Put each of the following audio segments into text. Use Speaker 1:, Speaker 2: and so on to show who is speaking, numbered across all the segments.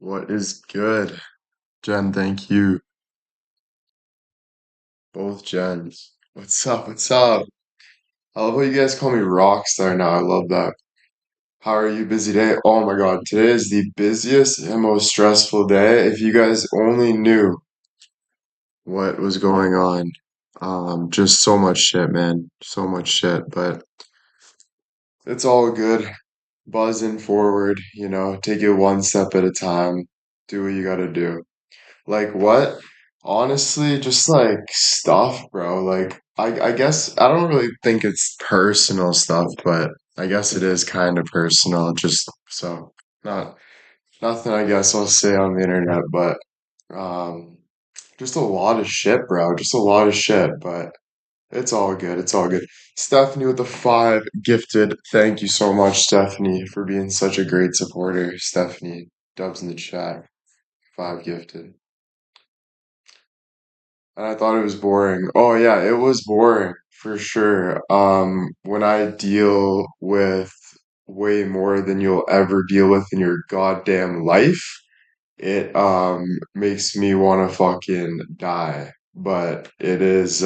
Speaker 1: What is good? Jen, thank you. Both Jens. What's up? What's up? I love how you guys call me Rockstar now. I love that. How are you? Busy day? Oh my God. Today is the busiest and most stressful day. If you guys only knew what was going on. Just so much shit, man. So much shit. But it's all good. Buzzing forward, take it one step at a time. Do what you gotta do. Like what? Honestly, just like stuff, bro. Like I guess I don't really think it's personal stuff, but I guess it is kind of personal. Just so not nothing I guess I'll say on the internet, but um just a lot of shit, bro. Just a lot of shit, but it's all good. It's all good. Stephanie with the five gifted. Thank you so much, Stephanie, for being such a great supporter. Stephanie, dubs in the chat. Five gifted. And I thought it was boring. Oh yeah, it was boring for sure. When I deal with way more than you'll ever deal with in your goddamn life, it makes me want to fucking die. But it is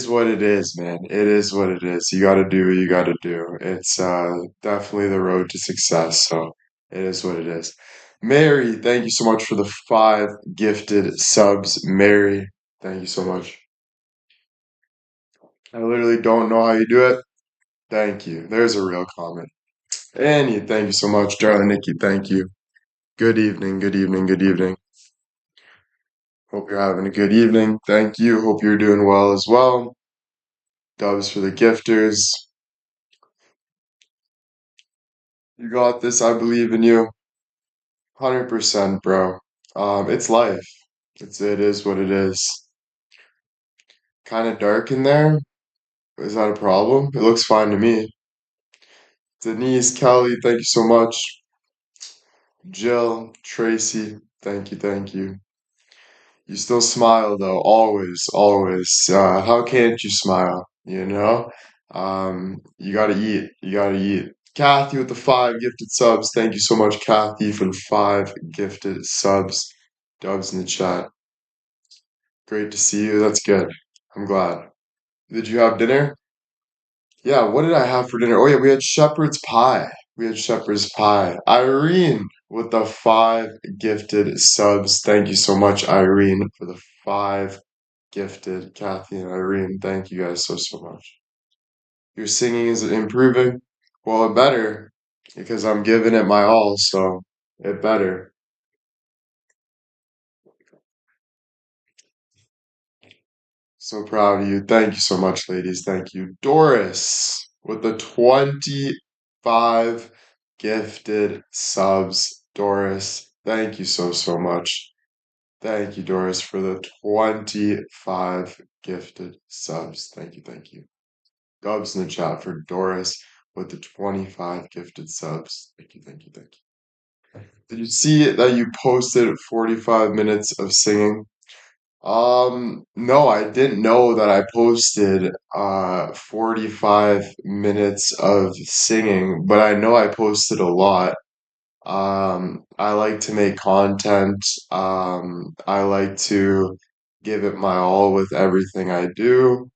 Speaker 1: what it is, man. It is what it is. You gotta do what you gotta do. It's definitely the road to success, so it is what it is. Mary, thank you so much for the five gifted subs. Mary, thank you so much. I literally don't know how you do it. Thank you. There's a real comment. Annie, thank you so much. Darling Nikki, thank you. Good evening, good evening, good evening. Hope you're having a good evening. Thank you. Hope you're doing well as well. Dubs for the gifters. You got this. I believe in you. 100%, bro. It's life. It is what it is. Kind of dark in there. Is that a problem? It looks fine to me. Denise, Kelly, thank you so much. Jill, Tracy, thank you, thank you. You still smile though, always, always. How can't you smile? You gotta eat. You gotta eat. Kathy with the five gifted subs. Thank you so much, Kathy, for the five gifted subs. Dubs in the chat. Great to see you. That's good. I'm glad. Did you have dinner? Yeah, what did I have for dinner? Oh yeah, we had shepherd's pie. We had shepherd's pie. Irene with the five gifted subs. Thank you so much, Irene, for the five gifted. Kathy and Irene, thank you guys so so much. Your singing is improving. Well, it better because I'm giving it my all, so it better. So proud of you. Thank you so much, ladies. Thank you. Doris with the 25 gifted subs. Doris, thank you so, so much. Thank you, Doris, for the 25 gifted subs. Thank you, thank you. Dubs in the chat for Doris with the 25 gifted subs. Thank you, thank you, thank you. Did you see that you posted 45 minutes of singing? No, I didn't know that I posted 45 minutes of singing, but I know I posted a lot. I like to make content. I like to give it my all with everything I do.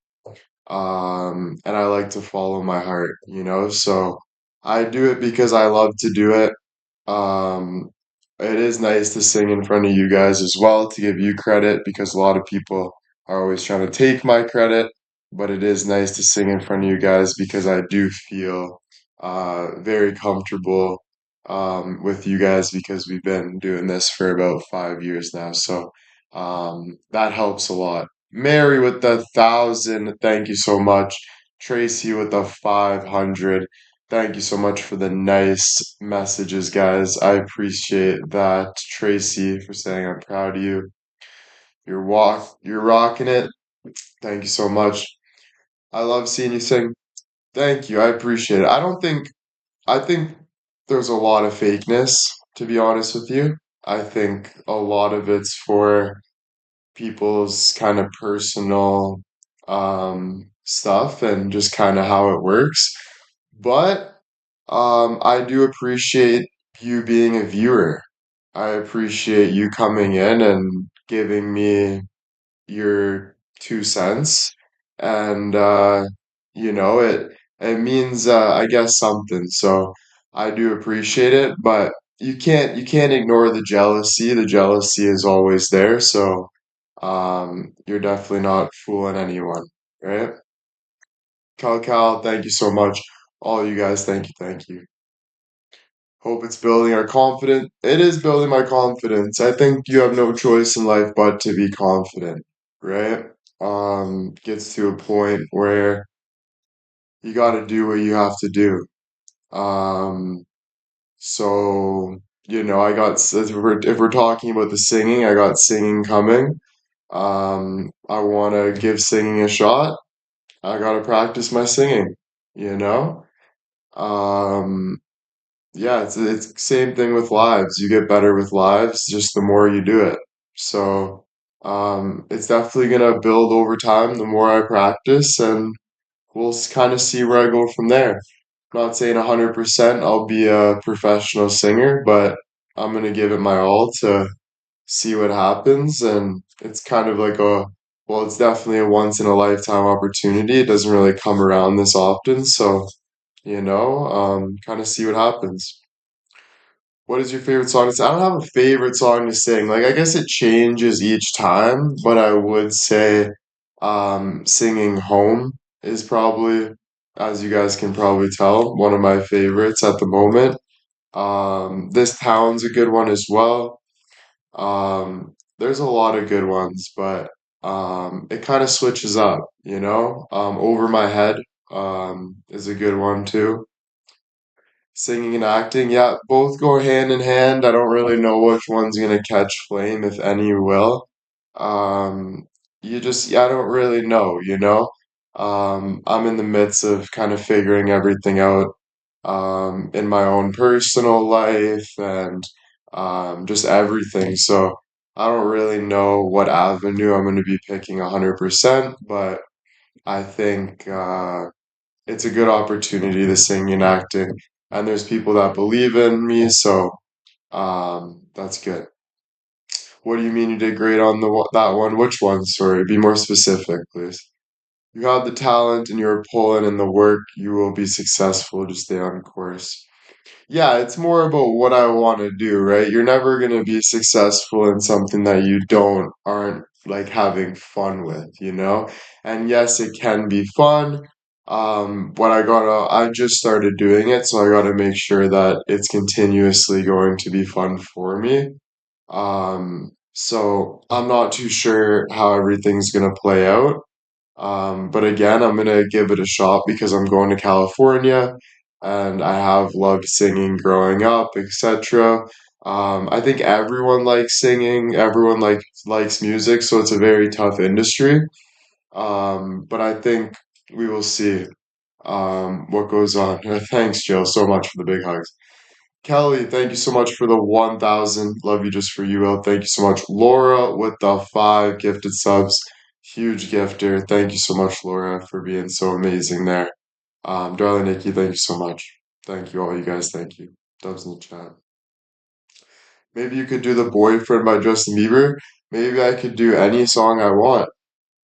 Speaker 1: And I like to follow my heart. So I do it because I love to do it. Um, it is nice to sing in front of you guys as well to give you credit because a lot of people are always trying to take my credit, but it is nice to sing in front of you guys because I do feel very comfortable with you guys because we've been doing this for about 5 years now. So that helps a lot. Mary with the 1,000, thank you so much. Tracy with the 500. Thank you so much for the nice messages, guys. I appreciate that. Tracy for saying I'm proud of you. You're rocking it. Thank you so much. I love seeing you sing. Thank you. I appreciate it. I think there's a lot of fakeness, to be honest with you. I think a lot of it's for people's kind of personal stuff and just kind of how it works. But I do appreciate you being a viewer. I appreciate you coming in and giving me your 2 cents. And it means I guess something. So I do appreciate it, but you can't ignore the jealousy. The jealousy is always there, so you're definitely not fooling anyone, right? Cal, thank you so much. All you guys, thank you, thank you. Hope it's building our confidence. It is building my confidence. I think you have no choice in life but to be confident, right? Gets to a point where you got to do what you have to do. Um, so I got if we're talking about the singing, I got singing coming. I want to give singing a shot. I got to practice my singing, you know? Um, Yeah, it's same thing with lives. You get better with lives just the more you do it. So, it's definitely gonna build over time the more I practice, and we'll kind of see where I go from there. Not saying 100% I'll be a professional singer, but I'm gonna give it my all to see what happens, and it's kind of like well, it's definitely a once in a lifetime opportunity. It doesn't really come around this often, so kind of see what happens. What is your favorite song to sing? I don't have a favorite song to sing. Like, I guess it changes each time, but I would say singing Home is probably, as you guys can probably tell, one of my favorites at the moment. This Town's a good one as well. There's a lot of good ones, but it kind of switches up, you know? Over My Head is a good one too. Singing and acting, yeah, both go hand in hand. I don't really know which one's gonna catch flame, if any will. Um, yeah, I don't really know, you know? I'm in the midst of kind of figuring everything out, in my own personal life and, just everything. So I don't really know what avenue I'm gonna be picking 100%, but I think, it's a good opportunity to sing and acting, and there's people that believe in me, so that's good. What do you mean you did great on that one? Which one? Sorry, be more specific, please. You have the talent and you're pulling in the work. You will be successful. Just stay on course. Yeah, it's more about what I want to do, right? You're never going to be successful in something that you aren't like having fun with, you know? And yes, it can be fun. But I just started doing it, so I gotta make sure that it's continuously going to be fun for me. So I'm not too sure how everything's gonna play out. But again, I'm gonna give it a shot because I'm going to California and I have loved singing growing up, etc. I think everyone likes singing, everyone likes music, so it's a very tough industry. But I think we will see what goes on. Thanks, Jill, so much for the big hugs. Kelly, thank you so much for the 1,000. Love you just for you, Will. Thank you so much. Laura with the 5 gifted subs. Huge gifter. Thank you so much, Laura, for being so amazing there. Darling Nikki, thank you so much. Thank you, all you guys. Thank you. Dubs in the chat. Maybe you could do The Boyfriend by Justin Bieber. Maybe I could do any song I want.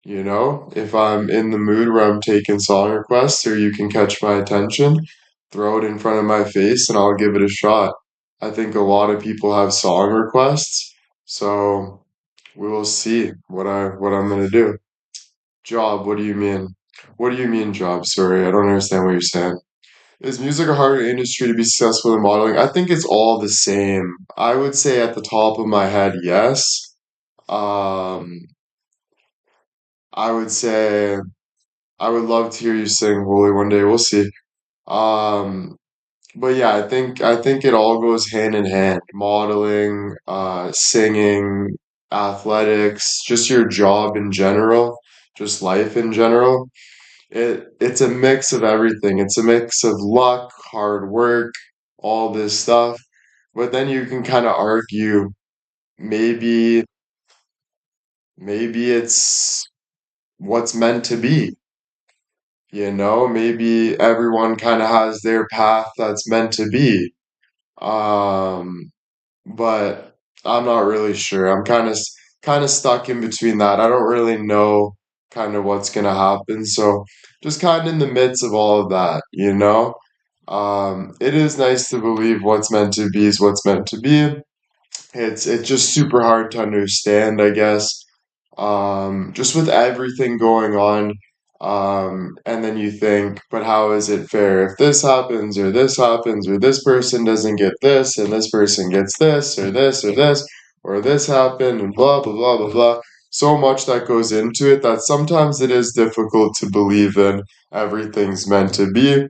Speaker 1: If I'm in the mood where I'm taking song requests or you can catch my attention, throw it in front of my face and I'll give it a shot. I think a lot of people have song requests, so we will see what I'm gonna do. Job, what do you mean? What do you mean job? Sorry, I don't understand what you're saying. Is music a harder industry to be successful in modeling? I think it's all the same. I would say at the top of my head, yes. Um, I would say I would love to hear you sing Holy one day. We'll see. Um, but yeah, I think it all goes hand in hand. Modeling, singing, athletics, just your job in general, just life in general. It's a mix of everything. It's a mix of luck, hard work, all this stuff. But then you can kind of argue maybe maybe it's what's meant to be. Maybe everyone kind of has their path that's meant to be. Um, but I'm not really sure. I'm kind of stuck in between that. I don't really know kind of what's gonna happen. So just kind of in the midst of all of that, you know? It is nice to believe what's meant to be is what's meant to be. It's just super hard to understand, I guess. Just with everything going on, and then you think, but how is it fair if this happens, or this person doesn't get this, and this person gets this, or this, or this, or this happened, and blah, blah, blah, blah, blah. So much that goes into it that sometimes it is difficult to believe in everything's meant to be.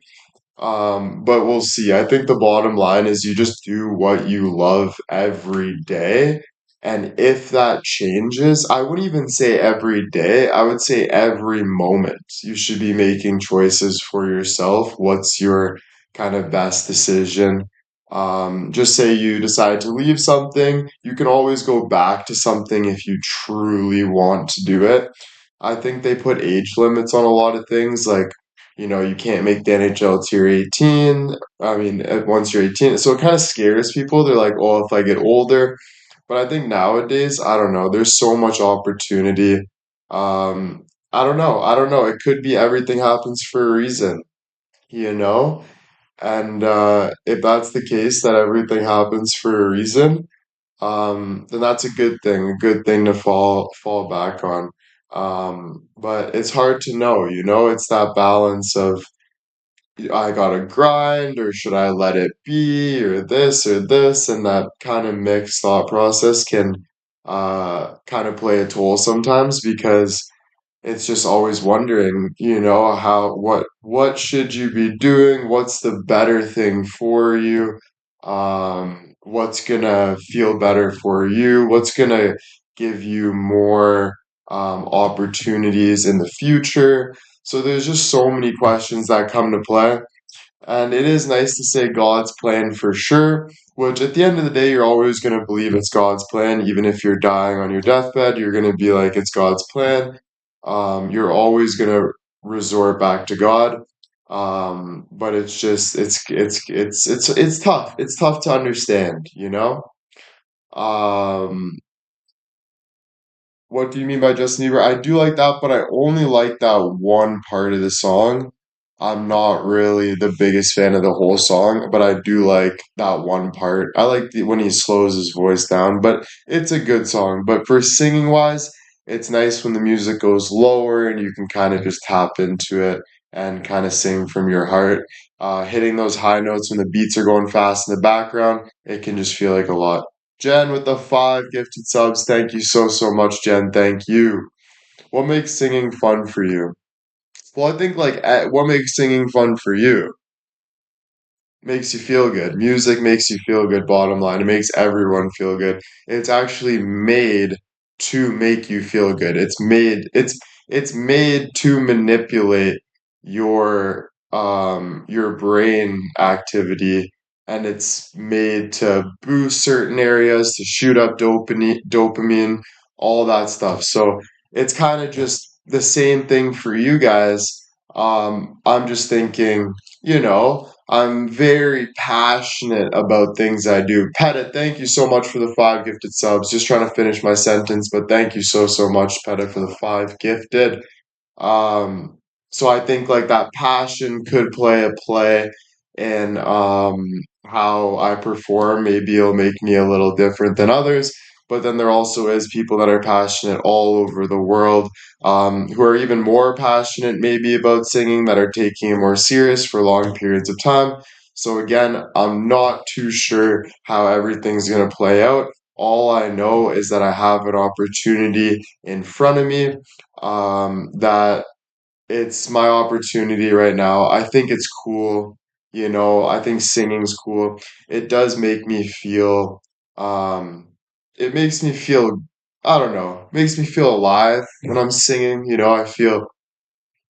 Speaker 1: But we'll see. I think the bottom line is you just do what you love every day. And if that changes, I wouldn't even say every day, I would say every moment. You should be making choices for yourself. What's your kind of best decision? Just say you decide to leave something, you can always go back to something if you truly want to do it. I think they put age limits on a lot of things, like you can't make the NHL till you're 18. I mean, once you're 18, so it kind of scares people. They're like, "Oh, if I get older," but I think nowadays, I don't know. There's so much opportunity. I don't know. I don't know. It could be everything happens for a reason, you know? And if that's the case, that everything happens for a reason, then that's a good thing to fall back on. But it's hard to know, it's that balance of I gotta grind, or should I let it be, or this, and that kind of mixed thought process can kind of play a toll sometimes because it's just always wondering, how what should you be doing? What's the better thing for you? What's gonna feel better for you? What's gonna give you more opportunities in the future? So there's just so many questions that come to play. And it is nice to say God's plan for sure, which at the end of the day, you're always going to believe it's God's plan. Even if you're dying on your deathbed, you're going to be like, it's God's plan. You're always going to resort back to God. But it's just, it's tough. It's tough to understand, you know? Um, what do you mean by Justin Bieber? I do like that, but I only like that one part of the song. I'm not really the biggest fan of the whole song, but I do like that one part. I like when he slows his voice down, but it's a good song. But for singing wise, it's nice when the music goes lower and you can kind of just tap into it and kind of sing from your heart. Hitting those high notes when the beats are going fast in the background, it can just feel like a lot. Jen with the 5 gifted subs. Thank you so, so much, Jen. Thank you. What makes singing fun for you? Well, I think what makes singing fun for you makes you feel good. Music makes you feel good, bottom line. It makes everyone feel good. It's actually made to make you feel good. It's made to manipulate your brain activity, and it's made to boost certain areas, to shoot up dopamine, all that stuff. So it's kind of just the same thing for you guys. I'm just thinking, I'm very passionate about things I do. Peta, thank you so much for the 5 gifted subs. Just trying to finish my sentence, but thank you so, so much, Peta, for the 5 gifted. Um, so I think like that passion could play in how I perform. Maybe it'll make me a little different than others. But then there also is people that are passionate all over the world, who are even more passionate maybe about singing, that are taking it more serious for long periods of time. So again, I'm not too sure how everything's gonna play out. All I know is that I have an opportunity in front of me, that it's my opportunity right now. I think it's cool. I think singing's cool. It does make me feel, um, it makes me feel, I don't know, makes me feel alive when I'm singing. I feel,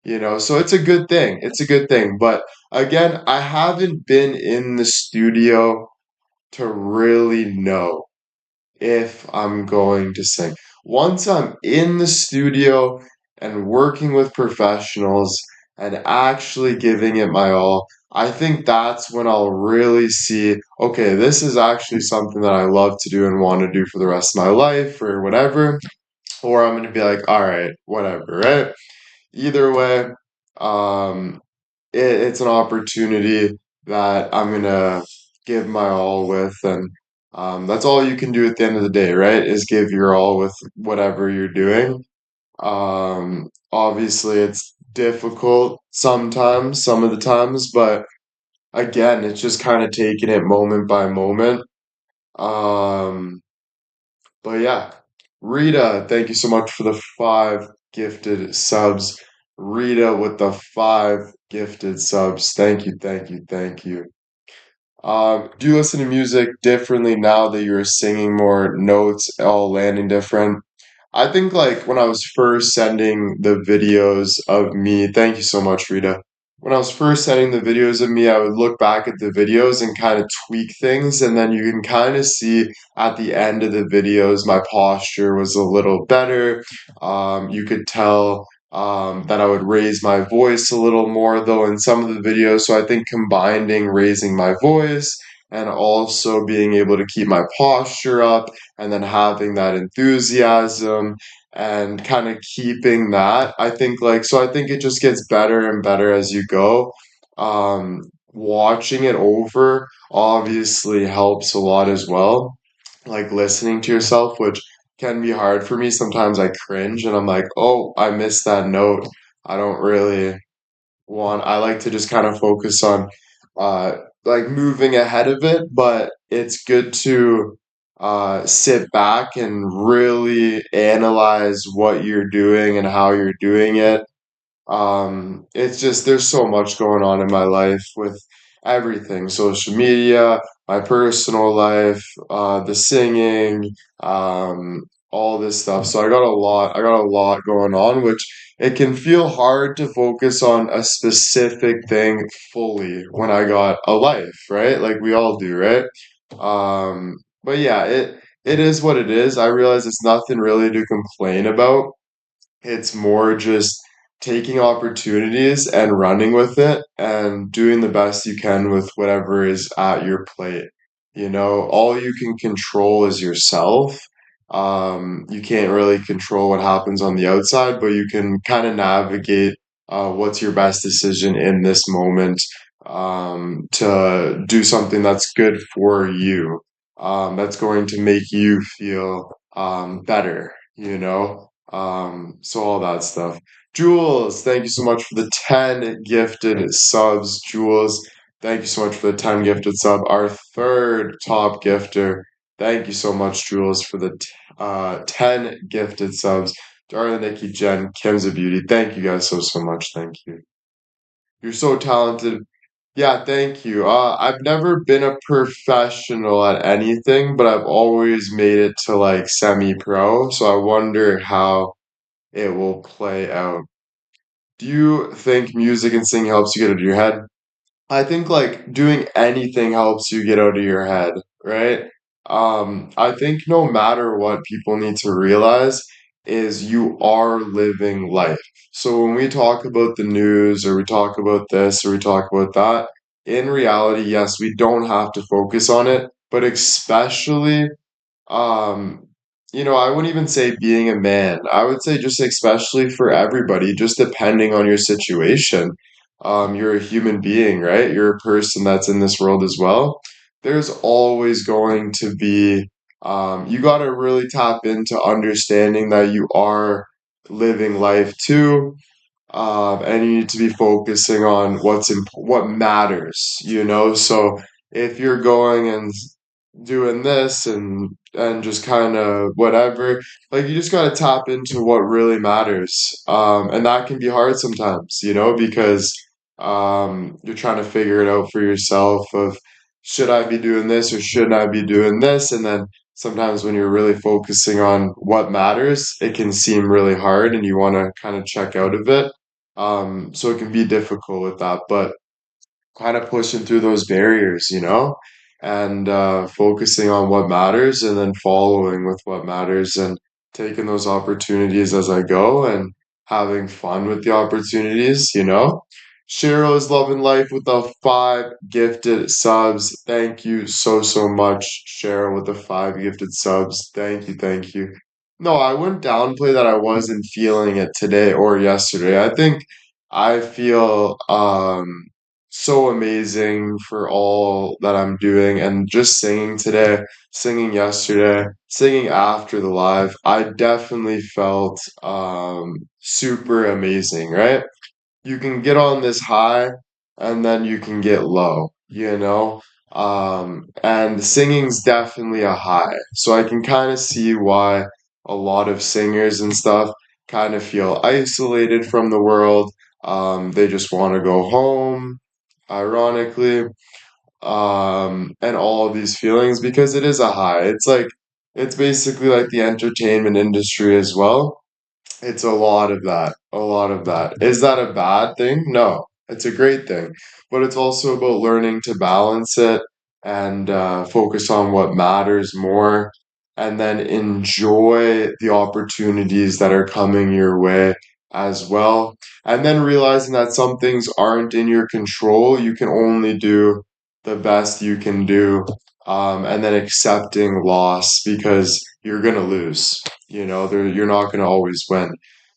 Speaker 1: so it's a good thing. It's a good thing. But again, I haven't been in the studio to really know if I'm going to sing. Once I'm in the studio and working with professionals, and actually giving it my all, I think that's when I'll really see, okay, this is actually something that I love to do and want to do for the rest of my life or whatever. Or I'm going to be like, all right, whatever, right? Either way, um, it's an opportunity that I'm gonna give my all with, and that's all you can do at the end of the day, right? Is give your all with whatever you're doing. Obviously, it's difficult sometimes, some of the times, but again, it's just kind of taking it moment by moment. Um, but yeah, Rita, thank you so much for the five gifted subs. Rita with the five gifted subs. Thank you, thank you, thank you. Do you listen to music differently now that you're singing more notes, all landing different? I think like when I was first sending the videos of me, thank you so much, Rita. When I was first sending the videos of me, I would look back at the videos and kind of tweak things, and then you can kind of see at the end of the videos, my posture was a little better. You could tell that I would raise my voice a little more, though, in some of the videos. So I think combining raising my voice and also being able to keep my posture up and then having that enthusiasm and kind of keeping that. I think like so I think it just gets better and better as you go. Watching it over obviously helps a lot as well. Like listening to yourself, which can be hard for me. Sometimes I cringe and I'm like, "Oh, I missed that note." I don't really I like to just kind of focus on uh like moving ahead of it, but it's good to sit back and really analyze what you're doing and how you're doing it. It's just there's so much going on in my life with everything, social media, my personal life, the singing, all this stuff. So I got a lot going on, which it can feel hard to focus on a specific thing fully when I got a life, right? Like we all do, right? But yeah, it is what it is. I realize it's nothing really to complain about. It's more just taking opportunities and running with it and doing the best you can with whatever is at your plate. You know, all you can control is yourself. You can't really control what happens on the outside, but you can kind of navigate what's your best decision in this moment to do something that's good for you, that's going to make you feel better, you know? So all that stuff. Jules, thank you so much for the 10 gifted subs. Jules, thank you so much for the 10 gifted sub. Our third top gifter. Thank you so much, Jules, for the 10 gifted subs. Darla, Nikki, Jen, Kim's a beauty. Thank you guys so, so much. Thank you. You're so talented. Yeah, thank you. I've never been a professional at anything, but I've always made it to like semi-pro. So I wonder how it will play out. Do you think music and singing helps you get out of your head? I think like doing anything helps you get out of your head, right? I think no matter what people need to realize is you are living life. So when we talk about the news or we talk about this or we talk about that, in reality, yes, we don't have to focus on it, but especially um, I wouldn't even say being a man. I would say just especially for everybody, just depending on your situation. You're a human being, right? You're a person that's in this world as well. There's always going to be, you got to really tap into understanding that you are living life too, and you need to be focusing on what matters, you know? So if you're going and doing this and just kind of whatever, like you just got to tap into what really matters. And that can be hard sometimes, because you're trying to figure it out for yourself of should I be doing this or shouldn't I be doing this? And then sometimes when you're really focusing on what matters, it can seem really hard and you want to kind of check out of it. So it can be difficult with that, but kind of pushing through those barriers, and focusing on what matters and then following with what matters and taking those opportunities as I go. And having fun with the opportunities, you know? Cheryl is loving life with the five gifted subs. Thank you so, so much, Cheryl, with the five gifted subs. Thank you, thank you. No, I wouldn't downplay that I wasn't feeling it today or yesterday. I think I feel so amazing for all that I'm doing and just singing today, singing yesterday, singing after the live. I definitely felt super amazing, right? You can get on this high and then you can get low, you know? And singing's definitely a high. So I can kind of see why a lot of singers and stuff kind of feel isolated from the world. They just want to go home, ironically, and all of these feelings because it is a high. It's basically like the entertainment industry as well. It's a lot of that. A lot of that. Is that a bad thing? No, it's a great thing. But it's also about learning to balance it and focus on what matters more and then enjoy the opportunities that are coming your way as well. And then realizing that some things aren't in your control. You can only do the best you can do. And then accepting loss because you're going to lose. You're not going to always win.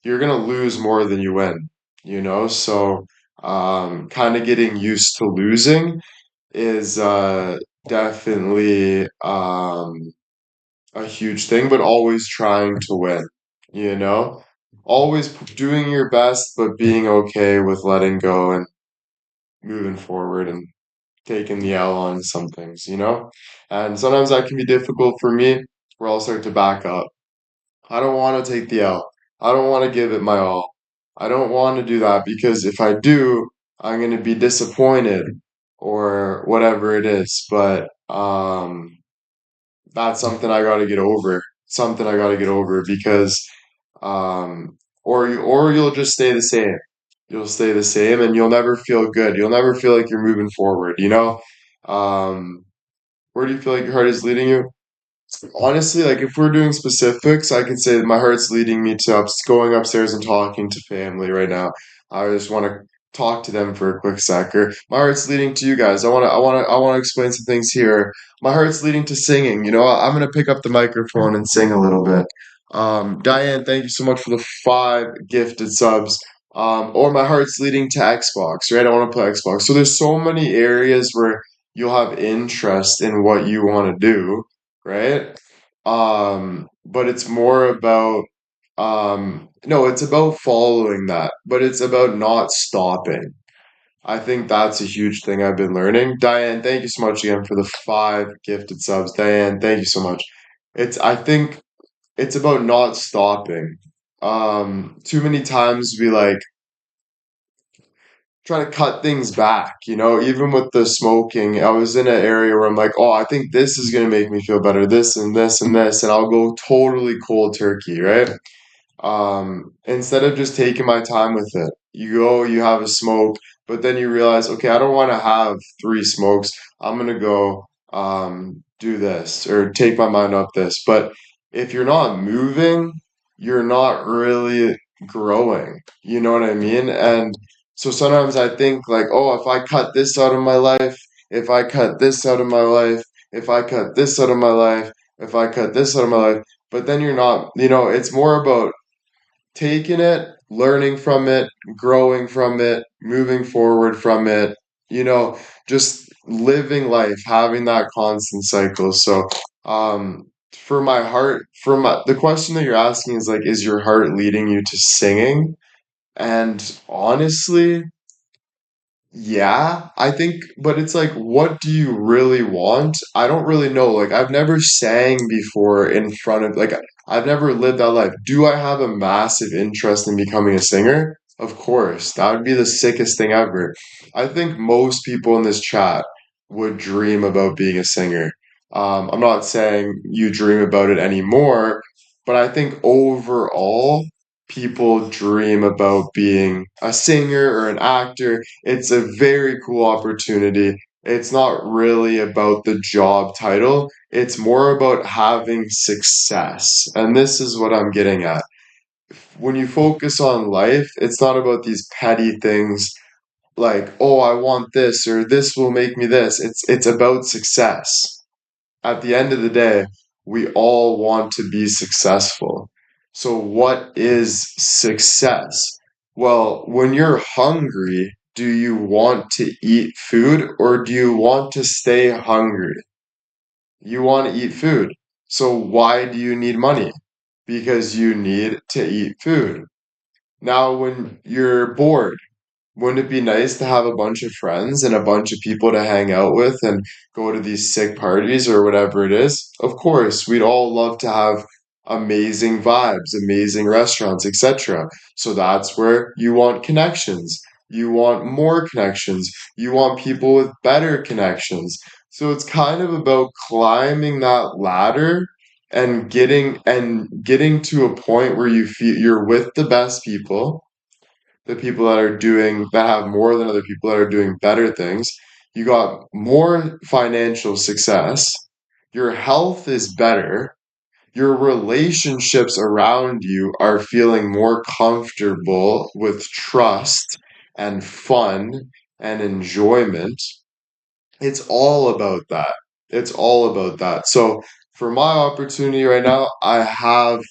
Speaker 1: You're going to lose more than you win, So, kind of getting used to losing is definitely a huge thing, but always trying to win, you know? Always doing your best, but being okay with letting go and moving forward and taking the L on some things. And sometimes that can be difficult for me, where I'll start to back up. I don't want to take the L. I don't want to give it my all. I don't want to do that because if I do, I'm going to be disappointed or whatever it is. But that's something I got to get over. Something I got to get over because or you'll just stay the same. You'll stay the same and you'll never feel good. You'll never feel like you're moving forward. Um, where do you feel like your heart is leading you? Honestly, like if we're doing specifics, I could say that my heart's leading me to going upstairs and talking to family right now. I just want to talk to them for a quick sec. Or my heart's leading to you guys. I want to explain some things here. My heart's leading to singing. I'm gonna pick up the microphone and sing a little bit. Diane, thank you so much for the five gifted subs. Or my heart's leading to Xbox, right? I want to play Xbox. So there's so many areas where you'll have interest in what you want to do, right? But it's more about no, it's about following that, but it's about not stopping. I think that's a huge thing I've been learning. Diane, thank you so much again for the five gifted subs. Diane, thank you so much. I think it's about not stopping. Too many times we like try to cut things back, even with the smoking. I was in an area where I'm like, oh, I think this is gonna make me feel better, this and this and this, and I'll go totally cold turkey, right? Instead of just taking my time with it. You go, you have a smoke, but then you realize, okay, I don't want to have three smokes. I'm gonna go do this or take my mind off this. But if you're not moving, you're not really growing. You know what I mean? And so sometimes I think like, oh, if I cut this out of my life, if I cut this out of my life, if I cut this out of my life, if I cut this out of my life, but then you're not, it's more about taking it, learning from it, growing from it, moving forward from it, you know, just living life, having that constant cycle. So, for my heart, the question that you're asking is like, is your heart leading you to singing? And honestly, yeah, I think, but it's like, what do you really want? I don't really know. Like, I've never sang before in front of, like, I've never lived that life. Do I have a massive interest in becoming a singer? Of course, that would be the sickest thing ever. I think most people in this chat would dream about being a singer. I'm not saying you dream about it anymore, but I think overall, people dream about being a singer or an actor. It's a very cool opportunity. It's not really about the job title, it's more about having success. And this is what I'm getting at. when you focus on life, it's not about these petty things like, oh, I want this or this will make me this. It's about success. At the end of the day, we all want to be successful. So what is success? Well, when you're hungry, do you want to eat food or do you want to stay hungry? You want to eat food. So why do you need money? Because you need to eat food. Now, when you're bored, wouldn't it be nice to have a bunch of friends and a bunch of people to hang out with and go to these sick parties or whatever it is? Of course, we'd all love to have amazing vibes, amazing restaurants, etc. So that's where you want connections. You want more connections. You want people with better connections. So it's kind of about climbing that ladder and getting to a point where you feel you're with the best people, the people that have more than other people that are doing better things. You got more financial success. Your health is better. Your relationships around you are feeling more comfortable with trust and fun and enjoyment. It's all about that. It's all about that. So for my opportunity right now, I have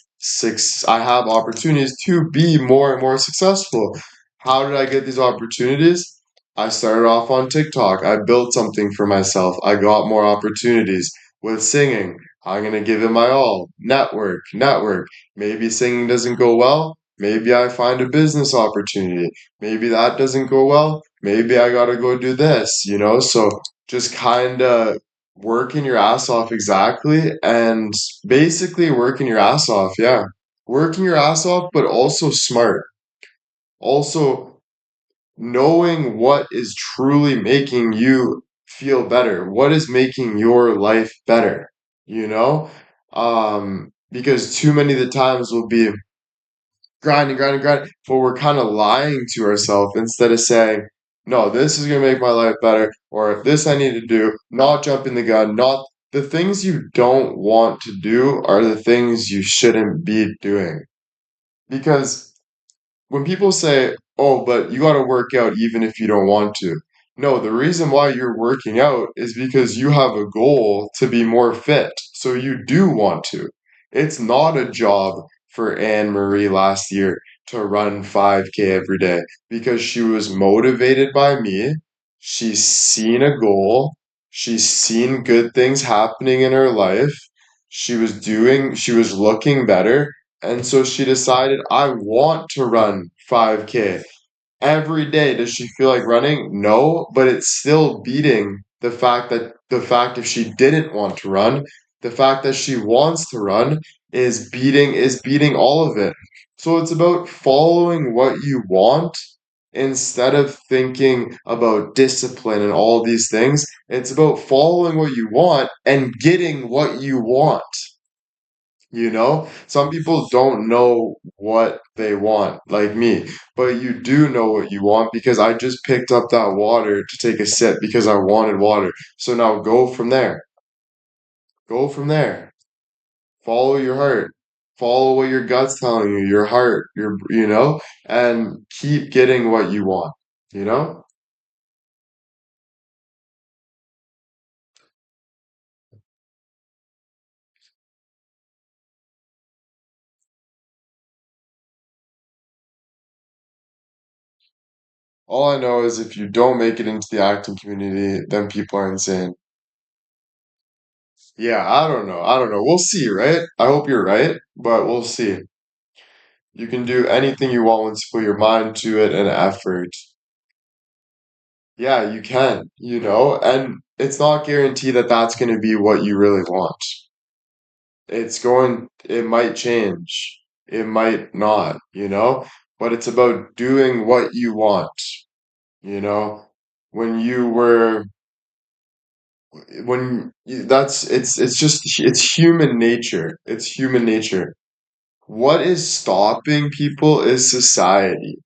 Speaker 1: opportunities to be more and more successful. How did I get these opportunities? I started off on TikTok. I built something for myself. I got more opportunities with singing. I'm gonna give it my all. Network, network. Maybe singing doesn't go well. Maybe I find a business opportunity. Maybe that doesn't go well. Maybe I gotta go do this, you know? So just kind of working your ass off exactly and basically working your ass off, yeah. Working your ass off, but also smart. Also knowing what is truly making you feel better, what is making your life better, you know? Because too many of the times will be grinding, grinding, grinding, but we're kind of lying to ourselves instead of saying, no, this is going to make my life better, or this I need to do, not jumping the gun, not the things you don't want to do are the things you shouldn't be doing. Because when people say, oh, but you got to work out even if you don't want to. No, the reason why you're working out is because you have a goal to be more fit. So you do want to. It's not a job for Anne Marie last year to run 5K every day because she was motivated by me. She's seen a goal. She's seen good things happening in her life. She was looking better. And so she decided, I want to run 5K. Every day, does she feel like running? No, but it's still beating the fact if she didn't want to run, the fact that she wants to run is beating all of it. So it's about following what you want instead of thinking about discipline and all these things. It's about following what you want and getting what you want. You know, some people don't know what they want, like me, but you do know what you want because I just picked up that water to take a sip because I wanted water. So now go from there. Go from there. Follow your heart. Follow what your gut's telling you, your heart, you know, and keep getting what you want, you know? All I know is if you don't make it into the acting community, then people are insane. Yeah, I don't know. I don't know. We'll see, right? I hope you're right, but we'll see. You can do anything you want once you put your mind to it and effort. Yeah, you can, you know, and it's not guaranteed that that's going to be what you really want. It might change. It might not, you know, but it's about doing what you want, you know. When you were, it's just, it's human nature. It's human nature. What is stopping people is society.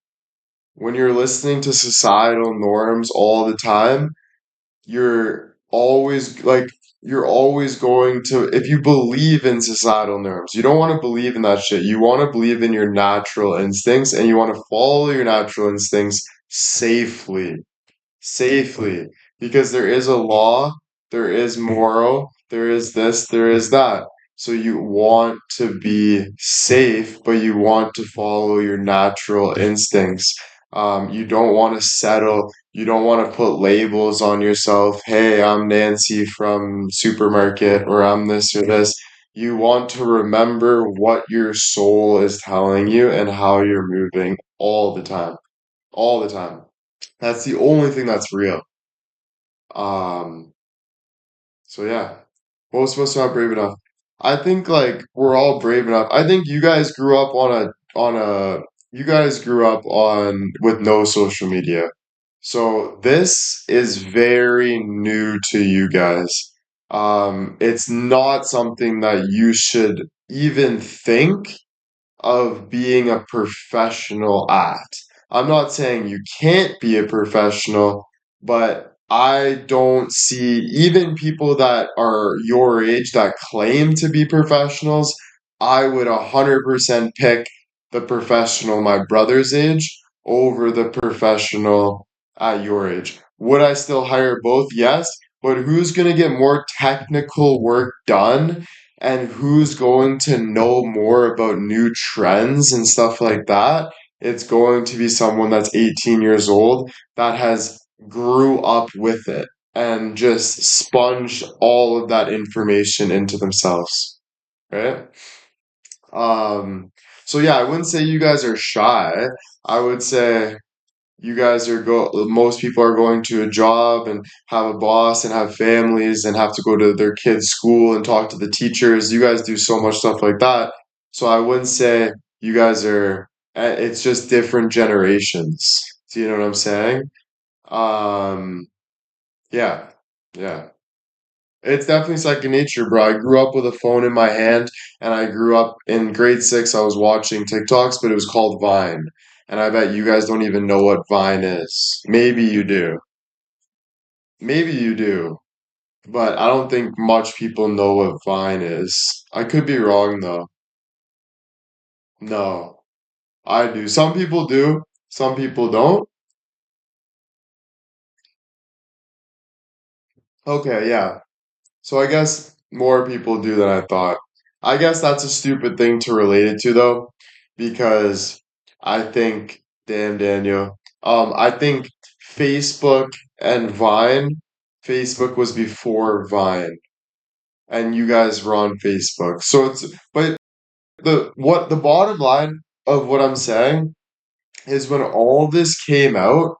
Speaker 1: When you're listening to societal norms all the time, you're always like you're always going to, if you believe in societal norms, you don't want to believe in that shit. You want to believe in your natural instincts and you want to follow your natural instincts safely, safely, because there is a law, there is moral, there is this, there is that. So you want to be safe, but you want to follow your natural instincts. You don't want to settle. You don't want to put labels on yourself. Hey, I'm Nancy from supermarket, or I'm this or this. You want to remember what your soul is telling you and how you're moving all the time. All the time. That's the only thing that's real. Um, so yeah, most of us are not brave enough. I think like we're all brave enough. I think you guys grew up you guys grew up on with no social media. So this is very new to you guys. It's not something that you should even think of being a professional at. I'm not saying you can't be a professional, but I don't see even people that are your age that claim to be professionals. I would 100% pick the professional my brother's age over the professional at your age. Would I still hire both? Yes, but who's going to get more technical work done and who's going to know more about new trends and stuff like that? It's going to be someone that's 18 years old that has grew up with it and just sponged all of that information into themselves, right? Um, so yeah, I wouldn't say you guys are shy. I would say you guys are most people are going to a job and have a boss and have families and have to go to their kids' school and talk to the teachers. You guys do so much stuff like that. So I wouldn't say you guys are, it's just different generations. Do you know what I'm saying? Um, yeah, yeah. It's definitely second nature, bro. I grew up with a phone in my hand, and I grew up in grade six. I was watching TikToks, but it was called Vine. And I bet you guys don't even know what Vine is. Maybe you do. Maybe you do. But I don't think much people know what Vine is. I could be wrong, though. No, I do. Some people do, some people don't. Okay, yeah. So I guess more people do than I thought. I guess that's a stupid thing to relate it to though, because I think, damn Daniel, I think Facebook and Vine, Facebook was before Vine, and you guys were on Facebook. So but the bottom line of what I'm saying is when all this came out,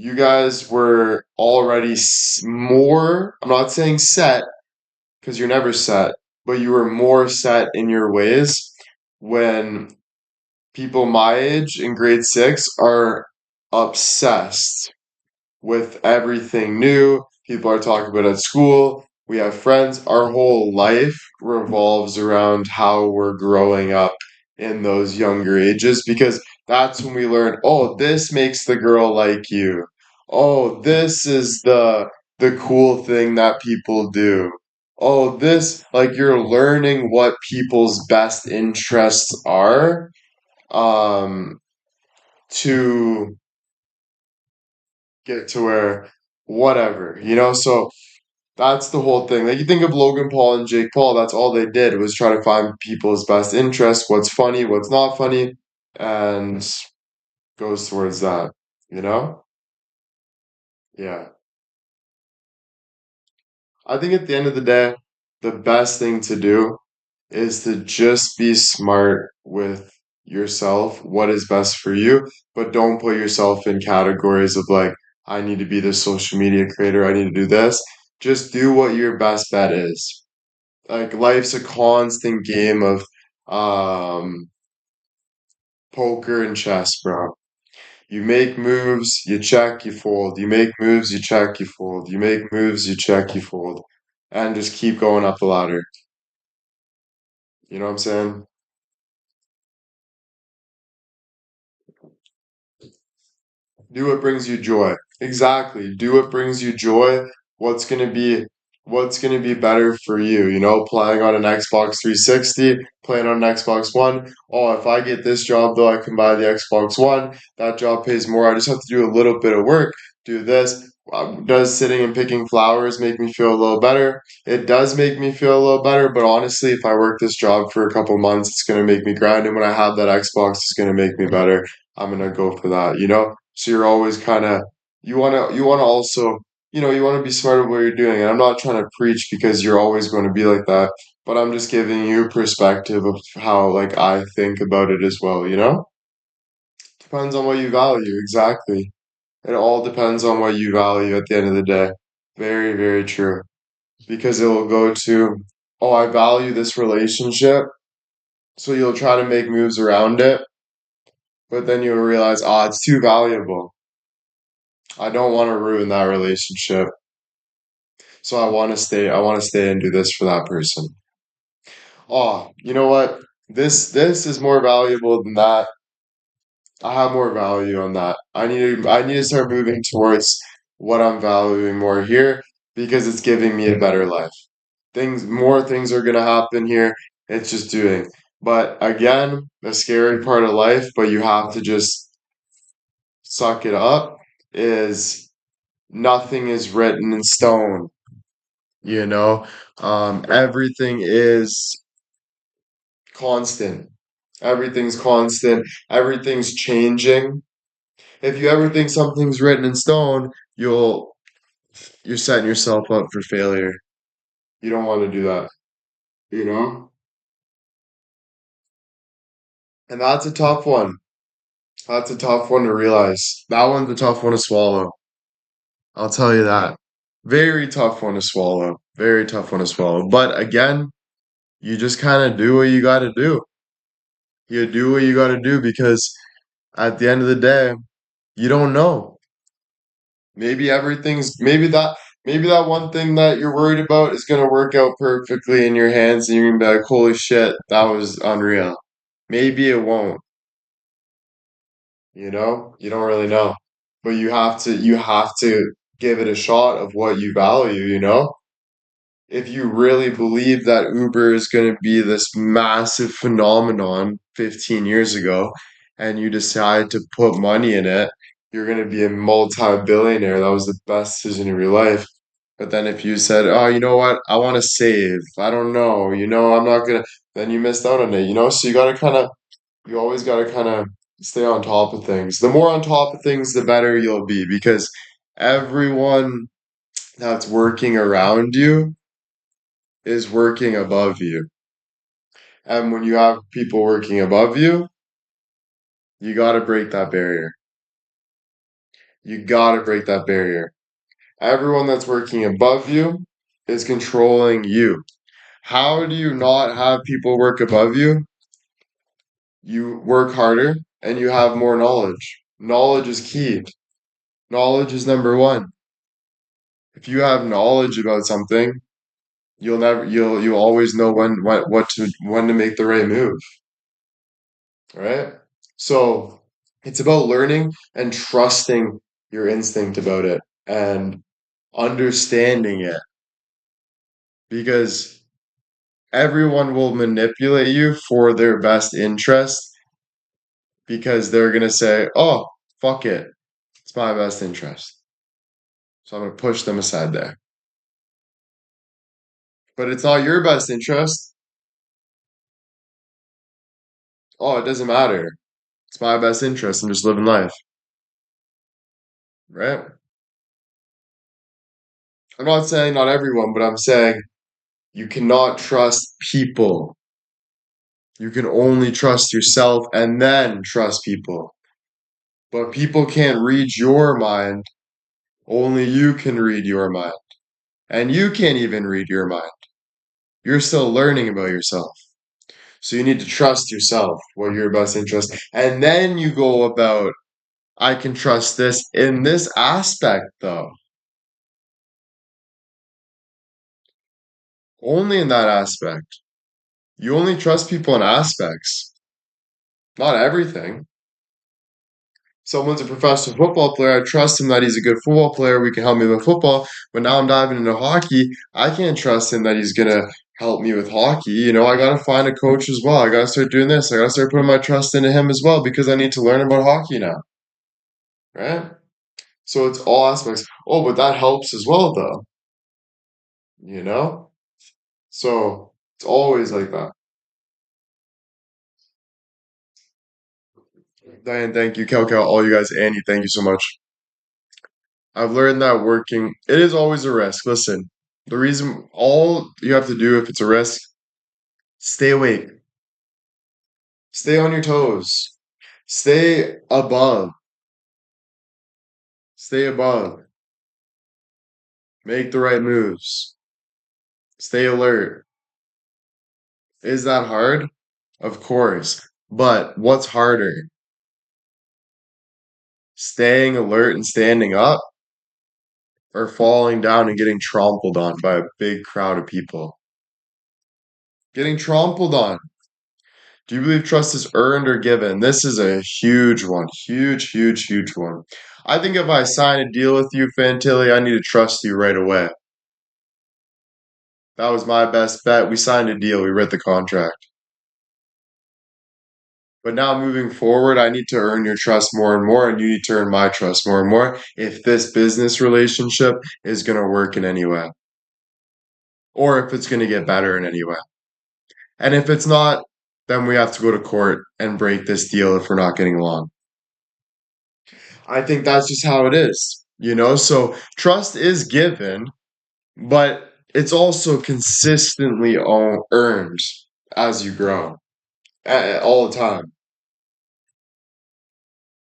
Speaker 1: you guys were already more, I'm not saying set, because you're never set, but you were more set in your ways when people my age in grade six are obsessed with everything new. People are talking about it at school. We have friends. Our whole life revolves around how we're growing up in those younger ages because that's when we learn, oh, this makes the girl like you. Oh, this is the cool thing that people do. Oh, this like you're learning what people's best interests are um to get to where whatever, so that's the whole thing. Like you think of Logan Paul and Jake Paul, that's all they did was try to find people's best interests, what's funny, what's not funny, and goes towards that, you know? Yeah. I think at the end of the day, the best thing to do is to just be smart with yourself, what is best for you, but don't put yourself in categories of like, I need to be this social media creator, I need to do this. Just do what your best bet is. Like life's a constant game of um poker and chess, bro. You make moves, you check, you fold. You make moves, you check, you fold. You make moves, you check, you fold. And just keep going up the ladder. You know what I'm saying? Do what brings you joy. Exactly. Do what brings you joy. What's gonna be what's going to be better for you, playing on an Xbox 360, playing on an Xbox One. Oh, if I get this job though, I can buy the Xbox One. That job pays more. I just have to do a little bit of work, do this. Does sitting and picking flowers make me feel a little better? It does make me feel a little better, but honestly, if I work this job for a couple months, it's going to make me grind. And when I have that Xbox, it's going to make me better. I'm going to go for that. So you're always kind of, you want to also you want to be smart about what you're doing. And I'm not trying to preach because you're always going to be like that, but I'm just giving you perspective of how like I think about it as well. Depends on what you value, exactly. It all depends on what you value at the end of the day. Very, very true. Because it will go to, oh, I value this relationship, so you'll try to make moves around it, but then you'll realize, ah, it's too valuable. I don't want to ruin that relationship. So I want to stay and do this for that person. Oh, you know what? This is more valuable than that. I have more value on that. I need to start moving towards what I'm valuing more here because it's giving me a better life. More things are gonna happen here. It's just doing. But again, the scary part of life, but you have to just suck it up, is nothing is written in stone, you know? Everything is constant. Everything's constant. Everything's changing. If you ever think something's written in stone, you're setting yourself up for failure. You don't want to do that, you know? And that's a tough one. That's a tough one to realize. That one's a tough one to swallow. I'll tell you that. Very tough one to swallow. Very tough one to swallow. But again, you just kind of do what you got to do. You do what you got to do because at the end of the day, you don't know. Maybe that one thing that you're worried about is gonna work out perfectly in your hands and you're gonna be like, holy shit, that was unreal. Maybe it won't, you know? You don't really know. But you have to give it a shot of what you value. If you really believe that Uber is going to be this massive phenomenon 15 years ago and you decide to put money in it, you're going to be a multi-billionaire. That was the best decision of your life. But then if you said, oh, you know what? I want to save. I don't know. I'm not going to, then you missed out on it. So you always got to kind of stay on top of things. The more on top of things, the better you'll be because everyone that's working around you is working above you. And when you have people working above you, you got to break that barrier. You got to break that barrier. Everyone that's working above you is controlling you. How do you not have people work above you? You work harder and you have more knowledge. Knowledge is key. Knowledge is number one. If you have knowledge about something, you'll always know when to make the right move. Right? So it's about learning and trusting your instinct about it and understanding it because everyone will manipulate you for their best interest because they're going to say, oh, fuck it. It's my best interest. So I'm going to push them aside there. But it's not your best interest. Oh, it doesn't matter. It's my best interest. I'm just living life. Right? I'm not saying not everyone, but I'm saying you cannot trust people. You can only trust yourself and then trust people. But people can't read your mind. Only you can read your mind. And you can't even read your mind. You're still learning about yourself. So you need to trust yourself, what your best interest. And then you go about, I can trust this in this aspect, though. Only in that aspect. You only trust people in aspects, not everything. Someone's a professional football player. I trust him that he's a good football player. We can help me with football. But now I'm diving into hockey. I can't trust him that he's gonna help me with hockey. I gotta find a coach as well. I gotta start doing this. I gotta start putting my trust into him as well because I need to learn about hockey now, right? So it's all aspects. Oh, but that helps as well, though. You know. So it's always like that. Diane, thank you. Cal, all you guys. Annie, thank you so much. I've learned that working, it is always a risk. Listen, the reason all you have to do if it's a risk, stay awake, stay on your toes, stay above, stay above, make the right moves, stay alert. Is that hard? Of course. But what's harder? Staying alert and standing up or falling down and getting trampled on by a big crowd of people? Getting trampled on. Do you believe trust is earned or given? This is a huge one. Huge, huge, huge one. I think if I sign a deal with you, Fantilli, I need to trust you right away. That was my best bet. We signed a deal. We read the contract. But now moving forward, I need to earn your trust more and more, and you need to earn my trust more and more if this business relationship is going to work in any way, or if it's going to get better in any way. And if it's not, then we have to go to court and break this deal if we're not getting along. I think that's just how it is. So trust is given, but it's also consistently earned as you grow all the time.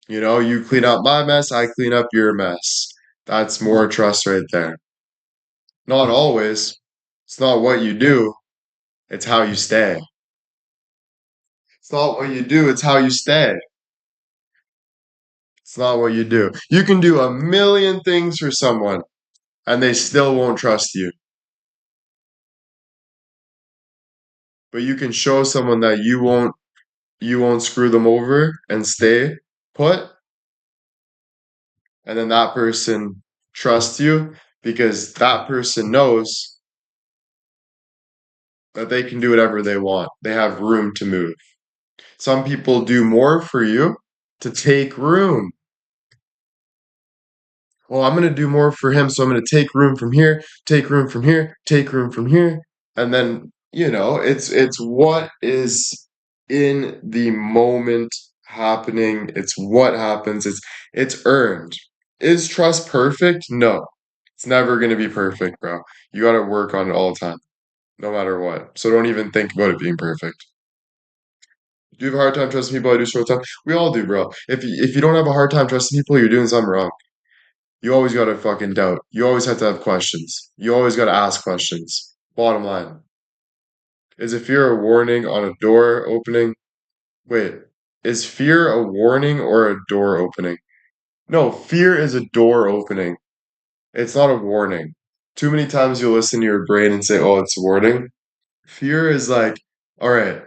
Speaker 1: You clean up my mess, I clean up your mess. That's more trust right there. Not always. It's not what you do, it's how you stay. It's not what you do, it's how you stay. It's not what you do. You can do a million things for someone and they still won't trust you. But you can show someone that you won't screw them over and stay put, and then that person trusts you because that person knows that they can do whatever they want. They have room to move. Some people do more for you to take room. Well, I'm going to do more for him, so I'm going to take room from here, take room from here, take room from here, and then, it's what is in the moment happening. It's what happens. It's earned. Is trust perfect? No. It's never going to be perfect, bro. You got to work on it all the time, no matter what. So don't even think about it being perfect. Do you have a hard time trusting people? I do short time. We all do, bro. If you don't have a hard time trusting people, you're doing something wrong. You always gotta fucking doubt. You always have to have questions. You always gotta ask questions. Bottom line. Is a fear a warning on a door opening? Wait, is fear a warning or a door opening? No, fear is a door opening. It's not a warning. Too many times you'll listen to your brain and say, oh, it's a warning. Fear is like, all right,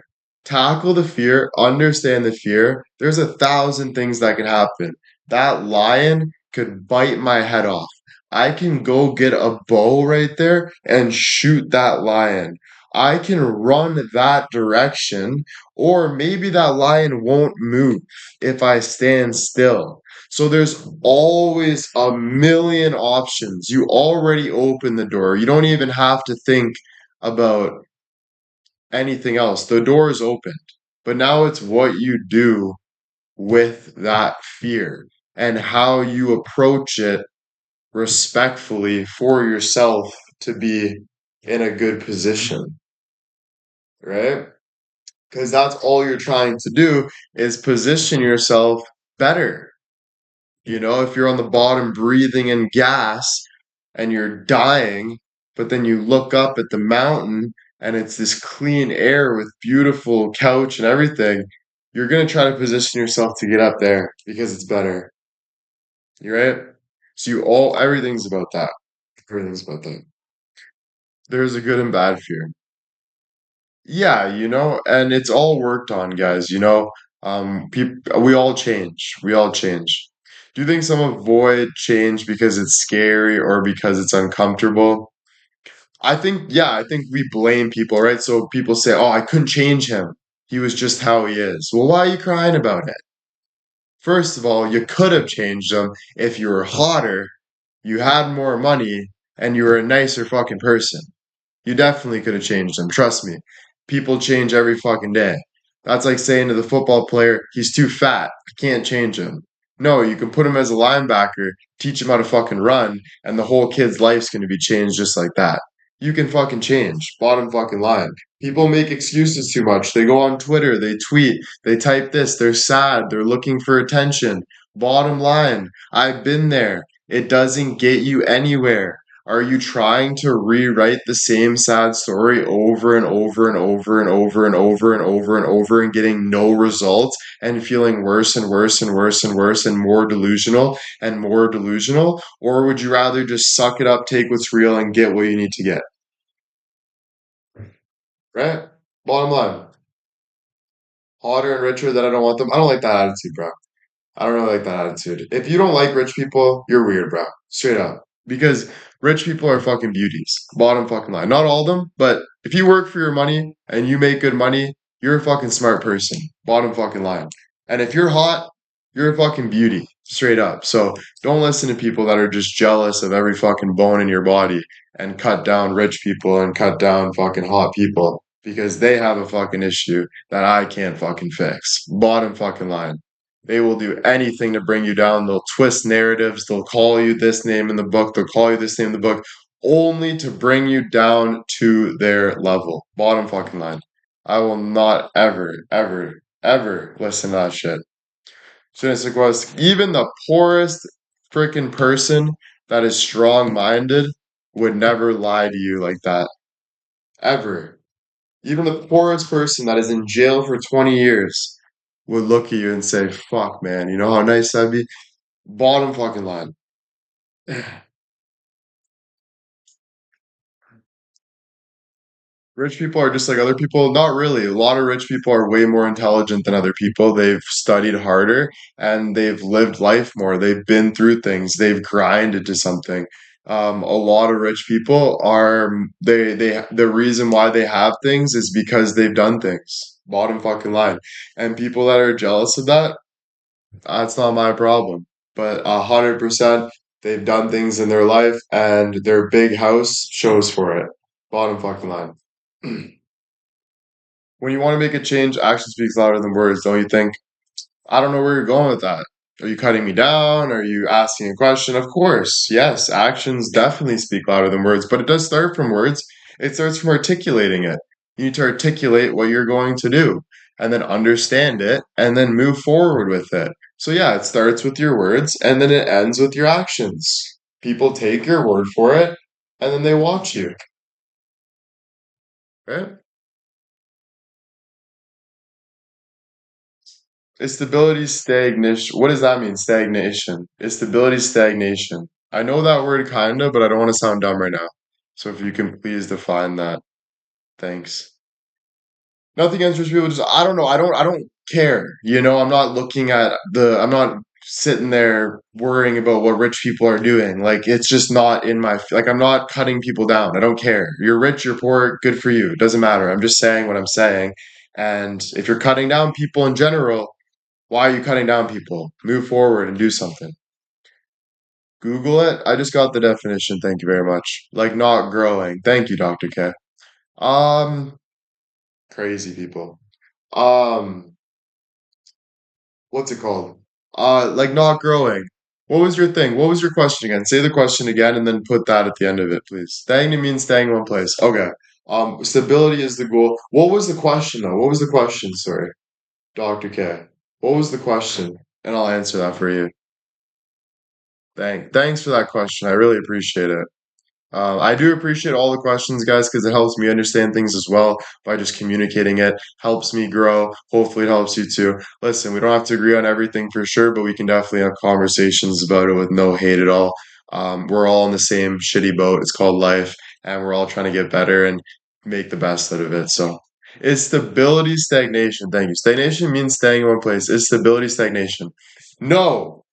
Speaker 1: tackle the fear, understand the fear. There's 1,000 things that could happen. That lion could bite my head off. I can go get a bow right there and shoot that lion. I can run that direction, or maybe that lion won't move if I stand still. So there's always a million options. You already open the door. You don't even have to think about anything else. The door is opened. But now it's what you do with that fear and how you approach it respectfully for yourself to be in a good position, right? Because that's all you're trying to do is position yourself better. If you're on the bottom breathing in gas and you're dying, but then you look up at the mountain and it's this clean air with beautiful couch and everything, you're going to try to position yourself to get up there because it's better. You right? So everything's about that. Everything's about that. There's a good and bad fear. Yeah, and it's all worked on, guys. We all change. We all change. Do you think some avoid change because it's scary or because it's uncomfortable? I think we blame people, right? So people say, oh, I couldn't change him. He was just how he is. Well, why are you crying about it? First of all, you could have changed him if you were hotter, you had more money, and you were a nicer fucking person. You definitely could have changed him. Trust me. People change every fucking day. That's like saying to the football player, he's too fat. I can't change him. No, you can put him as a linebacker, teach him how to fucking run, and the whole kid's life's going to be changed just like that. You can fucking change. Bottom fucking line. People make excuses too much. They go on Twitter, they tweet, they type this, they're sad, they're looking for attention. Bottom line, I've been there. It doesn't get you anywhere. Are you trying to rewrite the same sad story over and over and over and over and over and over and over and getting no results and feeling worse and worse and worse and worse and more delusional and more delusional? Or would you rather just suck it up, take what's real, and get what you need to get? Right? Bottom line. Hotter and richer that I don't want them. I don't like that attitude, bro. I don't really like that attitude. If you don't like rich people, you're weird, bro. Straight up. Because rich people are fucking beauties. Bottom fucking line. Not all of them, but if you work for your money and you make good money, you're a fucking smart person. Bottom fucking line. And if you're hot, you're a fucking beauty. Straight up. So don't listen to people that are just jealous of every fucking bone in your body and cut down rich people and cut down fucking hot people because they have a fucking issue that I can't fucking fix. Bottom fucking line. They will do anything to bring you down. They'll twist narratives. They'll call you this name in the book. They'll call you this name in the book, only to bring you down to their level. Bottom fucking line. I will not ever, ever, ever listen to that shit. Even the poorest freaking person that is strong minded would never lie to you like that. Ever. Even the poorest person that is in jail for 20 years would look at you and say, fuck, man, you know how nice that'd be? Bottom fucking line. Rich people are just like other people. Not really. A lot of rich people are way more intelligent than other people. They've studied harder and they've lived life more. They've been through things. They've grinded to something. A lot of rich people are the reason why they have things is because they've done things. Bottom fucking line. And people that are jealous of that, that's not my problem. But 100%, they've done things in their life, and their big house shows for it. Bottom fucking line. When you want to make a change, action speaks louder than words, don't you think? I don't know where you're going with that. Are you cutting me down? Are you asking a question? Of course, yes, actions definitely speak louder than words, but it does start from words. It starts from articulating it. You need to articulate what you're going to do and then understand it and then move forward with it. So, yeah, it starts with your words and then it ends with your actions. People take your word for it and then they watch you, right? Instability, stagnation. What does that mean? Stagnation. Instability, stagnation. I know that word kinda, but I don't want to sound dumb right now. So if you can please define that. Thanks. Nothing against rich people, just I don't know. I don't care. I'm not looking at I'm not sitting there worrying about what rich people are doing. Like it's just not in my like I'm not cutting people down. I don't care. You're rich, you're poor, good for you. It doesn't matter. I'm just saying what I'm saying. And if you're cutting down people in general, why are you cutting down people? Move forward and do something. Google it. I just got the definition. Thank you very much. Like not growing. Thank you, Dr. K. Um, crazy people. Um, what's it called? Like not growing. What was your thing? What was your question again? Say the question again and then put that at the end of it, please. Staying means staying in one place. Okay. Stability is the goal. What was the question though? What was the question? Sorry, Dr. K. What was the question? And I'll answer that for you. Thanks for that question. I really appreciate it. I do appreciate all the questions, guys, because it helps me understand things as well by just communicating it. Helps me grow. Hopefully, it helps you too. Listen, we don't have to agree on everything for sure, but we can definitely have conversations about it with no hate at all. We're all in the same shitty boat. It's called life, and we're all trying to get better and make the best out of it. So, is stability stagnation? Thank you. Stagnation means staying in one place. Is stability stagnation? No.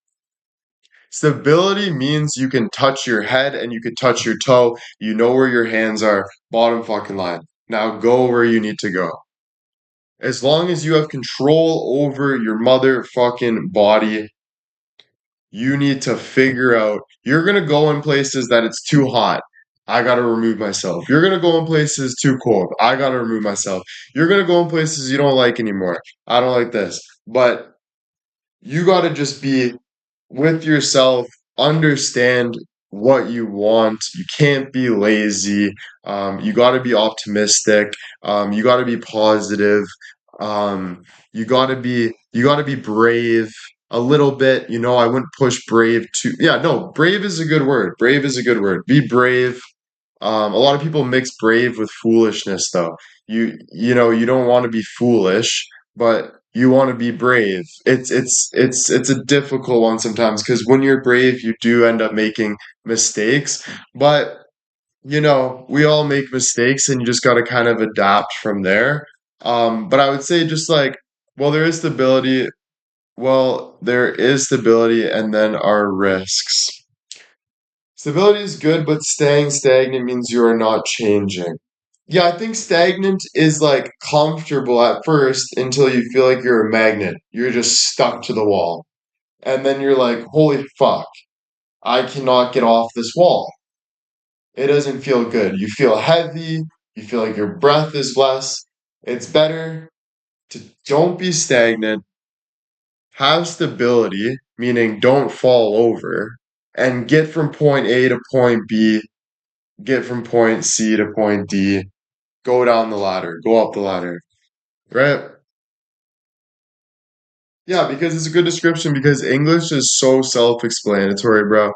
Speaker 1: Stability means you can touch your head and you can touch your toe. You know where your hands are. Bottom fucking line. Now go where you need to go. As long as you have control over your motherfucking body, you need to figure out you're gonna go in places that it's too hot. I gotta remove myself. You're gonna go in places too cold. I gotta remove myself. You're gonna go in places you don't like anymore. I don't like this. But you gotta just be with yourself, understand what you want. You can't be lazy. You got to be optimistic. You got to be positive. Um, you got to be brave a little bit. You know, I wouldn't push brave too. Yeah, no, brave is a good word. Brave is a good word. Be brave. A lot of people mix brave with foolishness, though. You know, you don't want to be foolish, but you want to be brave. It's a difficult one sometimes because when you're brave, you do end up making mistakes. But you know, we all make mistakes, and you just got to kind of adapt from there. But I would say just like, well, there is stability. Well, there is stability, and then our risks. Stability is good, but staying stagnant means you are not changing. Yeah, I think stagnant is like comfortable at first until you feel like you're a magnet. You're just stuck to the wall. And then you're like, holy fuck, I cannot get off this wall. It doesn't feel good. You feel heavy. You feel like your breath is less. It's better to don't be stagnant, have stability, meaning don't fall over, and get from point A to point B, get from point C to point D, go down the ladder, go up the ladder, right? Yeah, because it's a good description because English is so self-explanatory, bro.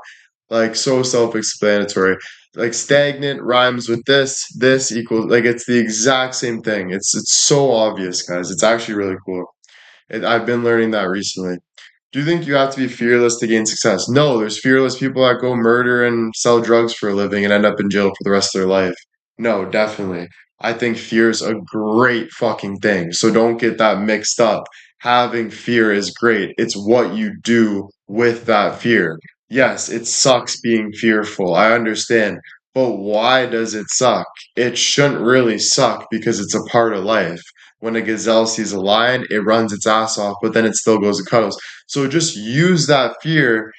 Speaker 1: Like so self-explanatory. Like stagnant rhymes with this equals like it's the exact same thing. It's so obvious, guys. It's actually really cool. I've been learning that recently. Do you think you have to be fearless to gain success? No, there's fearless people that go murder and sell drugs for a living and end up in jail for the rest of their life. No, definitely. I think fear is a great fucking thing. So don't get that mixed up. Having fear is great. It's what you do with that fear. Yes, it sucks being fearful. I understand. But why does it suck? It shouldn't really suck because it's a part of life. When a gazelle sees a lion, it runs its ass off, but then it still goes and cuddles. So just use that fear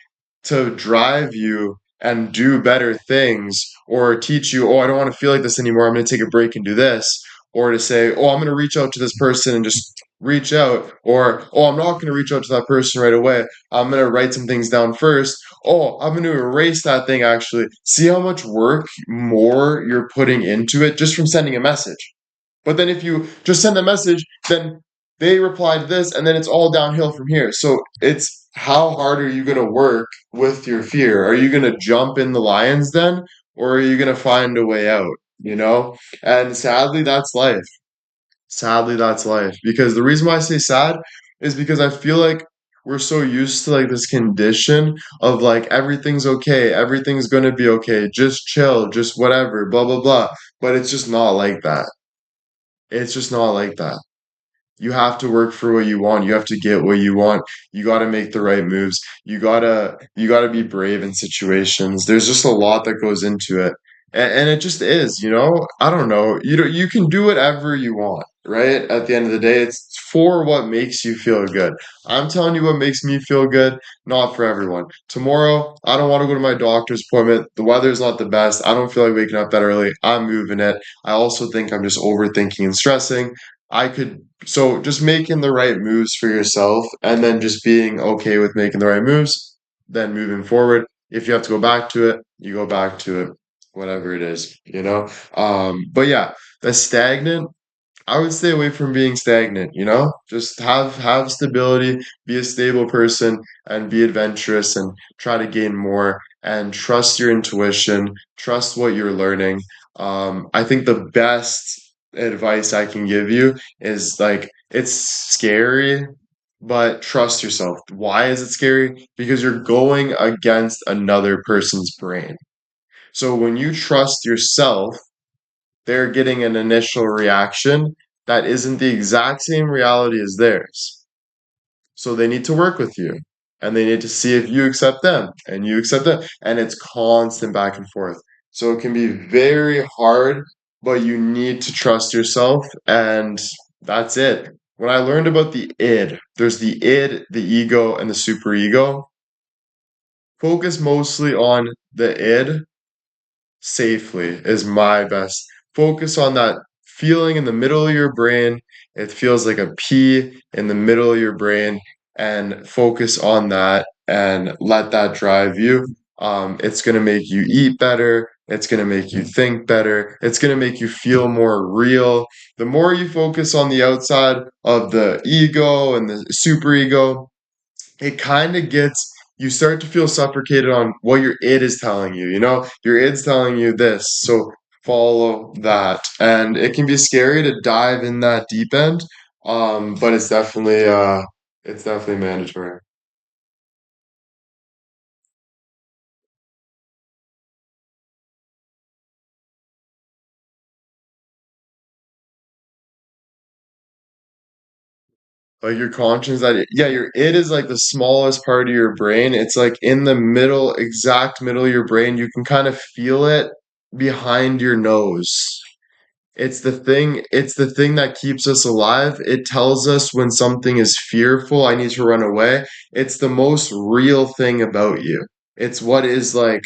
Speaker 1: to drive you and do better things or teach you, oh, I don't want to feel like this anymore. I'm going to take a break and do this. Or to say, oh, I'm going to reach out to this person and just reach out. Or, oh, I'm not going to reach out to that person right away. I'm going to write some things down first. Oh, I'm going to erase that thing actually. See how much work more you're putting into it just from sending a message. But then if you just send a message, then they reply to this, and then it's all downhill from here. So it's how hard are you going to work with your fear? Are you going to jump in the lions then, or are you going to find a way out? You know? And sadly, that's life. Sadly, that's life. Because the reason why I say sad is because I feel like we're so used to like this condition of like everything's okay, everything's gonna be okay, just chill, just whatever, blah blah blah. But it's just not like that. It's just not like that. You have to work for what you want. You have to get what you want. You got to make the right moves. You gotta be brave in situations. There's just a lot that goes into it. And it just is, you know? I don't know. You can do whatever you want, right? At the end of the day, it's for what makes you feel good. I'm telling you what makes me feel good, not for everyone. Tomorrow, I don't want to go to my doctor's appointment. The weather's not the best. I don't feel like waking up that early. I'm moving it. I also think I'm just overthinking and stressing. I could so just making the right moves for yourself and then just being okay with making the right moves, then moving forward. If you have to go back to it, you go back to it, whatever it is, you know? But yeah, the stagnant, I would stay away from being stagnant, you know? Just have stability, be a stable person and be adventurous and try to gain more and trust your intuition, trust what you're learning. I think the best advice I can give you is like it's scary, but trust yourself. Why is it scary? Because you're going against another person's brain. So when you trust yourself, they're getting an initial reaction that isn't the exact same reality as theirs. So they need to work with you. and they need to see if you accept them and you accept them, and it's constant back and forth. So it can be very hard, but you need to trust yourself, and that's it. When I learned about the id, there's the id, the ego, and the superego. Focus mostly on the id safely is my best. Focus on that feeling in the middle of your brain. It feels like a P in the middle of your brain, and focus on that and let that drive you. It's going to make you eat better. It's going to make you think better. It's going to make you feel more real. The more you focus on the outside of the ego and the superego, it kind of gets you start to feel suffocated on what your id is telling you. Your id's telling you this, so follow that. And it can be scary to dive in that deep end, but it's definitely mandatory. Like your conscience, that yeah, your id is like the smallest part of your brain. It's like in the middle, exact middle of your brain. You can kind of feel it behind your nose. It's the thing that keeps us alive. It tells us when something is fearful, I need to run away. It's the most real thing about you. It's what is like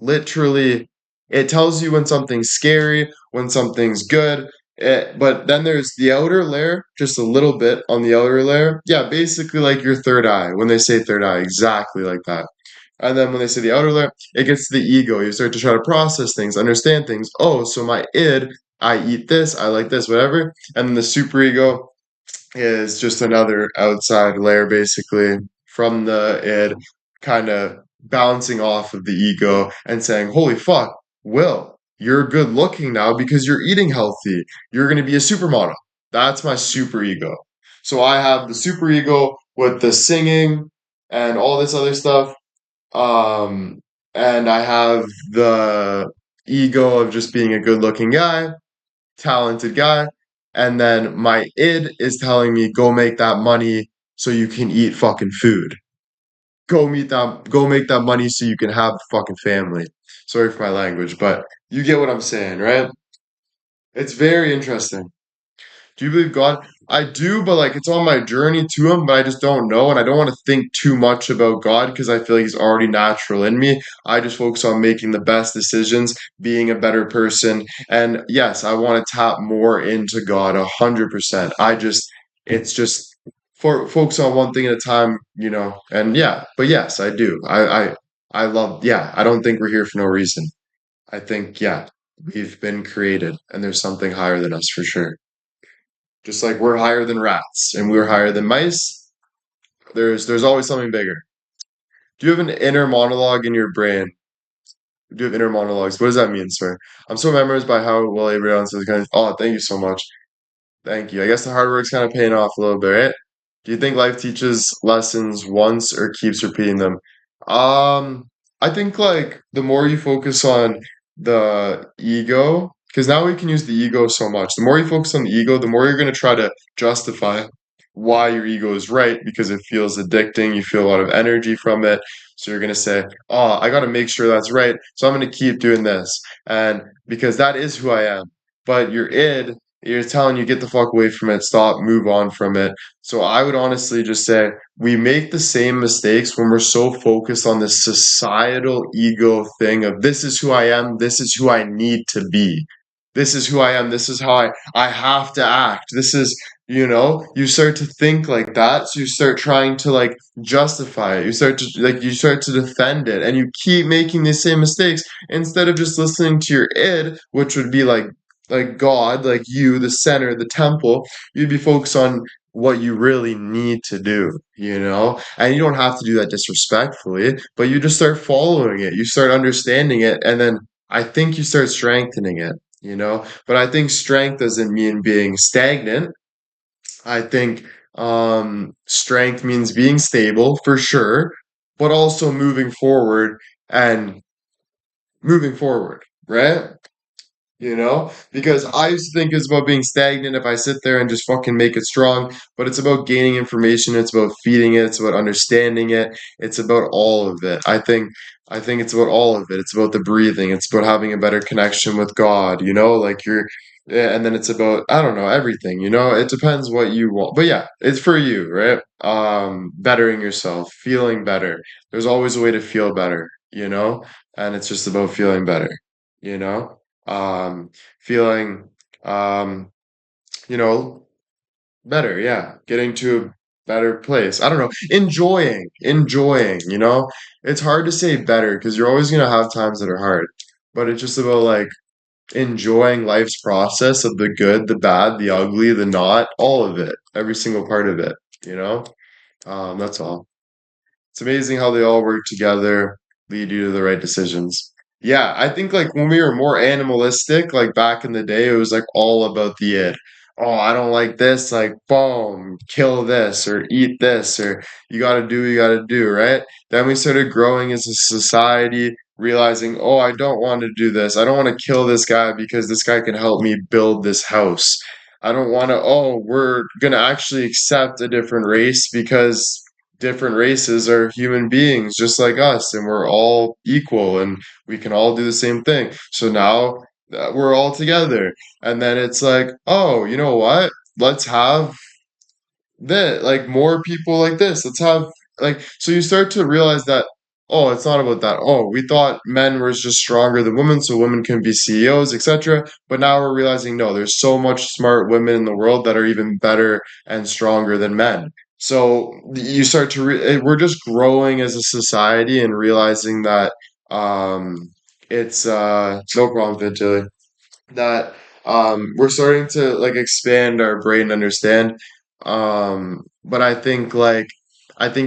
Speaker 1: literally, it tells you when something's scary, when something's good. But then there's the outer layer, just a little bit on the outer layer. Yeah, basically like your third eye. When they say third eye, exactly like that. And then when they say the outer layer, it gets to the ego. You start to try to process things, understand things. Oh, so my id, I eat this, I like this, whatever. And then the superego is just another outside layer, basically, from the id, kind of bouncing off of the ego and saying, holy fuck, Will, you're good looking now because you're eating healthy. You're going to be a supermodel. That's my superego. So I have the superego with the singing and all this other stuff, um, and I have the ego of just being a good looking guy, talented guy. And then my id is telling me, go make that money so you can eat fucking food. Go make that money so you can have a fucking family. Sorry for my language, but you get what I'm saying, right? It's very interesting. Do you believe God? I do, but like it's on my journey to Him, but I just don't know. And I don't want to think too much about God because I feel like He's already natural in me. I just focus on making the best decisions, being a better person. And yes, I want to tap more into God 100%. It's just for focus on one thing at a time. And yeah, but yes, I do. I love, yeah, I don't think we're here for no reason. I think, yeah, we've been created and there's something higher than us for sure. Just like we're higher than rats and we're higher than mice, there's always something bigger. Do you have an inner monologue in your brain? Do you have inner monologues? What does that mean, sir? I'm so memorized by how well Avery answers kind of. Oh, thank you so much. Thank you. I guess the hard work's kind of paying off a little bit, right? Do you think life teaches lessons once or keeps repeating them? Um, I think like the more you focus on the ego, because now we can use the ego so much. The more you focus on the ego, the more you're going to try to justify why your ego is right because it feels addicting. You feel a lot of energy from it. So you're going to say, oh, I got to make sure that's right. So I'm going to keep doing this. And because that is who I am. But your id, you're telling you get the fuck away from it, stop, move on from it. So I would honestly just say we make the same mistakes when we're so focused on this societal ego thing of this is who I am, this is who I need to be. This is who I am, this is how I have to act. You start to think like that, so you start trying to like justify it. You start to defend it and you keep making the same mistakes instead of just listening to your id, which would be like God, like you, the center, the temple. You'd be focused on what you really need to do. And you don't have to do that disrespectfully, but you just start following it. You start understanding it, and then I think you start strengthening it. But I think strength doesn't mean being stagnant. I think strength means being stable for sure, but also moving forward and moving forward, right? Because I used to think it's about being stagnant if I sit there and just fucking make it strong, but it's about gaining information, it's about feeding it, it's about understanding it, it's about all of it. I think it's about all of it. It's about the breathing, it's about having a better connection with God, like you're yeah, and then it's about I don't know, everything, it depends what you want. But yeah, it's for you, right? Bettering yourself, feeling better. There's always a way to feel better, and it's just about feeling better you know feeling um you know better, yeah, getting to a better place. I don't know, enjoying. It's hard to say better because you're always going to have times that are hard, but it's just about like enjoying life's process of the good, the bad, the ugly, the not, all of it, every single part of it you know that's all. It's amazing how they all work together, lead you to the right decisions. Yeah, I think like when we were more animalistic, like back in the day, it was like all about the id. Oh, I don't like this, like boom, kill this or eat this or you gotta do, right? Then we started growing as a society, realizing, oh, I don't want to do this. I don't want to kill this guy because this guy can help me build this house. I don't want to, oh, we're gonna actually accept a different race because different races are human beings just like us and we're all equal and we can all do the same thing. So now we're all together. And then it's like, oh, you know what? Let's have that, like more people like this. Let's have like so you start to realize that oh, it's not about that. Oh, we thought men were just stronger than women, so women can be CEOs, etc. But now we're realizing no, there's so much smart women in the world that are even better and stronger than men. So you start to we're just growing as a society and realizing that it's no problem, Vintilly, that we're starting to like expand our brain and understand. But I think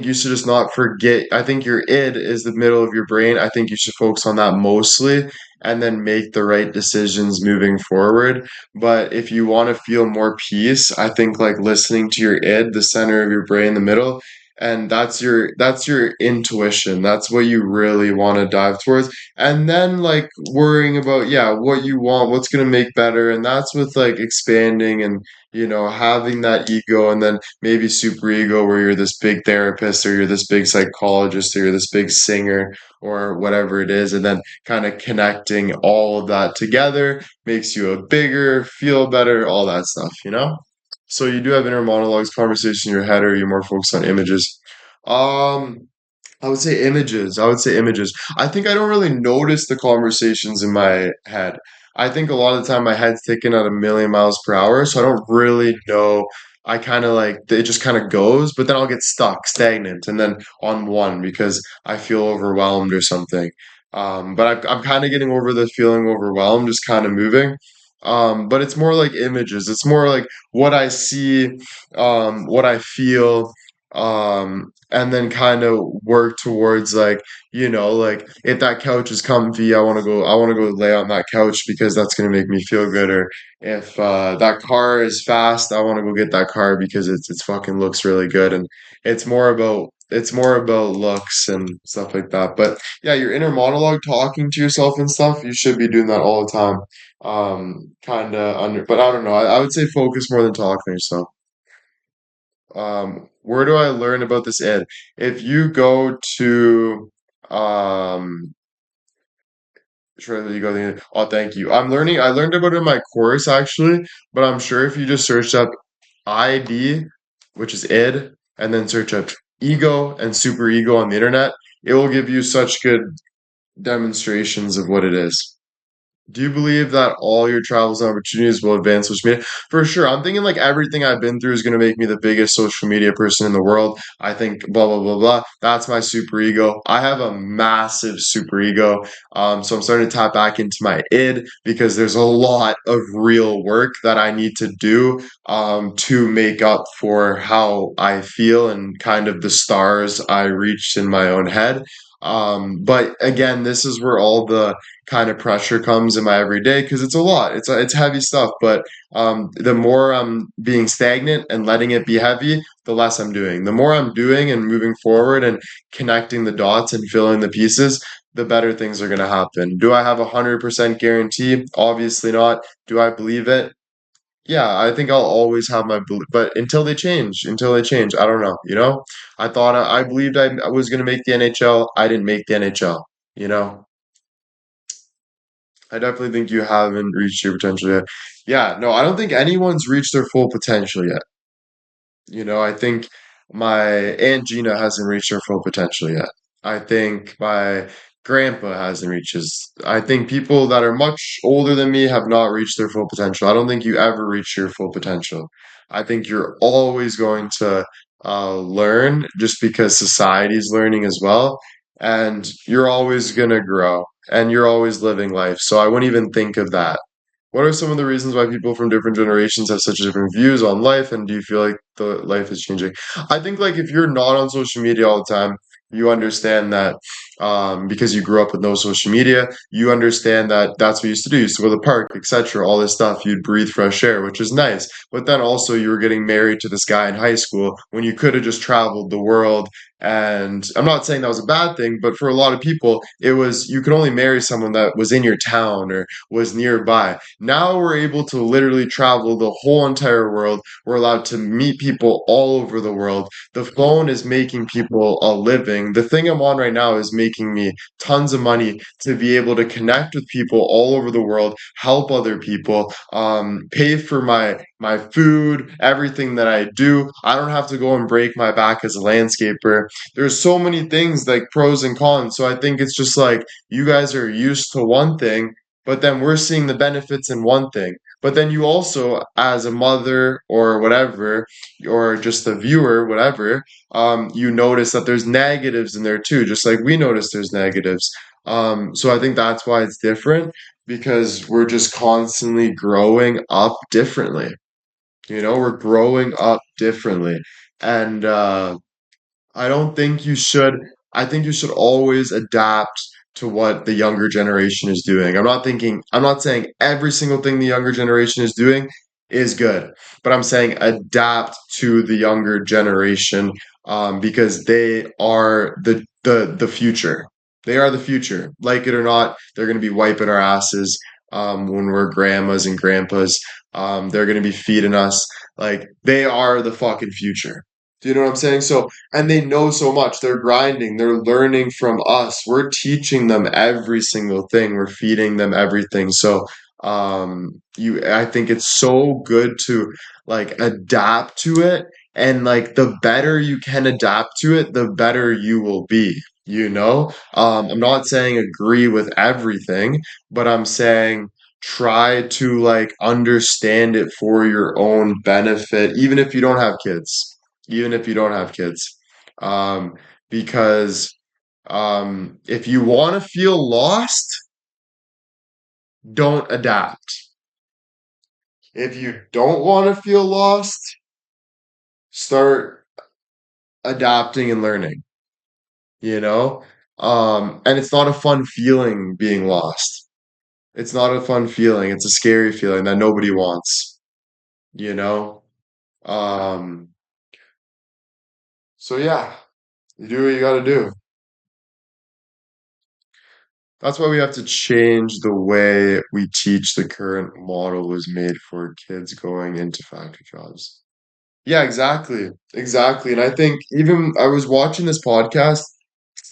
Speaker 1: you should just not forget. I think your id is the middle of your brain. I think you should focus on that mostly and then make the right decisions moving forward. But if you want to feel more peace, I think like listening to your id, the center of your brain, the middle, and that's your intuition. That's what you really want to dive towards, and then like worrying about yeah what you want, what's going to make better, and that's with like expanding and having that ego, and then maybe super ego where you're this big therapist or you're this big psychologist or you're this big singer or whatever it is, and then kind of connecting all of that together makes you a bigger feel better, all that stuff. So you do have inner monologues, conversation in your head, or are you more focused on images? um I would say images. I would say images. I think I don't really notice the conversations in my head. I think a lot of the time my head's ticking at a million miles per hour, so I don't really know. I kind of like it just kind of goes, but then I'll get stuck, stagnant, and then on one because I feel overwhelmed or something. But I'm kind of getting over the feeling overwhelmed, just kind of moving. But it's more like images. It's more like what I see, what I feel, and then kind of work towards like if that couch is comfy, I want to go lay on that couch because that's going to make me feel good. Or if that car is fast, I want to go get that car because it's fucking looks really good. And it's more about looks and stuff like that. But yeah, your inner monologue, talking to yourself and stuff, you should be doing that all the time. Kind of under, but I don't know. I would say focus more than talking to yourself. Where do I learn about this ed? If you go to, um, sure, you go there. Oh, thank you. I learned about it in my course actually, but I'm sure if you just search up ID, which is id, and then search up ego and super ego on the internet, it will give you such good demonstrations of what it is. Do you believe that all your travels and opportunities will advance social media? For sure. I'm thinking like everything I've been through is going to make me the biggest social media person in the world. I think blah, blah, blah, blah. That's my super ego. I have a massive super ego. So I'm starting to tap back into my id because there's a lot of real work that I need to do to make up for how I feel and kind of the stars I reached in my own head. But again, this is where all the kind of pressure comes in my everyday because it's a lot. It's heavy stuff. But the more I'm being stagnant and letting it be heavy, the less I'm doing. The more I'm doing and moving forward and connecting the dots and filling the pieces, the better things are going to happen. Do I have 100% guarantee? Obviously not. Do I believe it? Yeah, I think I'll always have my belief, but until they change, I don't know, you know? I thought I believed I was going to make the NHL. I didn't make the NHL, you know? I definitely think you haven't reached your potential yet. Yeah, no, I don't think anyone's reached their full potential yet. I think my Aunt Gina hasn't reached her full potential yet. I think my grandpa hasn't reached his. I think people that are much older than me have not reached their full potential. I don't think you ever reach your full potential. I think you're always going to learn just because society's learning as well. And you're always going to grow and you're always living life. So I wouldn't even think of that. What are some of the reasons why people from different generations have such different views on life, and do you feel like the life is changing? I think like if you're not on social media all the time, you understand that because you grew up with no social media, you understand that that's what you used to do. You used to go to the park, etc. All this stuff. You'd breathe fresh air, which is nice. But then also you were getting married to this guy in high school when you could have just traveled the world. And I'm not saying that was a bad thing, but for a lot of people, it was you could only marry someone that was in your town or was nearby. Now we're able to literally travel the whole entire world. We're allowed to meet people all over the world. The phone is making people a living. The thing I'm on right now is making me tons of money to be able to connect with people all over the world, help other people, pay for my food, everything that I do. I don't have to go and break my back as a landscaper. There's so many things like pros and cons. So I think it's just like you guys are used to one thing, but then we're seeing the benefits in one thing. But then you also, as a mother or whatever, or just a viewer, whatever, you notice that there's negatives in there too, just like we notice there's negatives. So I think that's why it's different because we're just constantly growing up differently. We're growing up differently. And I don't think you should. I think you should always adapt to what the younger generation is doing. I'm not saying every single thing the younger generation is doing is good, but I'm saying adapt to the younger generation because they are the future. They are the future. Like it or not, they're going to be wiping our asses when we're grandmas and grandpas. They're going to be feeding us. Like they are the fucking future. Do you know what I'm saying? So, and they know so much. They're grinding, they're learning from us. We're teaching them every single thing. We're feeding them everything. So, I think it's so good to like adapt to it. And like the better you can adapt to it, the better you will be. I'm not saying agree with everything, but I'm saying try to like understand it for your own benefit, even if you don't have kids even if you don't have kids. Um, because if you want to feel lost, don't adapt. If you don't want to feel lost, start adapting and learning, you know? And it's not a fun feeling being lost. It's not a fun feeling. It's a scary feeling that nobody wants, you know? Um, so yeah, you do what you gotta do. That's why we have to change the way we teach the current model was made for kids going into factory jobs. Yeah, exactly. Exactly. And I think even I was watching this podcast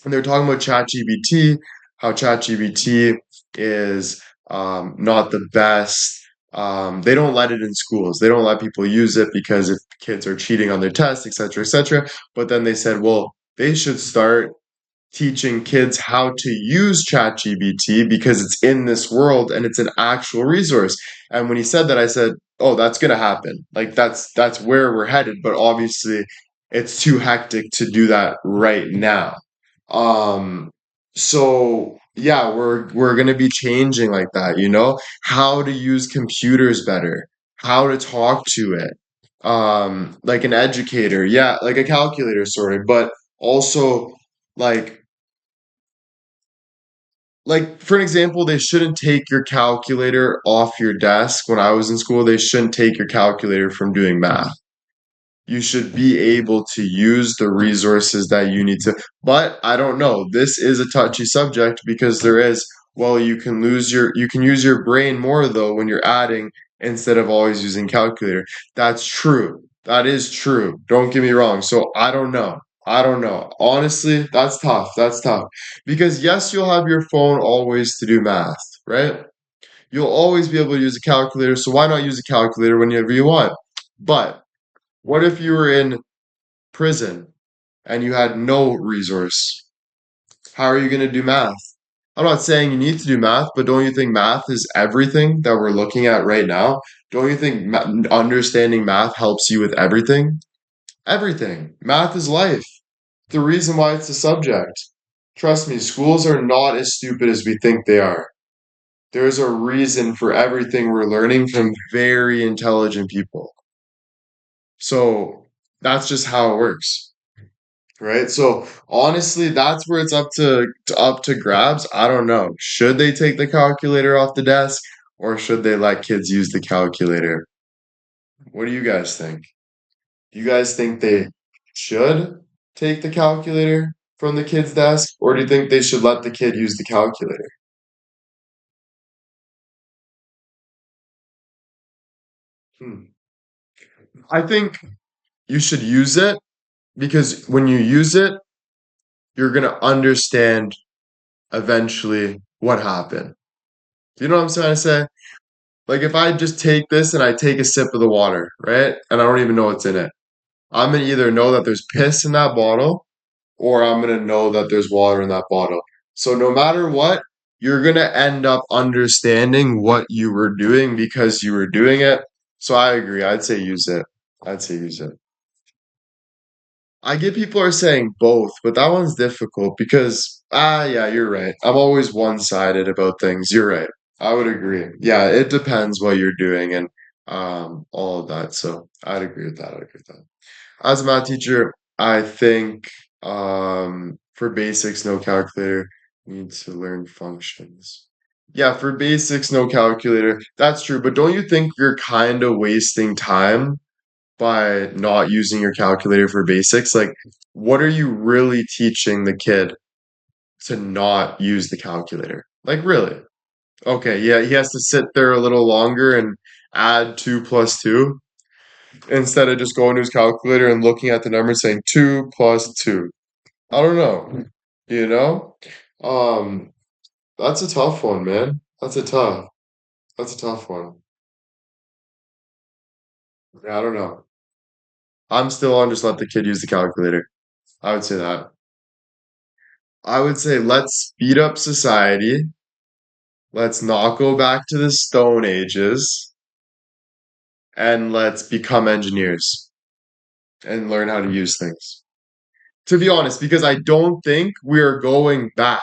Speaker 1: and they were talking about ChatGPT, how ChatGPT is not the best. They don't let it in schools. They don't let people use it because if kids are cheating on their tests, etc., etc. But then they said, well, they should start teaching kids how to use ChatGPT because it's in this world and it's an actual resource. And when he said that, I said, "Oh, that's going to happen. Like that's where we're headed, but obviously it's too hectic to do that right now." Um so yeah, we're going to be changing like that, how to use computers better, how to talk to it. Like an educator, yeah, like a calculator, sorry, but also like Like, for an example, they shouldn't take your calculator off your desk. When I was in school, they shouldn't take your calculator from doing math. You should be able to use the resources that you need to. But I don't know. This is a touchy subject because there is, well, you can use your brain more though when you're adding instead of always using calculator. That's true. That is true. Don't get me wrong. So I don't know. I don't know. Honestly, that's tough. That's tough. Because yes, you'll have your phone always to do math, right? You'll always be able to use a calculator. So why not use a calculator whenever you want? But what if you were in prison and you had no resource? How are you going to do math? I'm not saying you need to do math, but don't you think math is everything that we're looking at right now? Don't you think understanding math helps you with everything? Everything. Math is life. The reason why it's a subject. Trust me, schools are not as stupid as we think they are. There's a reason for everything we're learning from very intelligent people. So that's just how it works. Right? So honestly, that's where it's up to grabs. I don't know. Should they take the calculator off the desk or should they let kids use the calculator? What do you guys think? Do you guys think they should take the calculator from the kid's desk or do you think they should let the kid use the calculator? Hmm. I think you should use it because when you use it, you're going to understand eventually what happened. You know what I'm trying to say? Like if I just take this and I take a sip of the water, right? And I don't even know what's in it. I'm gonna either know that there's piss in that bottle or I'm gonna know that there's water in that bottle. So no matter what, you're gonna end up understanding what you were doing because you were doing it. So I agree. I'd say use it. I'd say use it. I get people are saying both, but that one's difficult because yeah, you're right. I'm always one-sided about things. You're right. I would agree. Yeah, it depends what you're doing and all of that. So I'd agree with that. I'd agree with that. As a math teacher, I think for basics, no calculator, need to learn functions. Yeah, for basics, no calculator. That's true, but don't you think you're kind of wasting time by not using your calculator for basics? Like, what are you really teaching the kid to not use the calculator? Like, really? Okay, yeah, he has to sit there a little longer and add 2 plus 2 instead of just going to his calculator and looking at the number saying 2 plus 2. I don't know. You know? Um, that's a tough one, man. That's a tough one. Yeah, I don't know. I'm still on just let the kid use the calculator. I would say that. I would say let's speed up society. Let's not go back to the Stone Ages and let's become engineers and learn how to use things. To be honest, because I don't think we're going back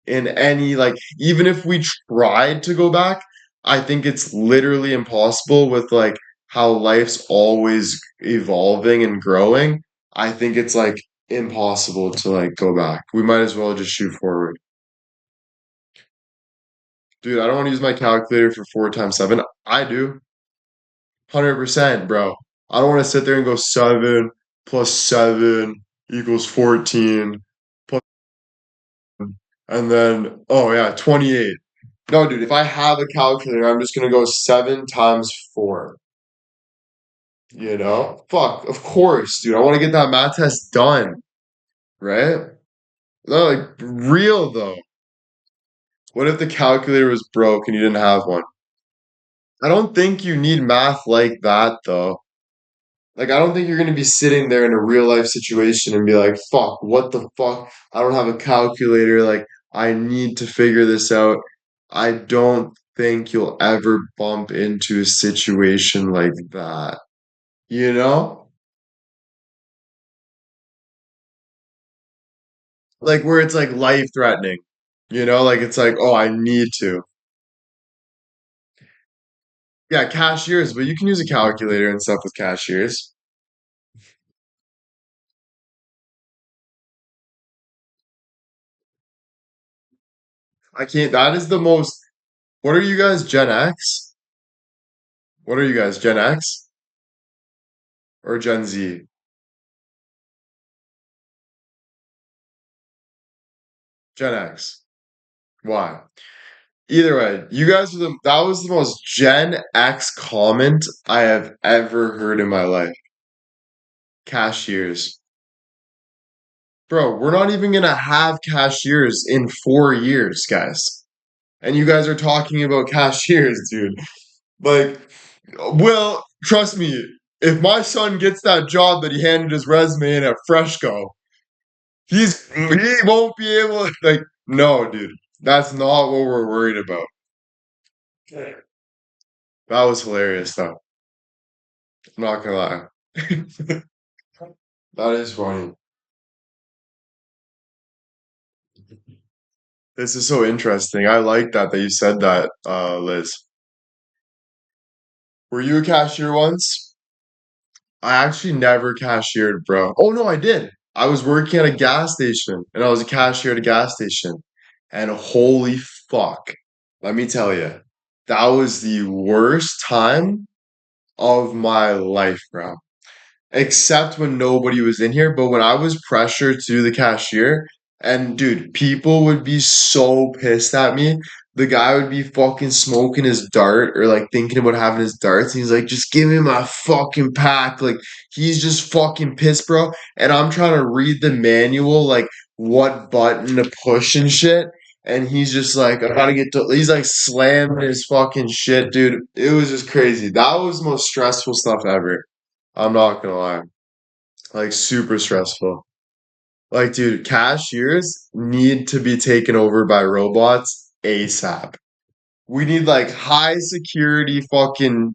Speaker 1: in any, like, even if we tried to go back, I think it's literally impossible with like how life's always evolving and growing. I think it's like impossible to like go back. We might as well just shoot forward. Dude, I don't want to use my calculator for 4 times 7. I do. 100%, bro. I don't want to sit there and go 7 plus 7 equals 14 plus, and then, oh yeah, 28. No, dude, if I have a calculator, I'm just gonna go 7 times 4. You know? Fuck, of course, dude. I want to get that math test done, right? No, like, real though. What if the calculator was broke and you didn't have one? I don't think you need math like that though. Like, I don't think you're going to be sitting there in a real life situation and be like, fuck, what the fuck? I don't have a calculator. Like, I need to figure this out. I don't think you'll ever bump into a situation like that. You know? Like, where it's like life threatening. You know? Like, it's like, oh, I need to. Yeah, cashiers, but you can use a calculator and stuff with cashiers. I can't. That is the most. What are you guys, Gen X? What are you guys, Gen X or Gen Z? Gen X. Why? Either way, you guys are the. That was the most Gen X comment I have ever heard in my life. Cashiers. Bro, we're not even gonna have cashiers in 4 years, guys. And you guys are talking about cashiers, dude. Like, well, trust me, if my son gets that job that he handed his resume in at Freshco, he won't be able to, like, no, dude. That's not what we're worried about. That was hilarious though. I'm not gonna lie. That is funny. This is so interesting. I like that you said that, Liz. Were you a cashier once? I actually never cashiered, bro. Oh no, I did. I was working at a gas station and I was a cashier at a gas station. And holy fuck, let me tell you, that was the worst time of my life, bro. Except when nobody was in here. But when I was pressured to the cashier, and dude, people would be so pissed at me. The guy would be fucking smoking his dart or like thinking about having his darts. And he's like, just give me my fucking pack. Like, he's just fucking pissed, bro. And I'm trying to read the manual, like what button to push and shit. And he's just like, I gotta get to, he's like slamming his fucking shit, dude. It was just crazy. That was the most stressful stuff ever. I'm not gonna lie. Like super stressful. Like, dude, cashiers need to be taken over by robots ASAP. We need like high security fucking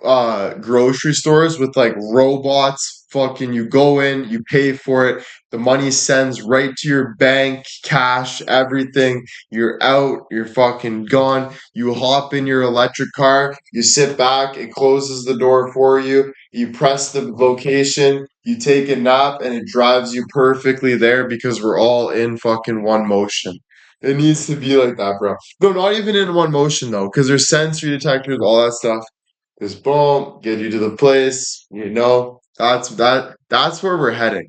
Speaker 1: grocery stores with like robots. Fucking, you go in, you pay for it, the money sends right to your bank, cash, everything. You're out, you're fucking gone. You hop in your electric car, you sit back, it closes the door for you. You press the location, you take a nap, and it drives you perfectly there because we're all in fucking one motion. It needs to be like that, bro. No, not even in one motion though, because there's sensory detectors, all that stuff. Just boom, get you to the place. That's where we're heading.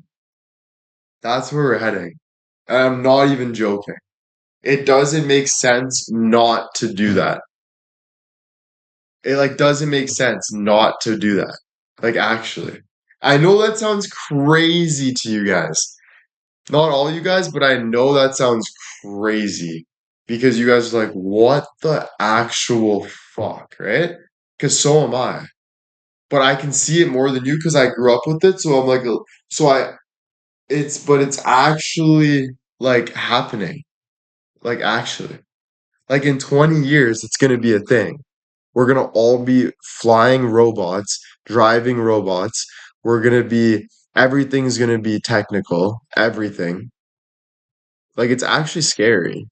Speaker 1: That's where we're heading. And I'm not even joking. It doesn't make sense not to do that. It like doesn't make sense not to do that. Like actually. I know that sounds crazy to you guys. Not all you guys, but I know that sounds crazy because you guys are like, what the actual fuck, right? Because so am I. But I can see it more than you because I grew up with it. So I'm like, so I, but it's actually like happening. Like, actually, like in 20 years, it's going to be a thing. We're going to all be flying robots, driving robots. We're going to be, everything's going to be technical, everything. Like, it's actually scary,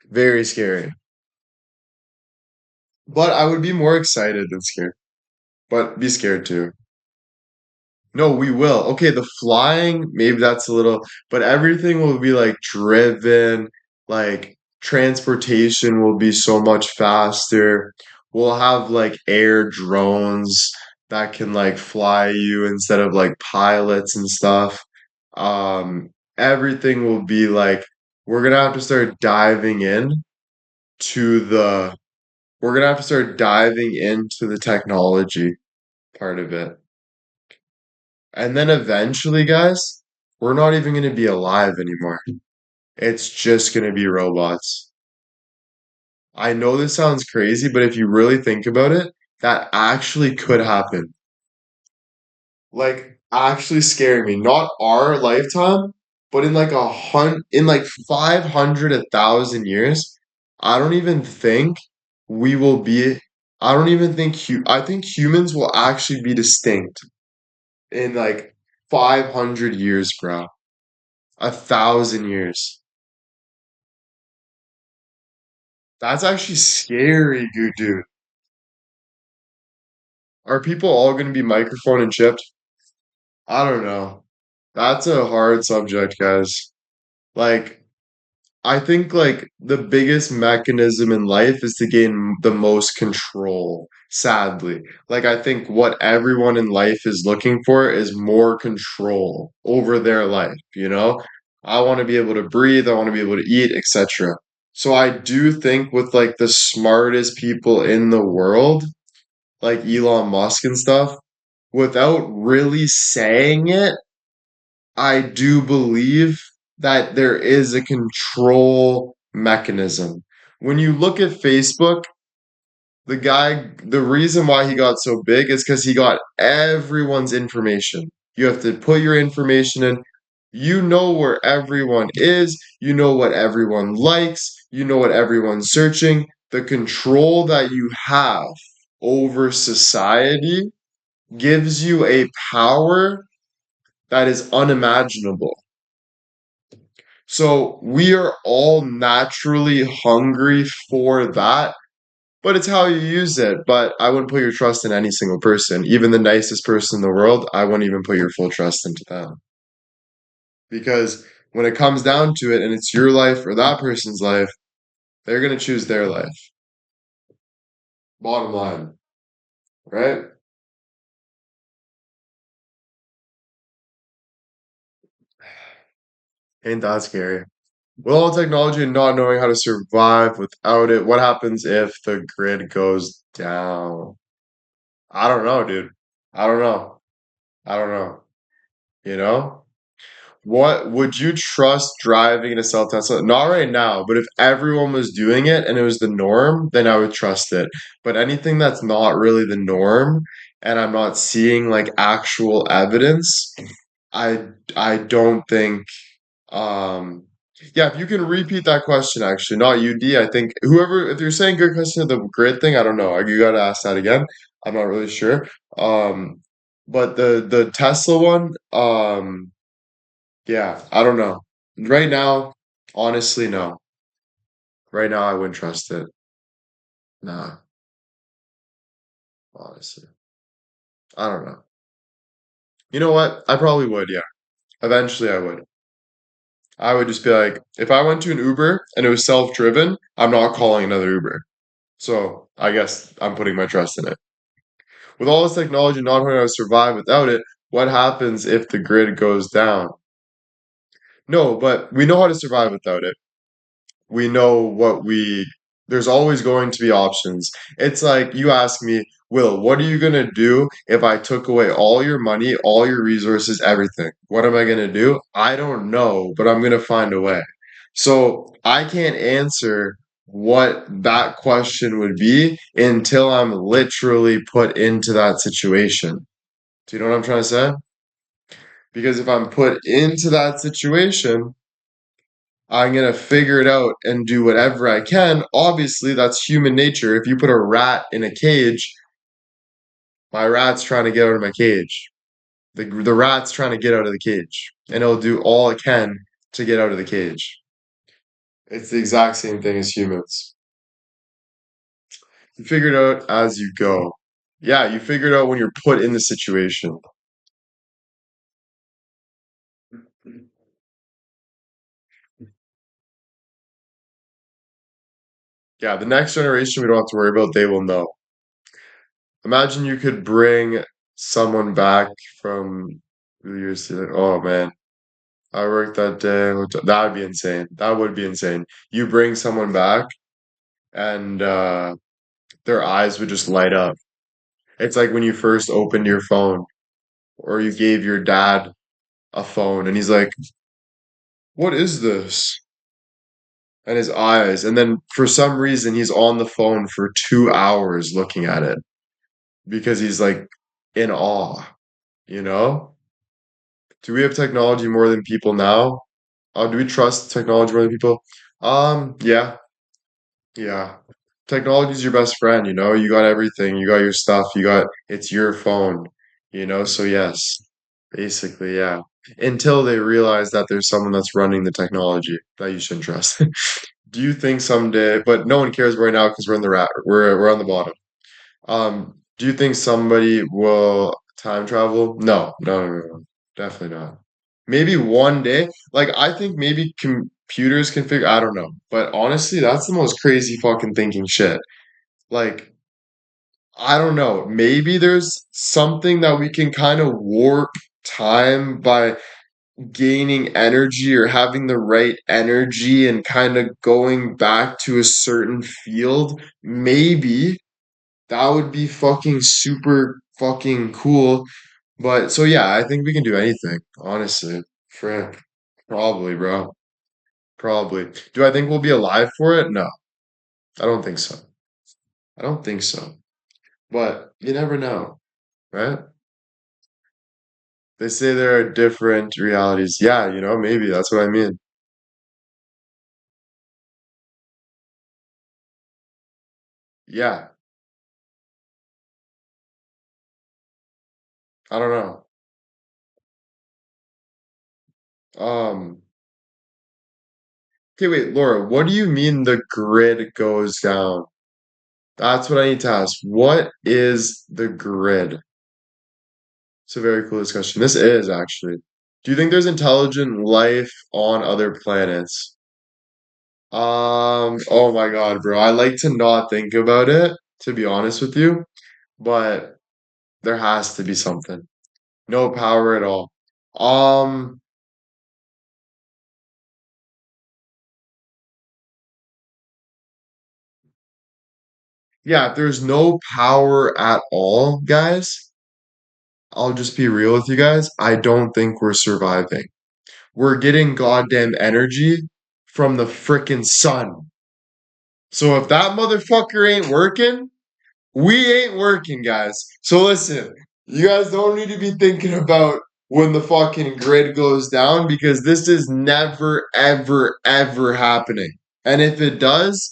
Speaker 1: very scary. But I would be more excited than scared, but be scared too. No, we will. Okay, the flying, maybe that's a little, but everything will be like driven, like transportation will be so much faster. We'll have like air drones that can like fly you instead of like pilots and stuff. Everything will be like, we're gonna have to start diving in to the, we're gonna have to start diving into the technology part of it. And then eventually, guys, we're not even going to be alive anymore. It's just going to be robots. I know this sounds crazy, but if you really think about it, that actually could happen. Like, actually scare me. Not our lifetime, but in like in like 500, 1,000 years, I don't even think we will be, I don't even think, I think humans will actually be distinct in like 500 years, bro. 1,000 years. That's actually scary, dude. Are people all going to be microphone and chipped? I don't know. That's a hard subject, guys. Like, I think like the biggest mechanism in life is to gain the most control, sadly. Like I think what everyone in life is looking for is more control over their life, you know? I want to be able to breathe, I want to be able to eat, etc. So I do think with like the smartest people in the world, like Elon Musk and stuff, without really saying it, I do believe that there is a control mechanism. When you look at Facebook, the reason why he got so big is because he got everyone's information. You have to put your information in. You know where everyone is. You know what everyone likes. You know what everyone's searching. The control that you have over society gives you a power that is unimaginable. So we are all naturally hungry for that, but it's how you use it. But I wouldn't put your trust in any single person, even the nicest person in the world. I wouldn't even put your full trust into them because when it comes down to it and it's your life or that person's life, they're going to choose their life. Bottom line, right? Ain't that scary? With all technology and not knowing how to survive without it, what happens if the grid goes down? I don't know, dude. I don't know. I don't know. You know? What would you trust driving in a self Tesla? Not right now, but if everyone was doing it and it was the norm, then I would trust it. But anything that's not really the norm and I'm not seeing like actual evidence, I I don't think um yeah, if you can repeat that question actually, not you, D, I think whoever if you're saying good question of the grid thing, I don't know. You gotta ask that again. I'm not really sure. But the Tesla one, yeah, I don't know. Right now, honestly, no. Right now, I wouldn't trust it. Nah, honestly. I don't know. You know what? I probably would, yeah. Eventually, I would. I would just be like, if I went to an Uber and it was self-driven, I'm not calling another Uber. So I guess I'm putting my trust in it. With all this technology, not knowing how to survive without it, what happens if the grid goes down? No, but we know how to survive without it. We know what we there's always going to be options. It's like you ask me, Will, what are you going to do if I took away all your money, all your resources, everything? What am I going to do? I don't know, but I'm going to find a way. So I can't answer what that question would be until I'm literally put into that situation. Do you know what I'm trying to say? Because if I'm put into that situation, I'm gonna figure it out and do whatever I can. Obviously, that's human nature. If you put a rat in a cage, my rat's trying to get out of my cage. The rat's trying to get out of the cage, and it'll do all it can to get out of the cage. It's the exact same thing as humans. You figure it out as you go. Yeah, you figure it out when you're put in the situation. Yeah, the next generation we don't have to worry about, they will know. Imagine you could bring someone back from years to oh man. I worked that day. That would be insane. That would be insane. You bring someone back and their eyes would just light up. It's like when you first opened your phone or you gave your dad a phone and he's like, "What is this?" And his eyes. And then for some reason he's on the phone for 2 hours looking at it because he's like in awe, you know? Do we have technology more than people now? Do we trust technology more than people? Yeah. Yeah. Technology's your best friend, you know? You got everything. You got your stuff. It's your phone, you know? So yes, basically, yeah. Until they realize that there's someone that's running the technology that you shouldn't trust. Do you think someday, but no one cares right now because we're in the rat, we're on the bottom. Do you think somebody will time travel? No, no, no, no, no. Definitely not. Maybe one day, like I think maybe computers can figure, I don't know. But honestly, that's the most crazy fucking thinking shit. Like, I don't know. Maybe there's something that we can kind of warp time by gaining energy or having the right energy and kind of going back to a certain field. Maybe that would be fucking super fucking cool. But so yeah, I think we can do anything, honestly. Frick. Probably, bro. Probably. Do I think we'll be alive for it? No, I don't think so. I don't think so. But you never know, right? They say there are different realities. Yeah, maybe that's what I mean. Yeah, I don't know. Um, okay, wait, Laura, what do you mean the grid goes down? That's what I need to ask. What is the grid? It's a very cool discussion. This is actually. Do you think there's intelligent life on other planets? Oh my God, bro. I like to not think about it, to be honest with you, but there has to be something. No power at all. Um, yeah, if there's no power at all, guys, I'll just be real with you guys. I don't think we're surviving. We're getting goddamn energy from the frickin' sun. So if that motherfucker ain't working, we ain't working, guys. So listen, you guys don't need to be thinking about when the fucking grid goes down because this is never, ever, ever happening. And if it does,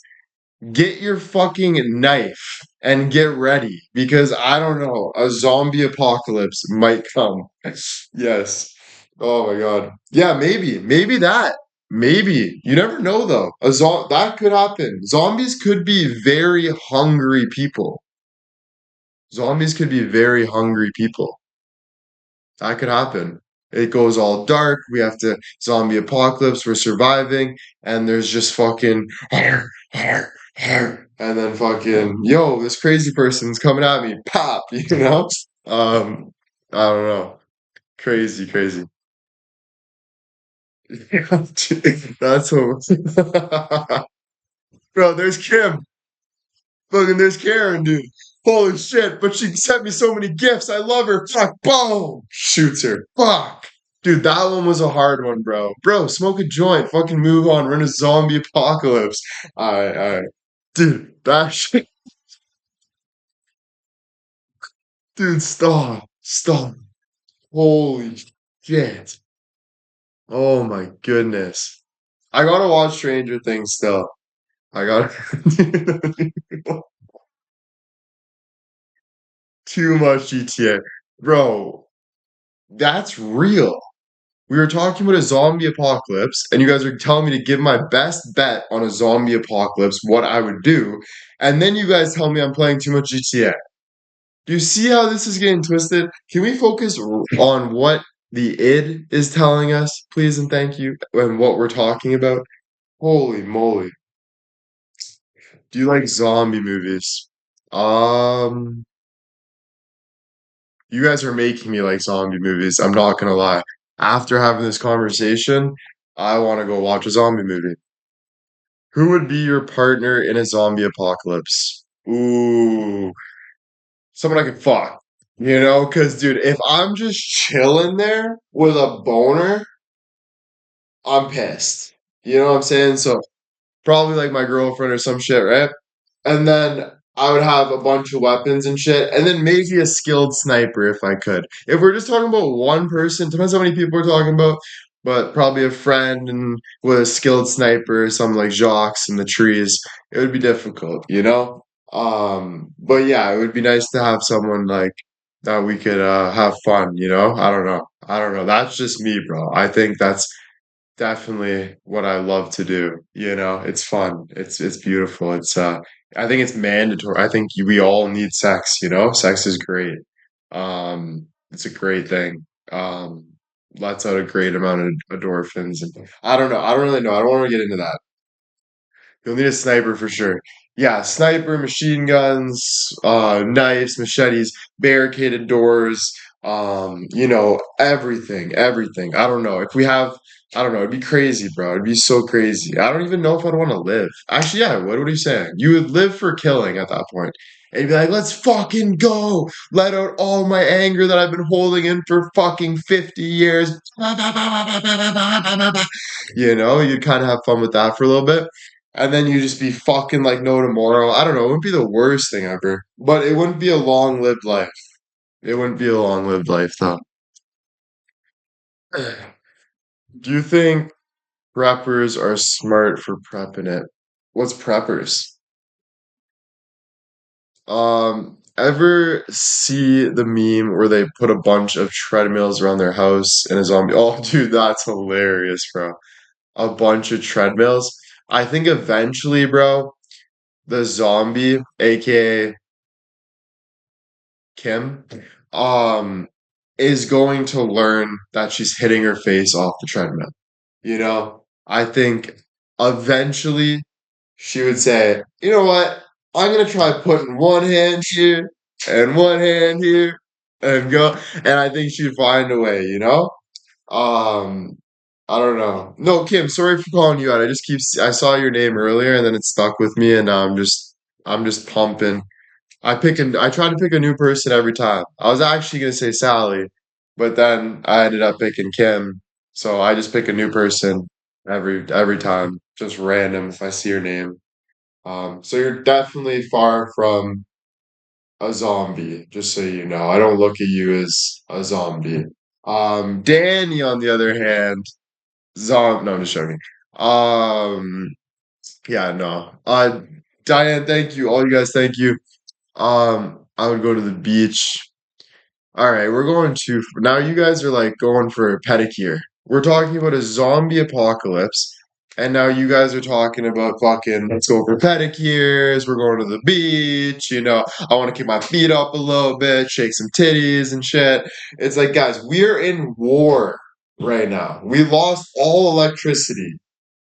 Speaker 1: get your fucking knife and get ready because I don't know, a zombie apocalypse might come. Yes. Oh my God. Yeah, maybe that. Maybe. You never know though. That could happen. Zombies could be very hungry people. Zombies could be very hungry people. That could happen. It goes all dark. We have to zombie apocalypse. We're surviving, and there's just fucking and then fucking yo, this crazy person's coming at me. Pop, you know. Um, I don't know. Crazy, crazy. That's what. Bro, there's Kim. Fucking there's Karen, dude. Holy shit, but she sent me so many gifts. I love her. Fuck, boom. Shoots her. Fuck. Dude, that one was a hard one, bro. Bro, smoke a joint. Fucking move on. We're in a zombie apocalypse. Alright, alright. Dude, that shit. Dude, stop. Stop. Holy shit. Oh my goodness. I gotta watch Stranger Things still. I gotta. Too much GTA. Bro, that's real. We were talking about a zombie apocalypse, and you guys are telling me to give my best bet on a zombie apocalypse, what I would do, and then you guys tell me I'm playing too much GTA. Do you see how this is getting twisted? Can we focus on what the id is telling us, please and thank you, and what we're talking about? Holy moly. Do you like zombie movies? Um, you guys are making me like zombie movies. I'm not gonna lie. After having this conversation, I want to go watch a zombie movie. Who would be your partner in a zombie apocalypse? Ooh, someone I could fuck. Because, dude, if I'm just chilling there with a boner, I'm pissed. You know what I'm saying? So, probably like my girlfriend or some shit, right? And then I would have a bunch of weapons and shit, and then maybe a skilled sniper if I could. If we're just talking about one person, depends how many people we're talking about, but probably a friend and with a skilled sniper, something like Jacques in the trees, it would be difficult, you know? But yeah, it would be nice to have someone like that we could have fun, you know? I don't know. I don't know. That's just me, bro. I think that's definitely what I love to do. It's fun. It's beautiful. I think it's mandatory. I think we all need sex, Sex is great. It's a great thing. lets out a great amount of endorphins. And I don't know. I don't really know. I don't want to get into that. You'll need a sniper for sure. Yeah, sniper, machine guns, knives, machetes, barricaded doors, everything, everything. I don't know. If we have, I don't know, it'd be crazy, bro. It'd be so crazy. I don't even know if I'd want to live. Actually, yeah, what are you saying? You would live for killing at that point. And you'd be like, let's fucking go. Let out all my anger that I've been holding in for fucking 50 years. You'd kind of have fun with that for a little bit. And then you just be fucking like no tomorrow. I don't know. It wouldn't be the worst thing ever, but it wouldn't be a long lived life. It wouldn't be a long lived life, though. Do you think preppers are smart for prepping it? What's preppers? Ever see the meme where they put a bunch of treadmills around their house and a zombie? Oh, dude, that's hilarious, bro. A bunch of treadmills. I think eventually, bro, the zombie, aka Kim, um, is going to learn that she's hitting her face off the treadmill. I think eventually she would say, you know what? I'm gonna try putting one hand here and one hand here and go. And I think she'd find a way. Um, I don't know. No, Kim, sorry for calling you out. I saw your name earlier and then it stuck with me and now I'm just pumping. I try to pick a new person every time. I was actually gonna say Sally, but then I ended up picking Kim. So I just pick a new person every time, just random if I see your name. So you're definitely far from a zombie, just so you know. I don't look at you as a zombie. Danny, on the other hand, no, I'm just joking. Um, yeah, no. Diane, thank you. All you guys, thank you. I would go to the beach. All right, we're going to now. You guys are like going for a pedicure. We're talking about a zombie apocalypse, and now you guys are talking about fucking let's go for pedicures. We're going to the beach. I want to keep my feet up a little bit, shake some titties and shit. It's like, guys, we're in war right now. We lost all electricity.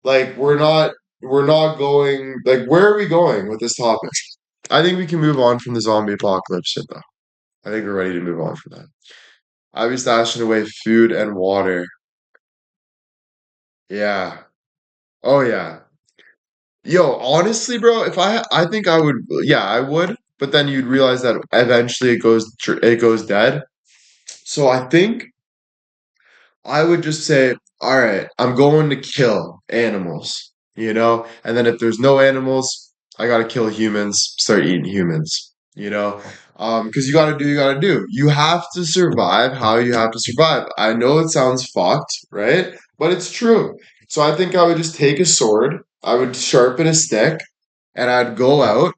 Speaker 1: Like, we're not going. Like, where are we going with this topic? I think we can move on from the zombie apocalypse shit, though. I think we're ready to move on from that. I be stashing away food and water. Yeah. Oh yeah. Yo, honestly, bro, if I think I would, yeah, I would, but then you'd realize that eventually it goes dead. So I think I would just say, all right, I'm going to kill animals. And then if there's no animals, I gotta kill humans, start eating humans. Because you gotta do. You have to survive how you have to survive. I know it sounds fucked, right? But it's true. So I think I would just take a sword, I would sharpen a stick, and I'd go out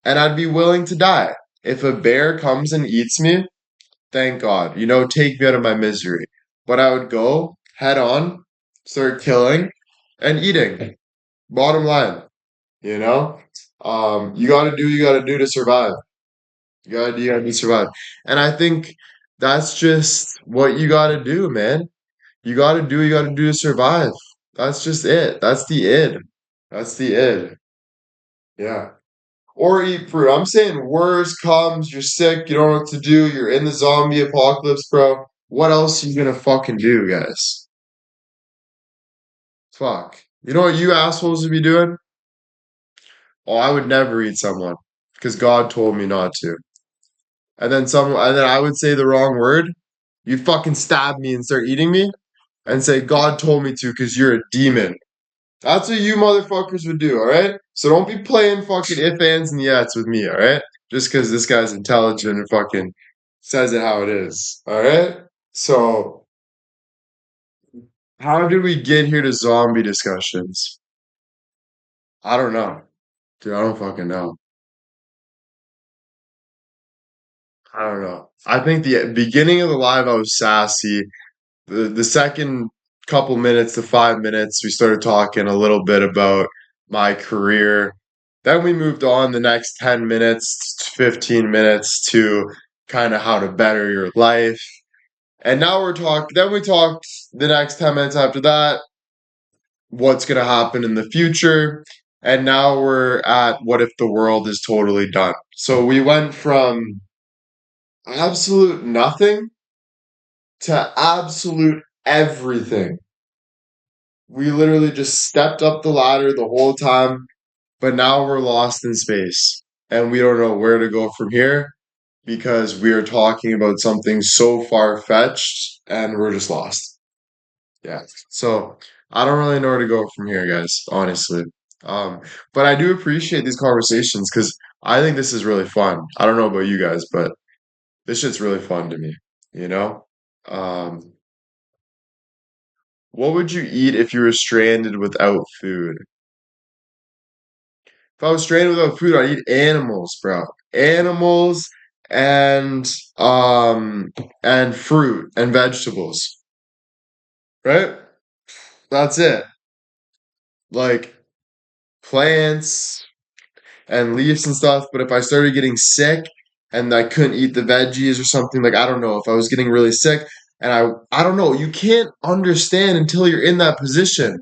Speaker 1: and I'd be willing to die. If a bear comes and eats me, thank God. Take me out of my misery. But I would go head on, start killing and eating. Bottom line, you know? You gotta do to survive. You gotta do to survive. And I think that's just what you gotta do, man. You gotta do to survive. That's just it. That's the id. That's the id. Yeah. Or eat fruit. I'm saying worst comes, you're sick, you don't know what to do, you're in the zombie apocalypse, bro. What else are you gonna fucking do, guys? Fuck. You know what you assholes would be doing? Oh, I would never eat someone because God told me not to. And then I would say the wrong word. You'd fucking stab me and start eating me and say God told me to because you're a demon. That's what you motherfuckers would do, alright? So don't be playing fucking if, ands, and yets with me, alright? Just because this guy's intelligent and fucking says it how it is, alright? So, how did we get here to zombie discussions? I don't know. Dude, I don't fucking know. I don't know. I think the beginning of the live, I was sassy. The second couple minutes to 5 minutes, we started talking a little bit about my career. Then we moved on the next 10 minutes, 15 minutes to kind of how to better your life. And now then we talked the next 10 minutes after that, what's going to happen in the future. And now we're at what if the world is totally done. So we went from absolute nothing to absolute everything. We literally just stepped up the ladder the whole time, but now we're lost in space and we don't know where to go from here because we are talking about something so far fetched and we're just lost. Yeah. So I don't really know where to go from here, guys, honestly. Um, but I do appreciate these conversations because I think this is really fun. I don't know about you guys, but this shit's really fun to me, you know? Um, what would you eat if you were stranded without food? If I was stranded without food, I'd eat animals, bro. Animals and um and fruit and vegetables, right? That's it. Like plants and leaves and stuff. But if I started getting sick and I couldn't eat the veggies or something, like I don't know, if I was getting really sick and I don't know, you can't understand until you're in that position.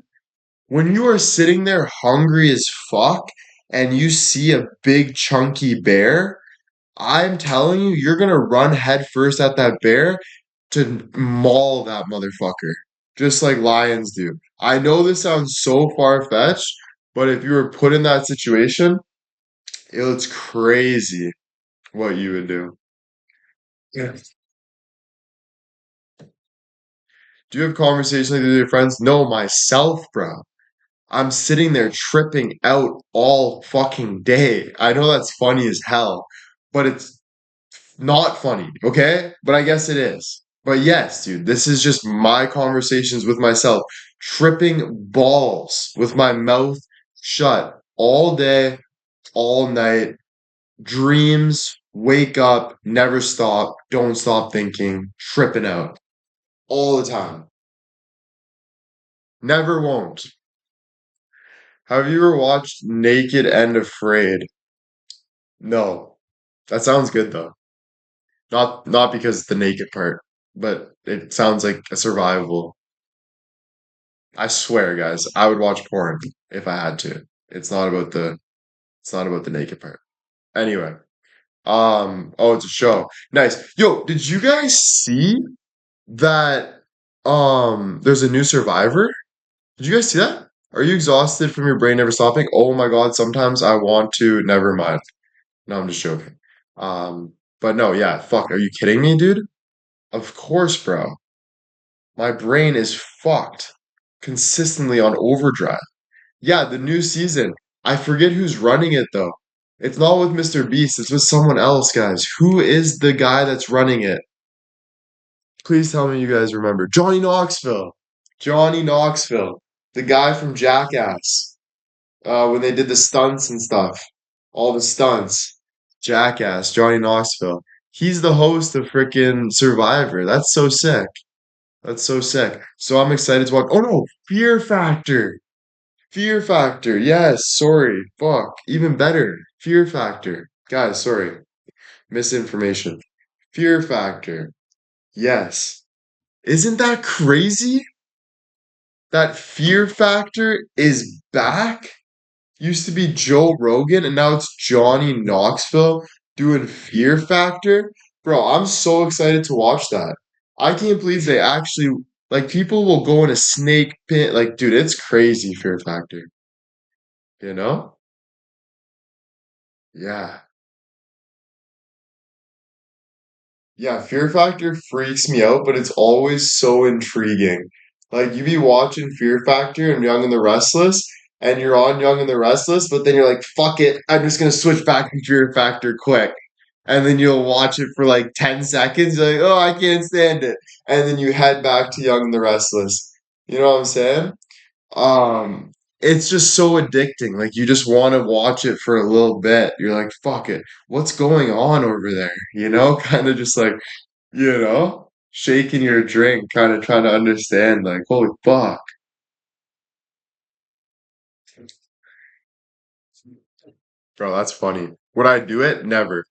Speaker 1: When you are sitting there hungry as fuck and you see a big chunky bear, I'm telling you, you're gonna run headfirst at that bear to maul that motherfucker, just like lions do. I know this sounds so far-fetched, but if you were put in that situation, it's crazy what you would do. Yeah. Do you have conversations like this with your friends? No, myself, bro. I'm sitting there tripping out all fucking day. I know that's funny as hell, but it's not funny, okay? But I guess it is. But yes, dude, this is just my conversations with myself, tripping balls with my mouth shut all day, all night, dreams, wake up, never stop, don't stop thinking, tripping out all the time. Never won't. Have you ever watched Naked and Afraid? No. That sounds good though. Not because the naked part, but it sounds like a survivable. I swear, guys, I would watch porn if I had to. It's not about the naked part. Anyway, oh, it's a show. Nice. Yo, did you guys see that there's a new Survivor? Did you guys see that? Are you exhausted from your brain never stopping? Oh my God, sometimes I want to. Never mind. No, I'm just joking. But no, yeah, fuck. Are you kidding me, dude? Of course, bro. My brain is fucked. Consistently on overdrive. Yeah, the new season. I forget who's running it though. It's not with Mr. Beast, it's with someone else, guys. Who is the guy that's running it? Please tell me you guys remember. Johnny Knoxville. Johnny Knoxville. The guy from Jackass. When they did the stunts and stuff. All the stunts. Jackass, Johnny Knoxville. He's the host of frickin' Survivor. That's so sick. That's so sick. So I'm excited to watch. Oh no, Fear Factor. Fear Factor. Yes, sorry. Fuck. Even better. Fear Factor. Guys, sorry. Misinformation. Fear Factor. Yes. Isn't that crazy? That Fear Factor is back? Used to be Joe Rogan and now it's Johnny Knoxville doing Fear Factor. Bro, I'm so excited to watch that. I can't believe they actually like people will go in a snake pit. Like, dude, it's crazy Fear Factor. You know? Yeah. Yeah, Fear Factor freaks me out, but it's always so intriguing. Like you be watching Fear Factor and Young and the Restless, and you're on Young and the Restless, but then you're like, fuck it, I'm just gonna switch back to Fear Factor quick. And then you'll watch it for like 10 seconds, you're like, oh, I can't stand it. And then you head back to Young and the Restless. You know what I'm saying? Um, it's just so addicting. Like you just want to watch it for a little bit. You're like, fuck it. What's going on over there? You know, kind of just like, shaking your drink, kind of trying to understand, like, holy fuck. Bro, that's funny. Would I do it? Never.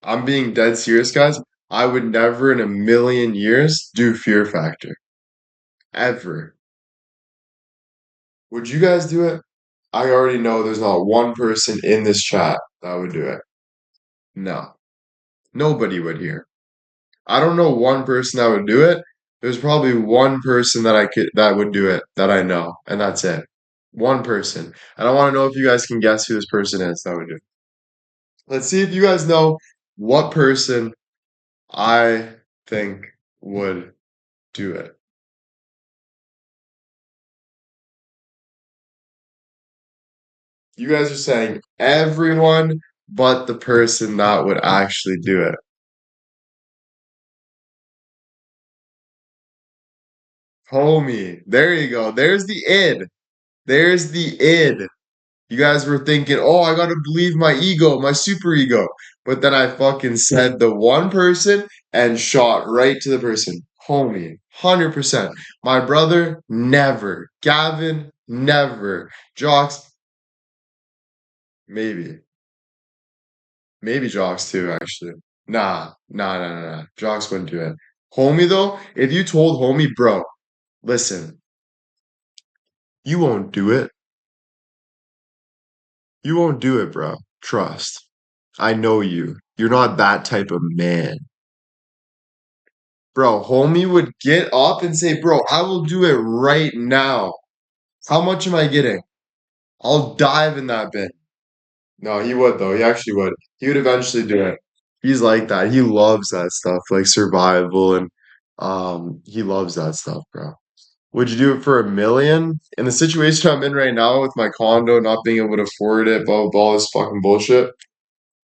Speaker 1: I'm being dead serious, guys. I would never in a million years do Fear Factor. Ever. Would you guys do it? I already know there's not one person in this chat that would do it. No. Nobody would here. I don't know one person that would do it. There's probably one person that would do it that I know, and that's it. One person. And I want to know if you guys can guess who this person is that would do it. Let's see if you guys know what person I think would do it. You guys are saying everyone but the person that would actually do it. Homie, there you go. There's the id. There's the id. You guys were thinking, oh, I gotta believe my ego, my super ego. But then I fucking said the one person and shot right to the person. Homie, 100%. My brother, never. Gavin, never. Jocks, maybe. Maybe Jocks too, actually. Nah. Jocks wouldn't do it. Homie, though, if you told homie, bro, listen, you won't do it. You won't do it, bro. Trust. I know you. You're not that type of man. Bro, homie would get up and say, bro, I will do it right now. How much am I getting? I'll dive in that bit. No, he would though. He actually would. He would eventually do it. He's like that. He loves that stuff, like survival and he loves that stuff, bro. Would you do it for a million? In the situation I'm in right now with my condo not being able to afford it, blah blah, all this fucking bullshit,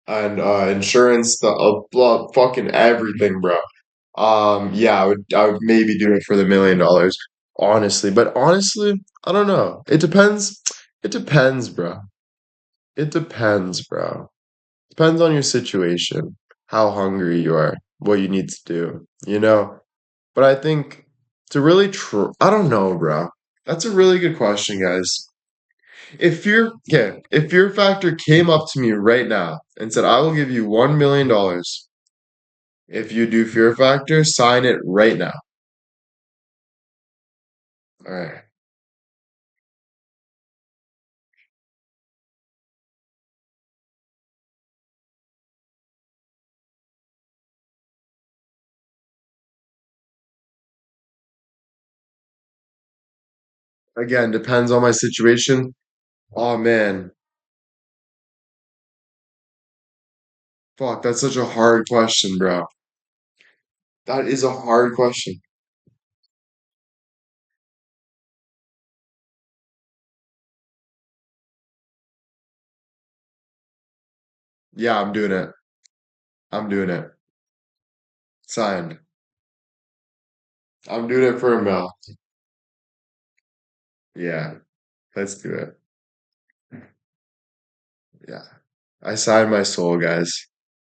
Speaker 1: and insurance, the blah, fucking everything, bro. Yeah, I would maybe do it for the $1 million, honestly. But honestly, I don't know. It depends. It depends, bro. It depends, bro. Depends on your situation, how hungry you are, what you need to do, you know? But I think to really I don't know, bro. That's a really good question, guys. If Fear Factor came up to me right now and said, I will give you $1 million if you do Fear Factor, sign it right now. All right. Again, depends on my situation. Oh man, fuck, that's such a hard question, bro. That is a hard question. Yeah, I'm doing it. I'm doing it. Signed. I'm doing it for a mil. Yeah, let's do it. Yeah. I signed my soul, guys.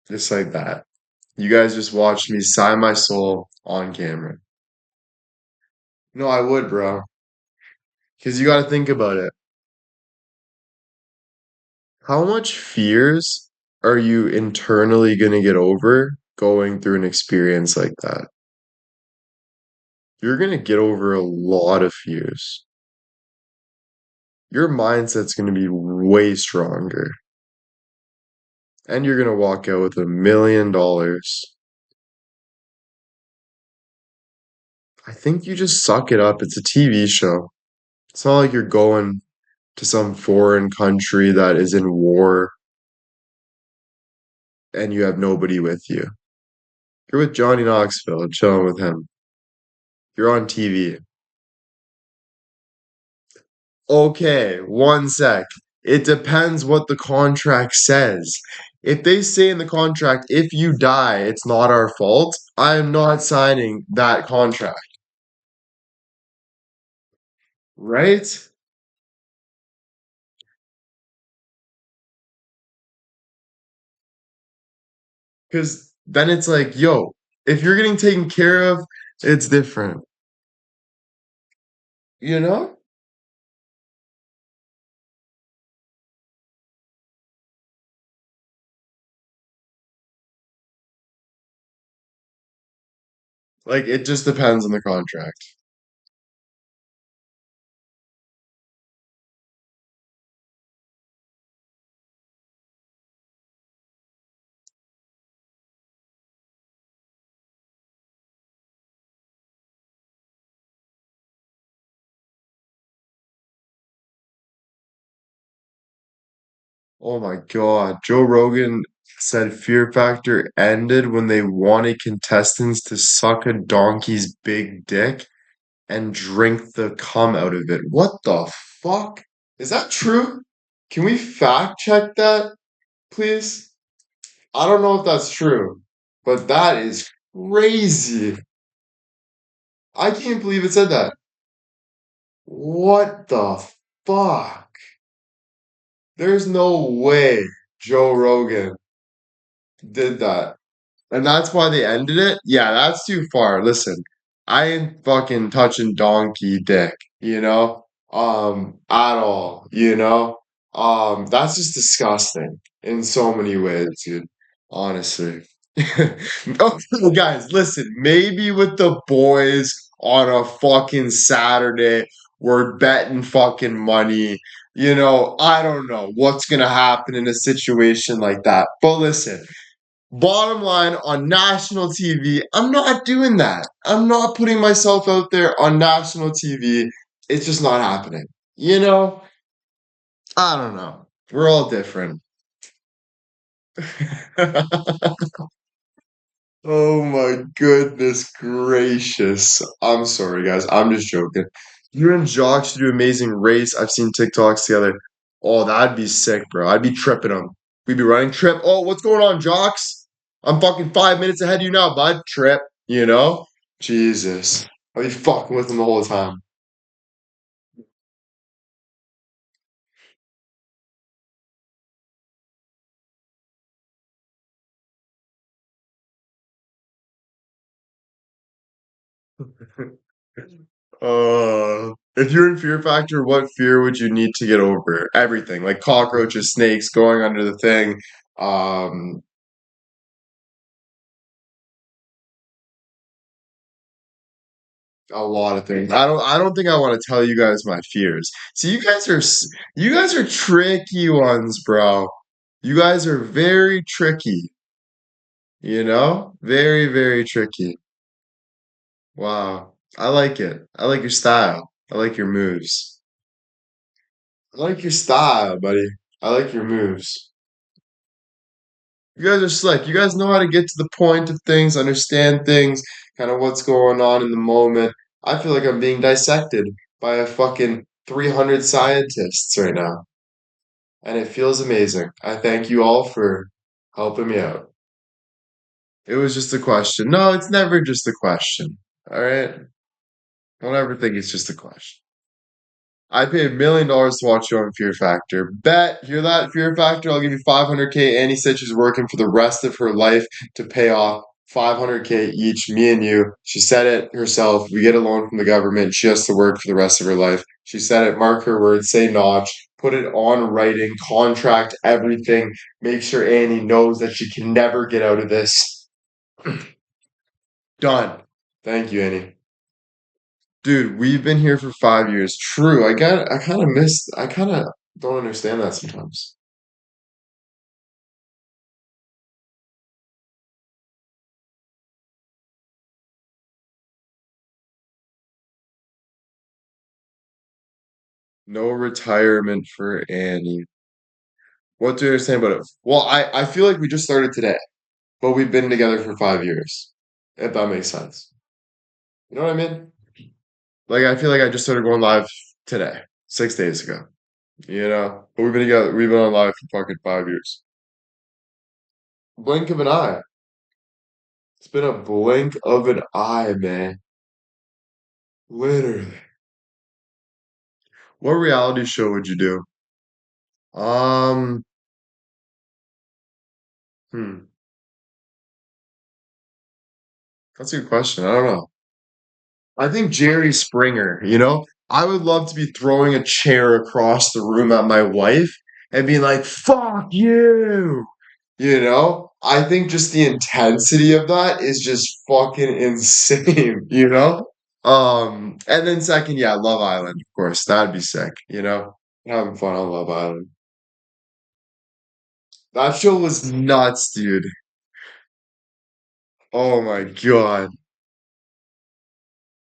Speaker 1: Just like that. You guys just watched me sign my soul on camera. No, I would, bro. Because you got to think about it. How much fears are you internally going to get over going through an experience like that? You're going to get over a lot of fears. Your mindset's going to be way stronger. And you're going to walk out with $1 million. I think you just suck it up. It's a TV show. It's not like you're going to some foreign country that is in war and you have nobody with you. You're with Johnny Knoxville, chilling with him. You're on TV. Okay, one sec. It depends what the contract says. If they say in the contract, if you die, it's not our fault, I am not signing that contract, right? Because then it's like, yo, if you're getting taken care of, it's different, you know? Like it just depends on the contract. Oh my God. Joe Rogan said Fear Factor ended when they wanted contestants to suck a donkey's big dick and drink the cum out of it. What the fuck? Is that true? Can we fact check that, please? I don't know if that's true, but that is crazy. I can't believe it said that. What the fuck? There's no way Joe Rogan did that. And that's why they ended it? Yeah, that's too far. Listen, I ain't fucking touching donkey dick, at all, That's just disgusting in so many ways, dude. Honestly. Okay, guys, listen, maybe with the boys on a fucking Saturday, we're betting fucking money. I don't know what's gonna happen in a situation like that. But listen, bottom line, on national TV, I'm not doing that. I'm not putting myself out there on national TV. It's just not happening. You know, I don't know. We're all different. Oh my goodness gracious. I'm sorry, guys. I'm just joking. You and Jock should do Amazing Race. I've seen TikToks together. Oh, that'd be sick, bro. I'd be tripping them. We'd be running trip. Oh, what's going on, Jocks? I'm fucking 5 minutes ahead of you now, bud. Trip, you know? Jesus. I'd be fucking with them the whole time. If you're in Fear Factor, what fear would you need to get over? Everything, like cockroaches, snakes, going under the thing, um, a lot of things. I don't think I want to tell you guys my fears. See, you guys are tricky ones, bro. You guys are very tricky, Very, very tricky. Wow. I like it. I like your style. I like your moves. I like your style, buddy. I like your moves. You guys are slick. You guys know how to get to the point of things, understand things, kind of what's going on in the moment. I feel like I'm being dissected by a fucking 300 scientists right now, and it feels amazing. I thank you all for helping me out. It was just a question. No, it's never just a question. All right? Don't ever think it's just a question. I pay $1 million to watch you on Fear Factor. Bet, hear that, Fear Factor? I'll give you 500K. Annie said she's working for the rest of her life to pay off 500K each, me and you. She said it herself. We get a loan from the government. She has to work for the rest of her life. She said it. Mark her words. Say notch. Put it on writing. Contract everything. Make sure Annie knows that she can never get out of this. Done. Thank you, Annie. Dude, we've been here for 5 years. True. I kind of don't understand that sometimes. No retirement for Annie. What do you understand about it? Well, I feel like we just started today, but we've been together for 5 years, if that makes sense. You know what I mean? Like, I feel like I just started going live today, 6 days ago, But we've been together, we've been on live for fucking 5 years. Blink of an eye. It's been a blink of an eye, man. Literally. What reality show would you do? Um, hmm, that's a good question. I don't know. I think Jerry Springer. I would love to be throwing a chair across the room at my wife and being like, fuck you. You know? I think just the intensity of that is just fucking insane, you know? And then second, yeah, Love Island, of course. That'd be sick, you know? Having fun on Love Island. That show was nuts, dude. Oh my God.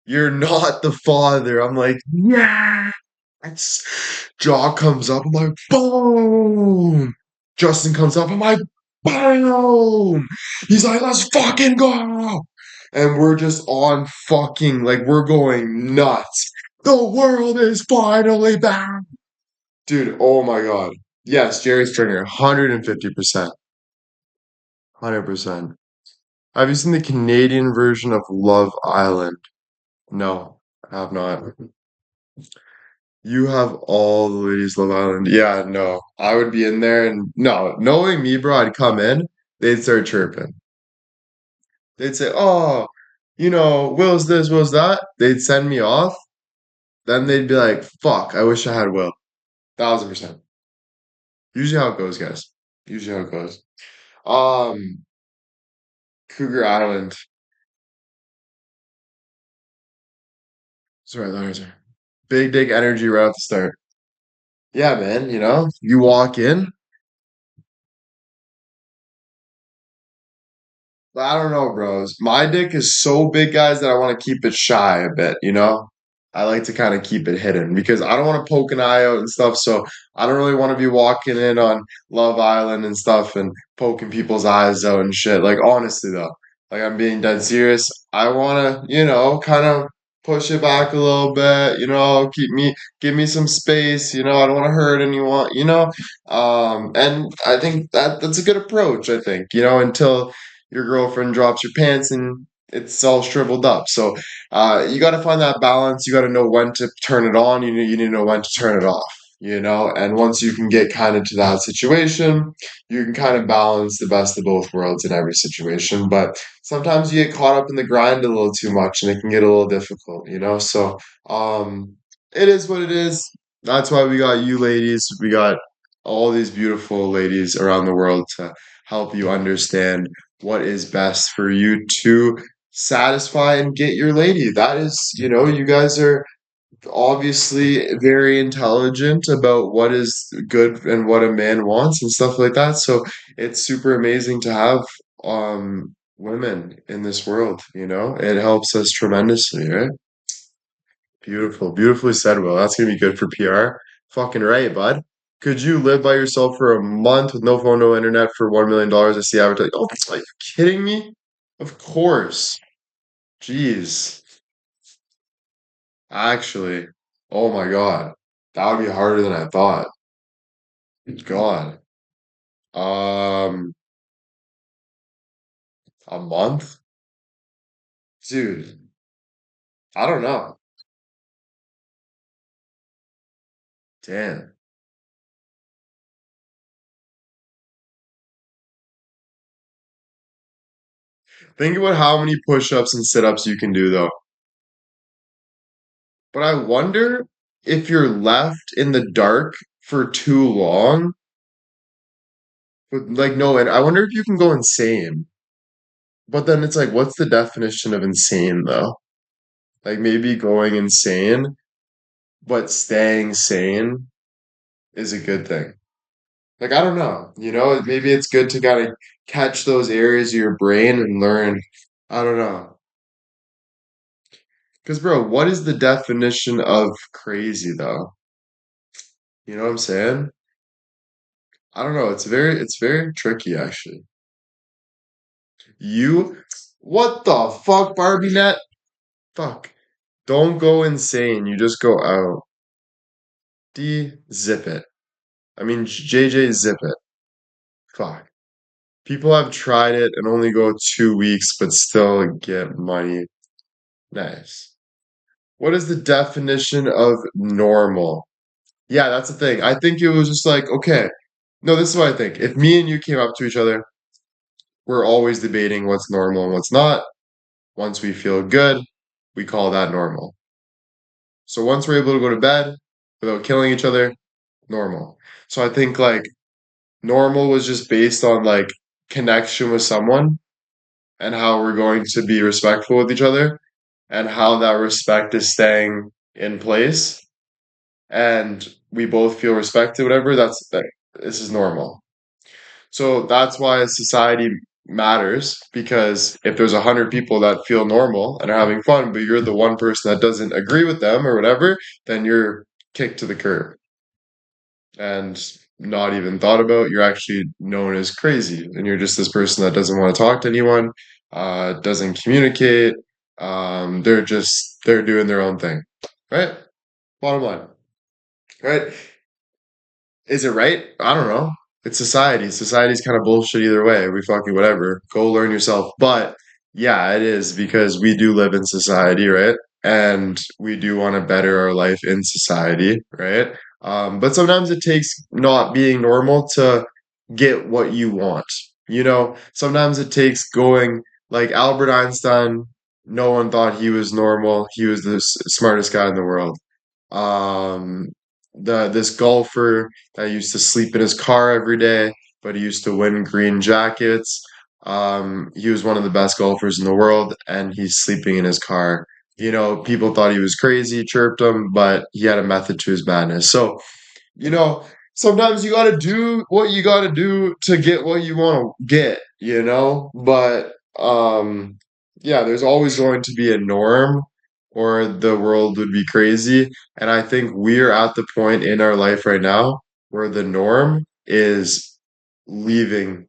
Speaker 1: You're not the father. I'm like, yeah. Jaw comes up. I'm like, boom. Justin comes up. I'm like, boom. He's like, let's fucking go. And we're just on fucking, like, we're going nuts. The world is finally back. Dude, oh my God. Yes, Jerry Springer, 150%. 100%. Have you seen the Canadian version of Love Island? No, I have not. You have all the ladies Love Island. Yeah, no. I would be in there and no, knowing me, bro, I'd come in, they'd start chirping. They'd say, oh, Will's this, Will's that. They'd send me off. Then they'd be like, fuck, I wish I had Will. 1,000%. Usually how it goes, guys. Usually how it goes. Um, Cougar Island. Sorry, sorry. Big dick energy right at the start. Yeah, man, you walk in. I don't know, bros. My dick is so big, guys, that I want to keep it shy a bit, you know? I like to kind of keep it hidden because I don't want to poke an eye out and stuff. So I don't really want to be walking in on Love Island and stuff and poking people's eyes out and shit. Like, honestly, though, like, I'm being dead serious. I want to, kind of push it back a little bit, give me some space, I don't want to hurt anyone, and I think that's a good approach, I think, until your girlfriend drops your pants and it's all shriveled up. So you got to find that balance. You got to know when to turn it on. You need to know when to turn it off. And once you can get kind of to that situation, you can kind of balance the best of both worlds in every situation. But sometimes you get caught up in the grind a little too much, and it can get a little difficult. So um, it is what it is. That's why we got you ladies. We got all these beautiful ladies around the world to help you understand what is best for you to satisfy and get your lady. That is, you guys are obviously very intelligent about what is good and what a man wants and stuff like that. So it's super amazing to have women in this world, It helps us tremendously, right? Beautiful. Beautifully said, Will. That's gonna be good for PR. Fucking right, bud. Could you live by yourself for a month with no phone, no internet for $1 million? I see advertising. Oh, are you kidding me? Of course. Jeez. Actually, oh my God. That would be harder than I thought. God. Um, a month? Dude, I don't know. Damn. Think about how many push-ups and sit-ups you can do though. But I wonder if you're left in the dark for too long. But like no, and I wonder if you can go insane. But then it's like, what's the definition of insane though? Like maybe going insane, but staying sane is a good thing. Like I don't know, maybe it's good to kind of catch those areas of your brain and learn. I don't know. Because bro, what is the definition of crazy though? You know what I'm saying? I don't know. It's very tricky actually. You, what the fuck, Barbie net? Fuck. Don't go insane. You just go out. Zip it. I mean, JJ, zip it. Fuck. People have tried it and only go 2 weeks, but still get money. Nice. What is the definition of normal? Yeah, that's the thing. I think it was just like, okay, no, this is what I think. If me and you came up to each other, we're always debating what's normal and what's not. Once we feel good, we call that normal. So once we're able to go to bed without killing each other, normal. So I think like normal was just based on like connection with someone and how we're going to be respectful with each other and how that respect is staying in place and we both feel respected, whatever, this is normal. So that's why society matters because if there's 100 people that feel normal and are having fun, but you're the one person that doesn't agree with them or whatever, then you're kicked to the curb and not even thought about. You're actually known as crazy, and you're just this person that doesn't want to talk to anyone, doesn't communicate. They're doing their own thing, right? Bottom line, right? Is it right? I don't know. It's society. Society's kind of bullshit either way. We fucking whatever. Go learn yourself. But yeah, it is because we do live in society, right? And we do want to better our life in society, right? But sometimes it takes not being normal to get what you want. Sometimes it takes going like Albert Einstein. No one thought he was normal. He was the smartest guy in the world. Um, this golfer that used to sleep in his car every day, but he used to win green jackets. He was one of the best golfers in the world, and he's sleeping in his car. People thought he was crazy, chirped him, but he had a method to his madness. So, you know, sometimes you got to do what you got to do to get what you want to get. But yeah, there's always going to be a norm or the world would be crazy. And I think we're at the point in our life right now where the norm is leaving.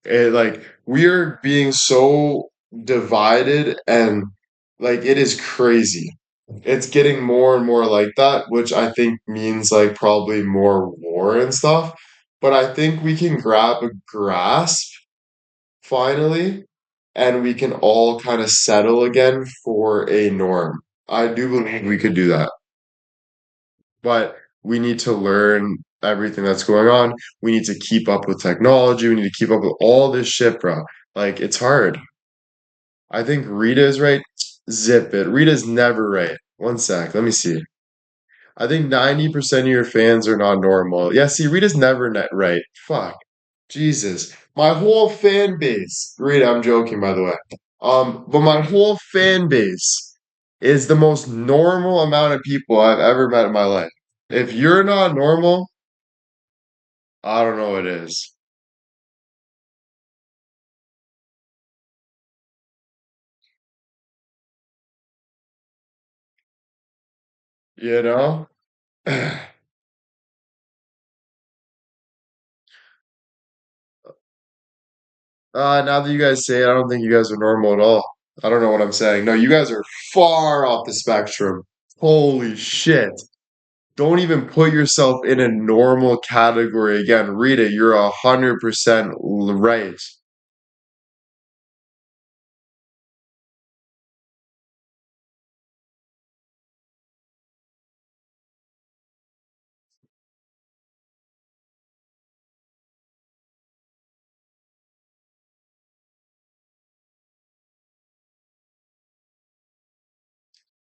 Speaker 1: Like we're being so divided and like it is crazy. It's getting more and more like that, which I think means like probably more war and stuff. But I think we can grab a grasp finally, and we can all kind of settle again for a norm. I do believe we could do that, but we need to learn everything that's going on. We need to keep up with technology. We need to keep up with all this shit, bro. Like, it's hard. I think Rita is right. Zip it. Rita's never right. One sec. Let me see. I think 90% of your fans are not normal. Yeah, see, Rita's never net right. Fuck. Jesus. My whole fan base. Rita, I'm joking, by the way. But my whole fan base is the most normal amount of people I've ever met in my life. If you're not normal, I don't know what it is. You know? Now that you guys say it, I don't think you guys are normal at all. I don't know what I'm saying. No, you guys are far off the spectrum. Holy shit. Don't even put yourself in a normal category again. Rita, you're 100% right.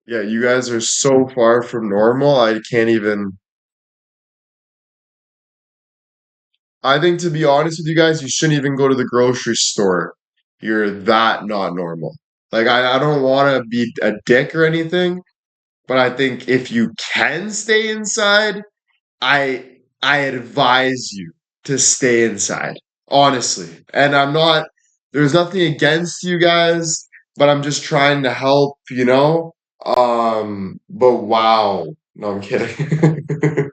Speaker 1: Yeah, you guys are so far from normal. I can't even. I think to be honest with you guys, you shouldn't even go to the grocery store. You're that not normal. Like, I don't want to be a dick or anything, but I think if you can stay inside, I advise you to stay inside, honestly. And there's nothing against you guys, but I'm just trying to help. But wow. No, I'm kidding.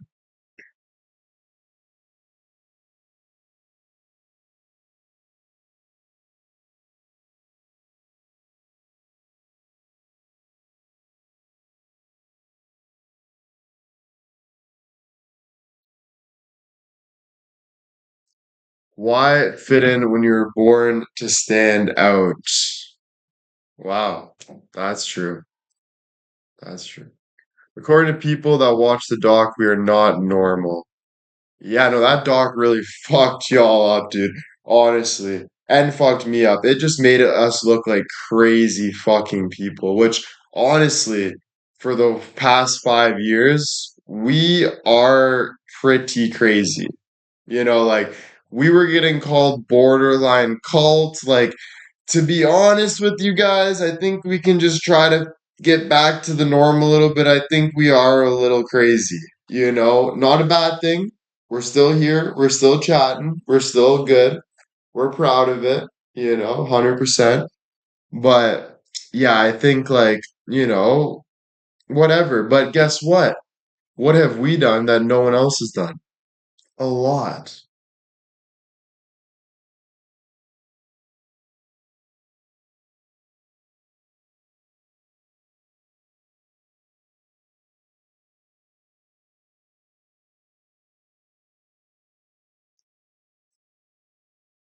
Speaker 1: Why fit in when you were born to stand out? Wow, that's true. That's true. According to people that watch the doc, we are not normal. Yeah, no, that doc really fucked y'all up, dude. Honestly. And fucked me up. It just made us look like crazy fucking people, which honestly, for the past 5 years, we are pretty crazy. Like We were getting called borderline cult. Like, to be honest with you guys, I think we can just try to get back to the norm a little bit. I think we are a little crazy, not a bad thing. We're still here. We're still chatting. We're still good. We're proud of it, 100%. But yeah, I think like, whatever. But guess what? What have we done that no one else has done? A lot.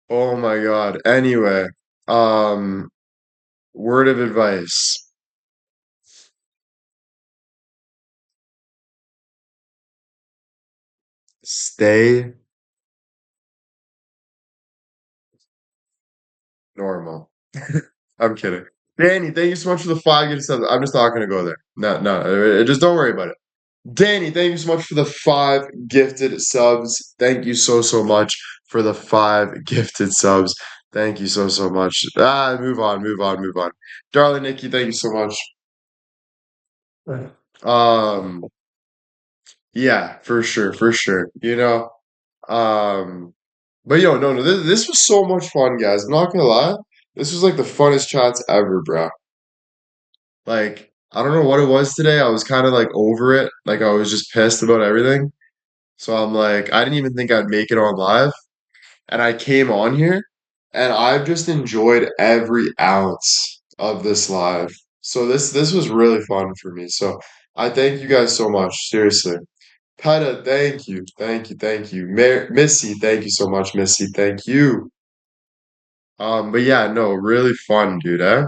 Speaker 1: Oh my God. Anyway, um, word of advice. Stay normal. I'm kidding. Danny, thank you so much for the 5 gifted subs. I'm just not gonna go there. No, no, just don't worry about it. Danny, thank you so much for the 5 gifted subs. Thank you so, so much for the 5 gifted subs. Thank you so, so much. Move on, move on, move on. Darling Nikki, thank you so much. Um, yeah, for sure, for sure. Um, but no, no, this was so much fun, guys. I'm not gonna lie. This was like the funnest chats ever, bro. Like, I don't know what it was today. I was kind of like over it. Like, I was just pissed about everything. So I'm like, I didn't even think I'd make it on live. And I came on here and I've just enjoyed every ounce of this live. So this was really fun for me. So I thank you guys so much. Seriously. Peta, thank you. Thank you. Thank you. Missy, thank you so much, Missy. Thank you. But yeah, no, really fun, dude, eh?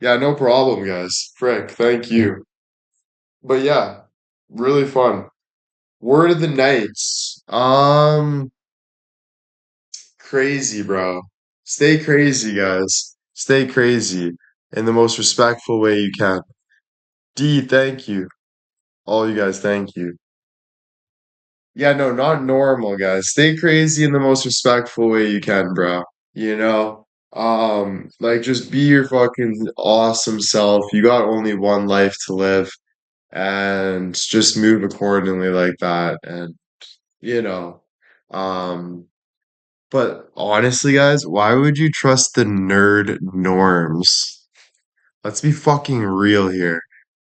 Speaker 1: Yeah, no problem, guys. Frick, thank you. But yeah, really fun. Word of the nights. Crazy, bro. Stay crazy, guys. Stay crazy in the most respectful way you can. D, thank you. All you guys, thank you. Yeah, no, not normal, guys. Stay crazy in the most respectful way you can, bro. You know? Like just be your fucking awesome self. You got only one life to live and just move accordingly like that. And, you know, um, but honestly, guys, why would you trust the nerd norms? Let's be fucking real here.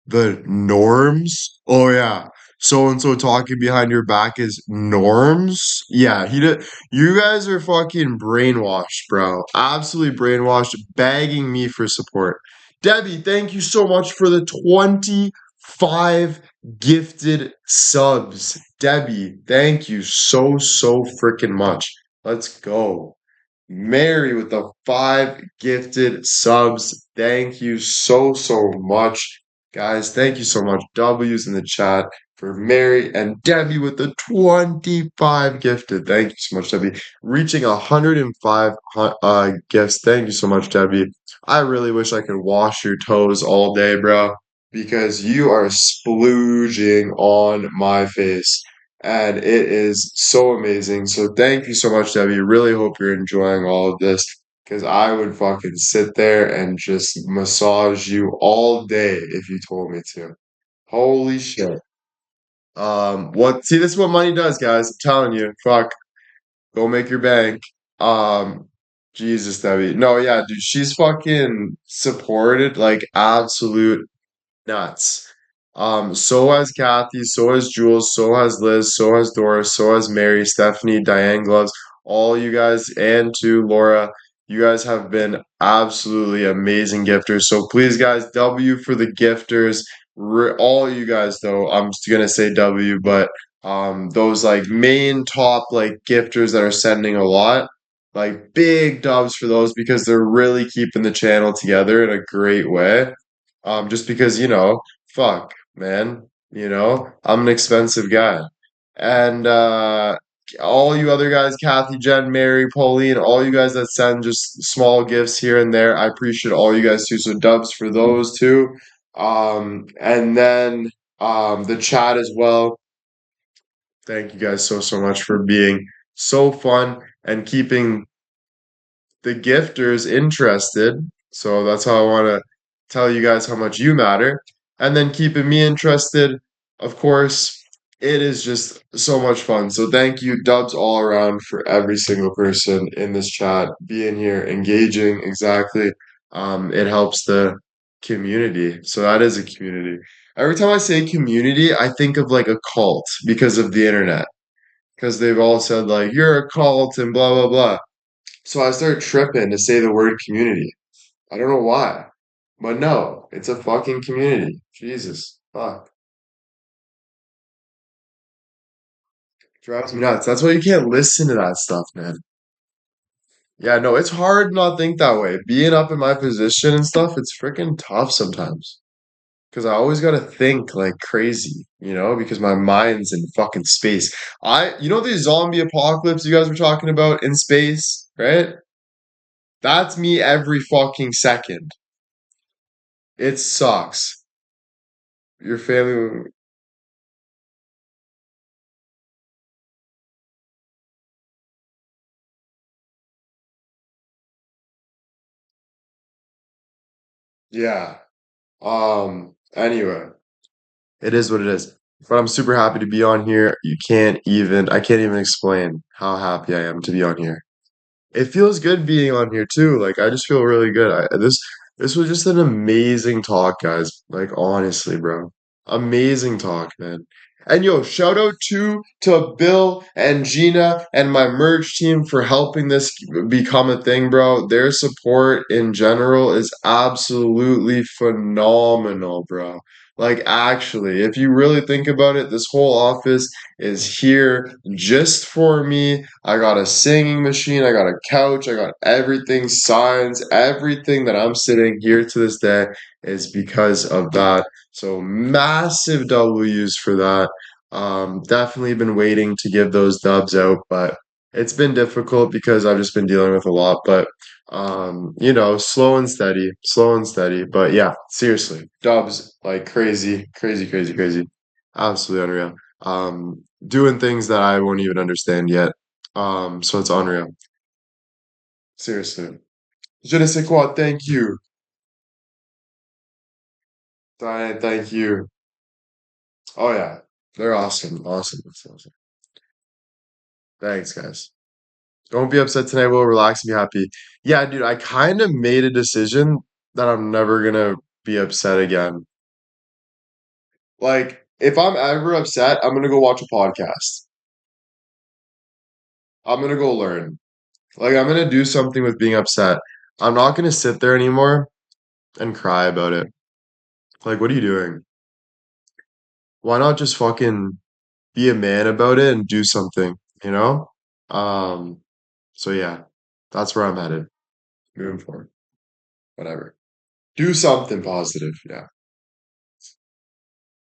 Speaker 1: The norms? Oh yeah. So and so talking behind your back is norms? Yeah, he did. You guys are fucking brainwashed, bro. Absolutely brainwashed, begging me for support. Debbie, thank you so much for the 25 gifted subs. Debbie, thank you so, so freaking much. Let's go. Mary with the 5 gifted subs. Thank you so, so much. Guys, thank you so much. W's in the chat for Mary and Debbie with the 25 gifted. Thank you so much, Debbie. Reaching 105 gifts. Thank you so much, Debbie. I really wish I could wash your toes all day, bro, because you are splooging on my face and it is so amazing. So thank you so much, Debbie. Really hope you're enjoying all of this because I would fucking sit there and just massage you all day if you told me to. Holy shit. What see this is what money does, guys. I'm telling you. Fuck. Go make your bank. Um Jesus, Debbie. No, yeah, dude, she's fucking supported like absolute nuts. So has Kathy, so has Jules, so has Liz, so has Doris, so has Mary, Stephanie, Diane Gloves, all you guys, and to Laura. You guys have been absolutely amazing gifters. So please, guys, W for the gifters. All you guys, though, I'm just gonna say W, but those like main top like gifters that are sending a lot, like big dubs for those because they're really keeping the channel together in a great way. Just because, fuck, man, I'm an expensive guy. And all you other guys, Kathy, Jen, Mary, Pauline, all you guys that send just small gifts here and there, I appreciate all you guys too. So dubs for those too. And then the chat as well. Thank you guys so so much for being so fun and keeping the gifters interested. So that's how I want to tell you guys how much you matter. And then keeping me interested, of course, it is just so much fun. So thank you, dubs all around for every single person in this chat being here, engaging exactly. It helps the community. So that is a community. Every time I say community, I think of like a cult because of the internet. Because they've all said like you're a cult and blah blah blah. So I started tripping to say the word community. I don't know why. But no, it's a fucking community. Jesus. Fuck. Drives me nuts. That's why you can't listen to that stuff, man. Yeah, no, it's hard not to think that way. Being up in my position and stuff, it's freaking tough sometimes. Because I always gotta think like crazy, because my mind's in fucking space. The zombie apocalypse you guys were talking about in space, right? That's me every fucking second. It sucks. Your family. Yeah. Anyway, it is what it is. But I'm super happy to be on here. I can't even explain how happy I am to be on here. It feels good being on here too. Like I just feel really good. This was just an amazing talk, guys. Like honestly, bro. Amazing talk, man. And yo, shout out to Bill and Gina and my merch team for helping this become a thing, bro. Their support in general is absolutely phenomenal, bro. Like actually, if you really think about it, this whole office is here just for me. I got a singing machine, I got a couch, I got everything, signs, everything that I'm sitting here to this day is because of that. So massive W's for that. Definitely been waiting to give those dubs out, but it's been difficult because I've just been dealing with a lot. But slow and steady. But yeah, seriously, dubs like crazy, crazy, crazy, crazy, absolutely unreal. Doing things that I won't even understand yet. So it's unreal. Seriously. Je ne sais quoi, thank you. Diane, thank you. Oh yeah. They're awesome. Awesome. Awesome. Awesome. Thanks, guys. Don't be upset tonight. We'll relax and be happy. Yeah, dude, I kind of made a decision that I'm never gonna be upset again. Like, if I'm ever upset, I'm gonna go watch a podcast. I'm gonna go learn. Like, I'm gonna do something with being upset. I'm not gonna sit there anymore and cry about it. Like, what are you doing? Why not just fucking be a man about it and do something, you know? Um, so yeah, that's where I'm headed moving forward. Whatever. Do something positive. Yeah.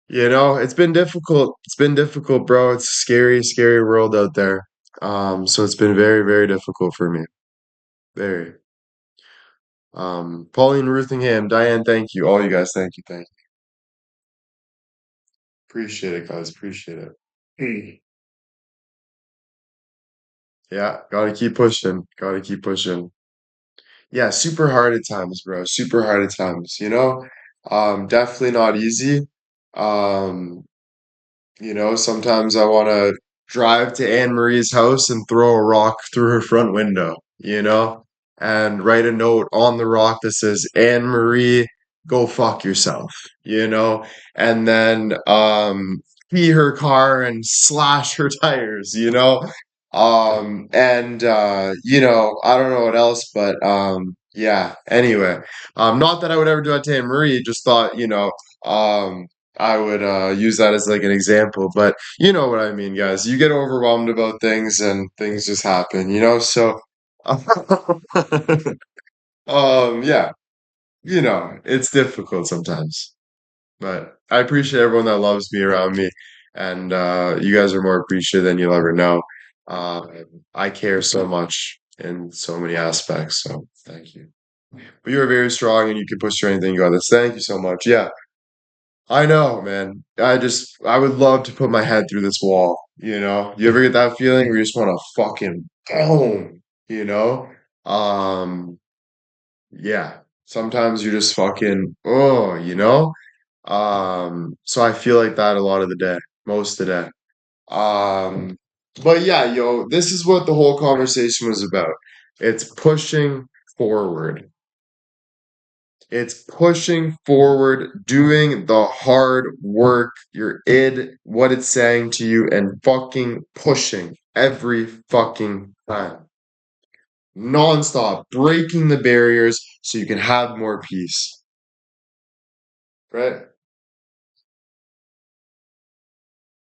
Speaker 1: It's been difficult. It's been difficult, bro. It's a scary, scary world out there. So it's been very, very difficult for me. Very. Pauline Ruthingham, Diane, thank you. All you guys, thank you, thank you. Appreciate it, guys. Appreciate it. Yeah, gotta keep pushing. Gotta keep pushing. Yeah, super hard at times, bro. Super hard at times. Definitely not easy. Um, sometimes I want to drive to Anne Marie's house and throw a rock through her front window, and write a note on the rock that says, Anne Marie, go fuck yourself, and then key her car and slash her tires. And I don't know what else, but yeah, anyway. Not that I would ever do that to Anne Marie, just thought, um I would use that as like an example, but you know what I mean, guys. You get overwhelmed about things and things just happen. So yeah, it's difficult sometimes. But I appreciate everyone that loves me around me, and you guys are more appreciated than you'll ever know. Uh, I care so much in so many aspects, so thank you. But you are very strong and you can push through anything you got this. Thank you so much. Yeah. I know, man. I would love to put my head through this wall, you know? You ever get that feeling where you just want to fucking boom, you know? Um, yeah. Sometimes you just fucking, oh, you know? So I feel like that a lot of the day, most of the day. Um, but yeah, yo, this is what the whole conversation was about. It's pushing forward. It's pushing forward, doing the hard work, your id, what it's saying to you, and fucking pushing every fucking time. Nonstop, breaking the barriers so you can have more peace. Right?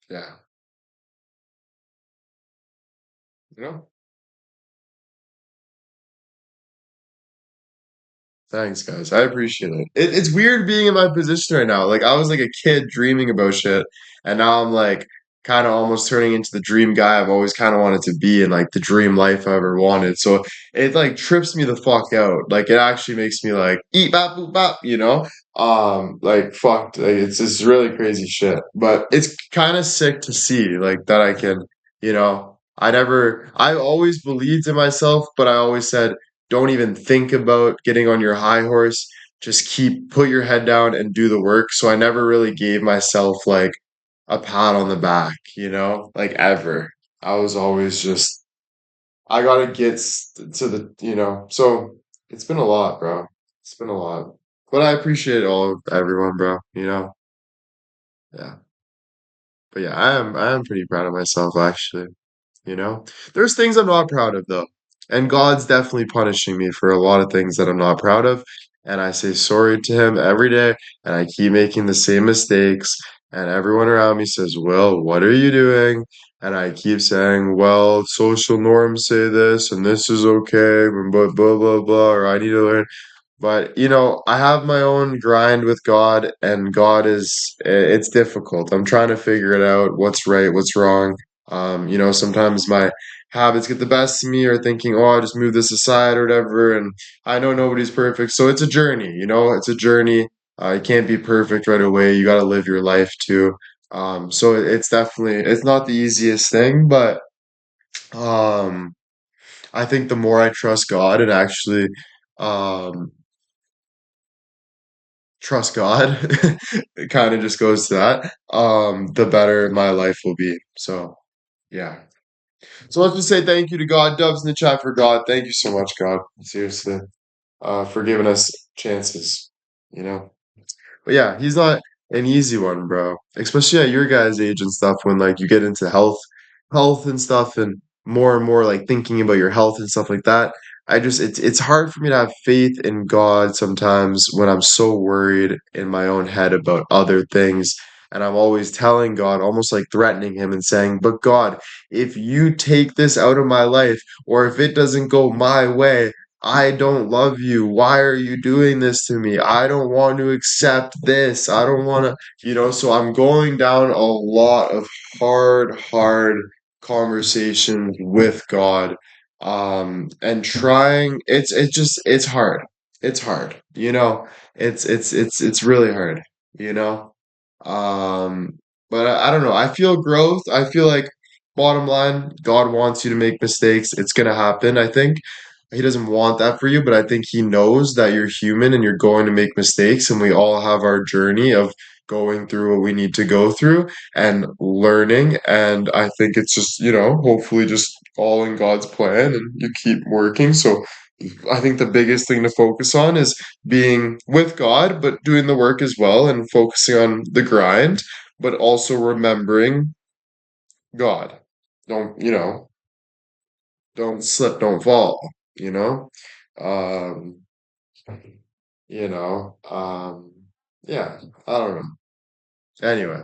Speaker 1: Yeah. You know? Thanks, guys. I appreciate it. It's weird being in my position right now. Like I was like a kid dreaming about shit, and now I'm like kind of almost turning into the dream guy I've always kind of wanted to be, and like the dream life I ever wanted. So it like trips me the fuck out. Like it actually makes me like eat bop boop bop, you know? Like fucked. Like it's really crazy shit. But it's kind of sick to see like that I can, you know. I always believed in myself, but I always said don't even think about getting on your high horse. Just put your head down and do the work. So I never really gave myself like a pat on the back, you know, like ever. I was always just, I gotta get to the, you know, so it's been a lot, bro. It's been a lot. But I appreciate all of everyone, bro, you know? Yeah. But yeah, I am pretty proud of myself actually. You know, there's things I'm not proud of though. And God's definitely punishing me for a lot of things that I'm not proud of. And I say sorry to him every day and I keep making the same mistakes. And everyone around me says, well, what are you doing? And I keep saying, well, social norms say this and this is okay, but blah, blah, blah, or I need to learn. But, you know, I have my own grind with God, and God is, it's difficult. I'm trying to figure it out, what's right, what's wrong. You know, sometimes my habits get the best of me, or thinking, oh, I'll just move this aside or whatever. And I know nobody's perfect. So it's a journey, you know, it's a journey. You can't be perfect right away. You got to live your life too. So it's definitely, it's not the easiest thing, but um, I think the more I trust God and actually, um, trust God, it kind of just goes to that, the better my life will be. So, yeah. So let's just say thank you to God. Dubs in the chat for God. Thank you so much, God. Seriously, for giving us chances, you know? But yeah, he's not an easy one, bro. Especially at your guys' age and stuff when like you get into health and stuff and more like thinking about your health and stuff like that. It's hard for me to have faith in God sometimes when I'm so worried in my own head about other things. And I'm always telling God, almost like threatening him and saying, but God, if you take this out of my life, or if it doesn't go my way, I don't love you. Why are you doing this to me? I don't want to accept this. I don't want to, you know, so I'm going down a lot of hard conversations with God. And trying it's hard. It's hard, you know. It's really hard, you know. Um, but I don't know. I feel growth. I feel like bottom line, God wants you to make mistakes. It's gonna happen, I think. He doesn't want that for you, but I think he knows that you're human and you're going to make mistakes, and we all have our journey of going through what we need to go through and learning. And I think it's just, you know, hopefully just following God's plan and you keep working. So I think the biggest thing to focus on is being with God, but doing the work as well and focusing on the grind, but also remembering God. Don't, you know, don't slip, don't fall, you know? Um, you know, yeah, I don't know. Anyway,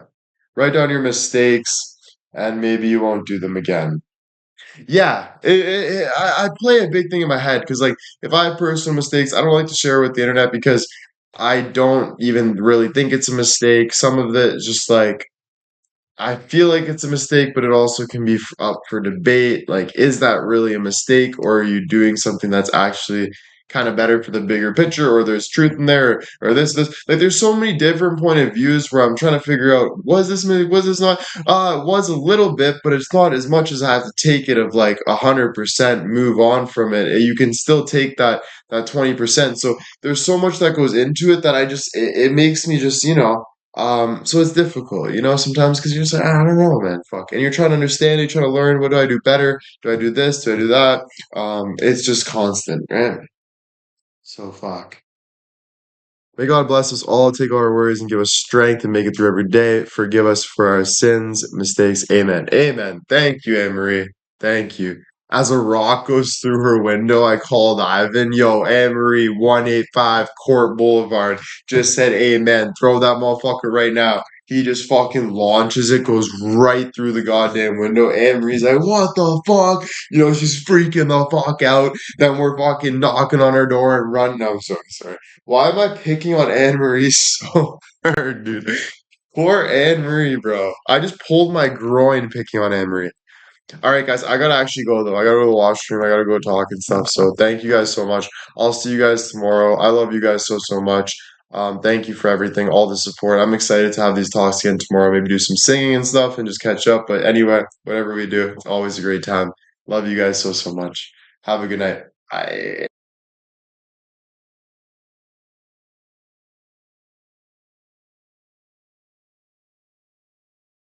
Speaker 1: write down your mistakes and maybe you won't do them again. Yeah, I play a big thing in my head because, like, if I have personal mistakes, I don't like to share with the internet because I don't even really think it's a mistake. Some of it is just like I feel like it's a mistake, but it also can be up for debate. Like, is that really a mistake, or are you doing something that's actually kind of better for the bigger picture, or there's truth in there, or this. Like, there's so many different point of views where I'm trying to figure out, was this movie, was this not? It was a little bit, but it's not as much as I have to take it of like 100% move on from it. You can still take that 20%. So there's so much that goes into it that it makes me just, so it's difficult, sometimes because you're just like, I don't know, man, fuck. And you're trying to understand, you're trying to learn, what do I do better? Do I do this? Do I do that? It's just constant, right? So fuck. May God bless us all, take all our worries and give us strength and make it through every day. Forgive us for our sins, mistakes. Amen. Amen. Thank you, Anne Marie. Thank you. As a rock goes through her window, I called Ivan. Yo, Anne Marie, 185 Court Boulevard. Just said amen. Throw that motherfucker right now. He just fucking launches it, goes right through the goddamn window. Anne Marie's like, what the fuck? She's freaking the fuck out. Then we're fucking knocking on her door and running. No, I'm sorry. Why am I picking on Anne Marie so hard, dude? Poor Anne Marie, bro. I just pulled my groin picking on Anne Marie. All right, guys, I gotta actually go though. I gotta go to the washroom. I gotta go talk and stuff. So thank you guys so much. I'll see you guys tomorrow. I love you guys so much. Thank you for everything, all the support. I'm excited to have these talks again tomorrow. Maybe do some singing and stuff and just catch up. But anyway, whatever we do, it's always a great time. Love you guys so much. Have a good night. Bye.